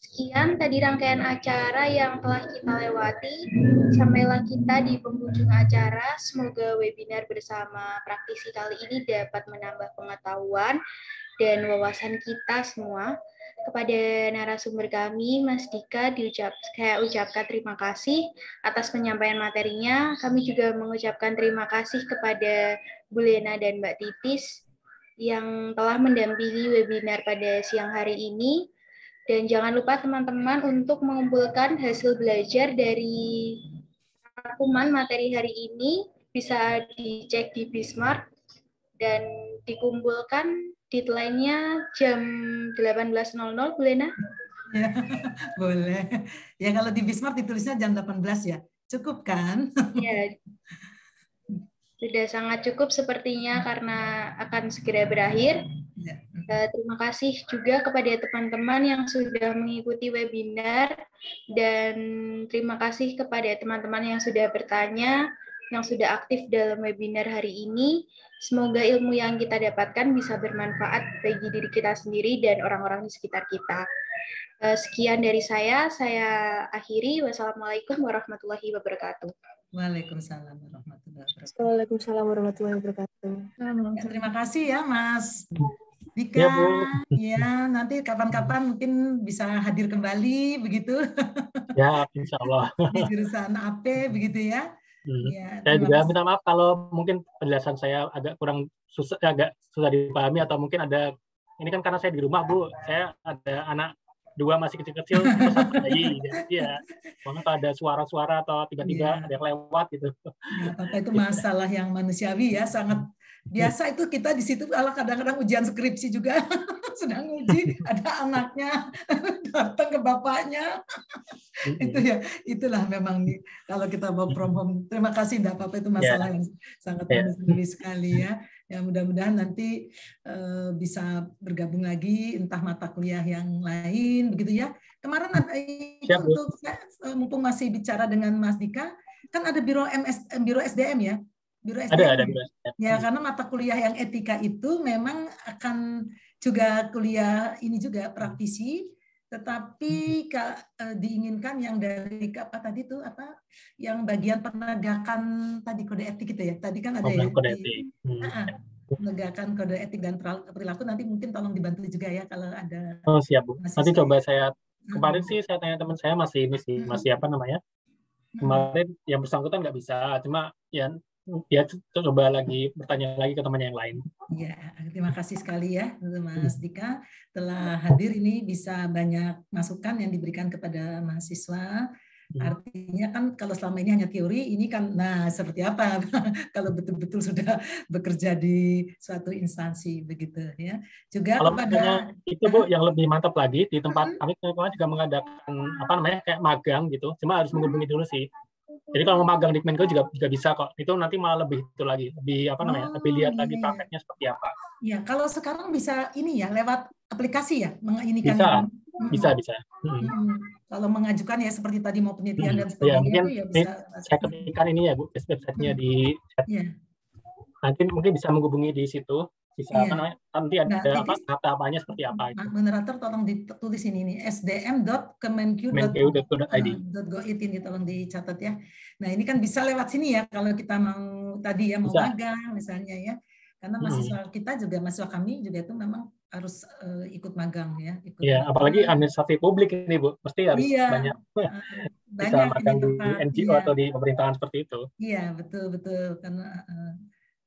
Sekian tadi rangkaian acara yang telah kita lewati. Sampailah kita di penghujung acara. Semoga webinar bersama praktisi kali ini dapat menambah pengetahuan dan wawasan kita semua. Kepada narasumber kami, Mas Dika, saya ucapkan terima kasih atas penyampaian materinya. Kami juga mengucapkan terima kasih kepada Bu Lena dan Mbak Titis yang telah mendampingi webinar pada siang hari ini. Dan jangan lupa teman-teman untuk mengumpulkan hasil belajar dari rangkuman materi hari ini, bisa dicek di Bismart dan dikumpulkan. Deadline-nya jam 18.00, Bu Lena? Ya, boleh. Ya kalau di Bismart ditulisnya jam 18 ya. Cukup kan? Ya, sudah sangat cukup sepertinya karena akan segera berakhir. Ya. Terima kasih juga kepada teman-teman yang sudah mengikuti webinar dan terima kasih kepada teman-teman yang sudah bertanya, yang sudah aktif dalam webinar hari ini. Semoga ilmu yang kita dapatkan bisa bermanfaat bagi diri kita sendiri dan orang-orang di sekitar kita. Sekian dari saya akhiri. Wassalamualaikum warahmatullahi wabarakatuh. Waalaikumsalam warahmatullahi wabarakatuh. Waalaikumsalam warahmatullahi wabarakatuh. Ya, terima kasih ya Mas Dika. Ya, Bu. Ya, nanti kapan-kapan mungkin bisa hadir kembali begitu. Ya, insya Allah. Di jurusan AP begitu ya. Ya, saya juga minta maaf kalau mungkin penjelasan saya agak agak susah dipahami atau mungkin ada, ini kan karena saya di rumah Bu, saya ada anak 2 masih kecil-kecil, terus 1 bayi, jadi ya, kalau ada suara-suara atau tiba-tiba ada yang lewat gitu. Ya, apa itu masalah yang manusiawi ya, sangat biasa itu kita di situ kalau kadang-kadang ujian skripsi juga sedang uji, ada anaknya datang ke bapaknya. Itu ya, itulah memang kalau kita mau from home. Terima kasih enggak apa-apa, itu masalah yang sangat manusiawi sekali ya. Ya mudah-mudahan nanti bisa bergabung lagi entah mata kuliah yang lain begitu ya. Kemarin itu untuk mumpung masih bicara dengan Mas Dika, kan ada biro SDM ya. Biro SDM. Ada biro SDM. Ya, karena mata kuliah yang etika itu memang akan juga kuliah ini juga praktisi, tetapi diinginkan yang dari apa tadi itu apa yang bagian penegakan tadi kode etik itu ya. Tadi kan ada ya kode etik. Penegakan kode etik dan perilaku, nanti mungkin tolong dibantu juga ya kalau ada. Oh siap Bu. Nanti coba saya kemarin sih saya tanya teman saya masih apa namanya? Kemarin yang bersangkutan nggak bisa, cuma ya coba lagi bertanya lagi ke teman yang lain. Ya, terima kasih sekali ya Mas Dika telah hadir, ini bisa banyak masukan yang diberikan kepada mahasiswa. Artinya kan kalau selama ini hanya teori, ini kan nah seperti apa kalau betul-betul sudah bekerja di suatu instansi begitu ya. Juga kalau kepada itu Bu yang lebih mantap lagi di tempat kami juga mengadakan apa namanya kayak magang gitu. Cuma harus menghubungi dulu sih. Jadi kalau mau magang di Kemenko juga bisa kok. Itu nanti malah lebih itu lagi, lebih apa namanya? Lebih lihat lagi prakteknya seperti apa. Ya, kalau sekarang bisa ini ya lewat aplikasi ya, Bisa. Kalau mengajukan ya seperti tadi mau penelitian dan sebagainya ya, mungkin itu ya bisa. Saya ketikkan ini ya Bu, website-nya di chat. Nanti mungkin bisa menghubungi di situ. Bisa apa namanya? Nanti ada apa-apanya seperti apa. Moderator tolong ditulis ini sdm.kemenq.go.id ini tolong dicatat ya. Nah, ini kan bisa lewat sini ya kalau kita mau tadi ya mau magang misalnya ya. Karena mahasiswa kita juga, mahasiswa kami juga itu memang harus ikut magang ya. Iya, apalagi administrasi publik ini Bu, pasti harus banyak bisa magang di NGO atau di pemerintahan seperti itu. Iya, betul karena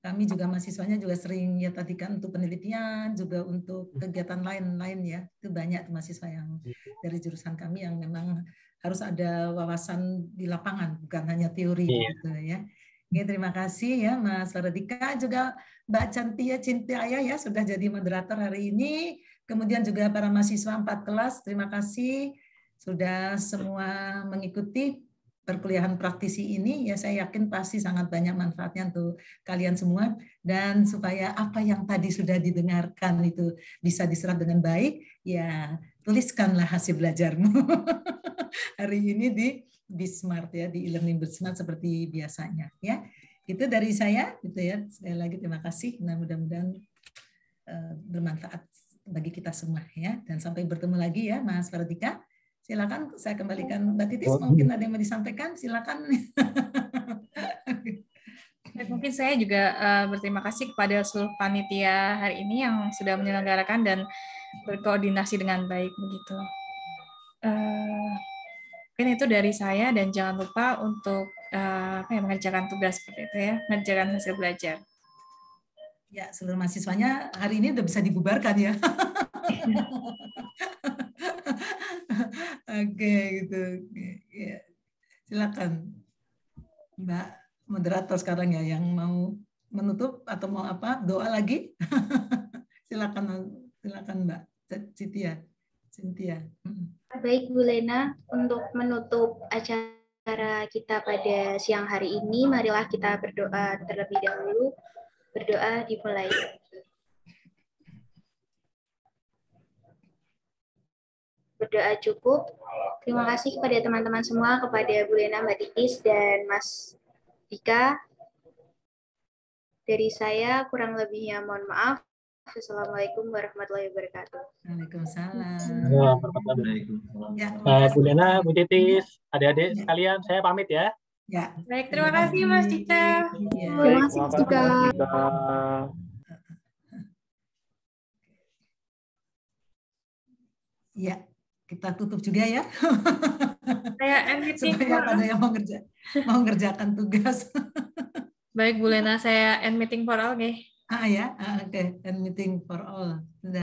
kami juga mahasiswanya juga sering ya tadi kan untuk penelitian juga untuk kegiatan lain-lain ya. Itu banyak mahasiswa yang dari jurusan kami yang memang harus ada wawasan di lapangan, bukan hanya teori gitu ya. Oke, terima kasih ya Mas Radika, juga Mbak Cintia ya sudah jadi moderator hari ini. Kemudian juga para mahasiswa 4 kelas, terima kasih sudah semua mengikuti perkuliahan praktisi ini. Ya saya yakin pasti sangat banyak manfaatnya untuk kalian semua, dan supaya apa yang tadi sudah didengarkan itu bisa diserap dengan baik, ya tuliskanlah hasil belajarmu hari ini di Bismart ya, di e-learning Bismart seperti biasanya ya. Itu dari saya gitu ya. Sekali lagi terima kasih. Nah, mudah-mudahan bermanfaat bagi kita semua ya, dan sampai bertemu lagi ya Mas Radika. Silakan saya kembalikan Mbak Titis, mungkin ada yang mau disampaikan, silakan. Mungkin saya juga berterima kasih kepada seluruh panitia hari ini yang sudah menyelenggarakan dan berkoordinasi dengan baik begitu. Mungkin itu dari saya, dan jangan lupa untuk mengerjakan tugas seperti itu ya, mengerjakan hasil belajar. Ya, seluruh mahasiswanya hari ini udah bisa dibubarkan ya. Oke, gitu. Ya. Silakan Mbak moderator sekarang ya, yang mau menutup atau mau apa, doa lagi. Silakan Mbak Cynthia. Baik Bu Lena, untuk menutup acara kita pada siang hari ini, marilah kita berdoa terlebih dahulu. Berdoa dimulai. Berdoa cukup. Terima kasih kepada teman-teman semua, kepada Bu Lena, Mbak Titis, dan Mas Dika. Dari saya, kurang lebihnya mohon maaf. Assalamualaikum warahmatullahi wabarakatuh. Waalaikumsalam. Bu Lena, Bu Titis, adik-adik sekalian, saya pamit ya. Ya. Baik, terima kasih Mas Dika. Terima kasih Mas Dika. Ya, kita tutup juga ya. Saya end meeting. Supaya pada yang mau ngerjakan tugas. Baik Bu Lena, saya end meeting for all, oke. Ya, oke. End meeting for all. Sudah.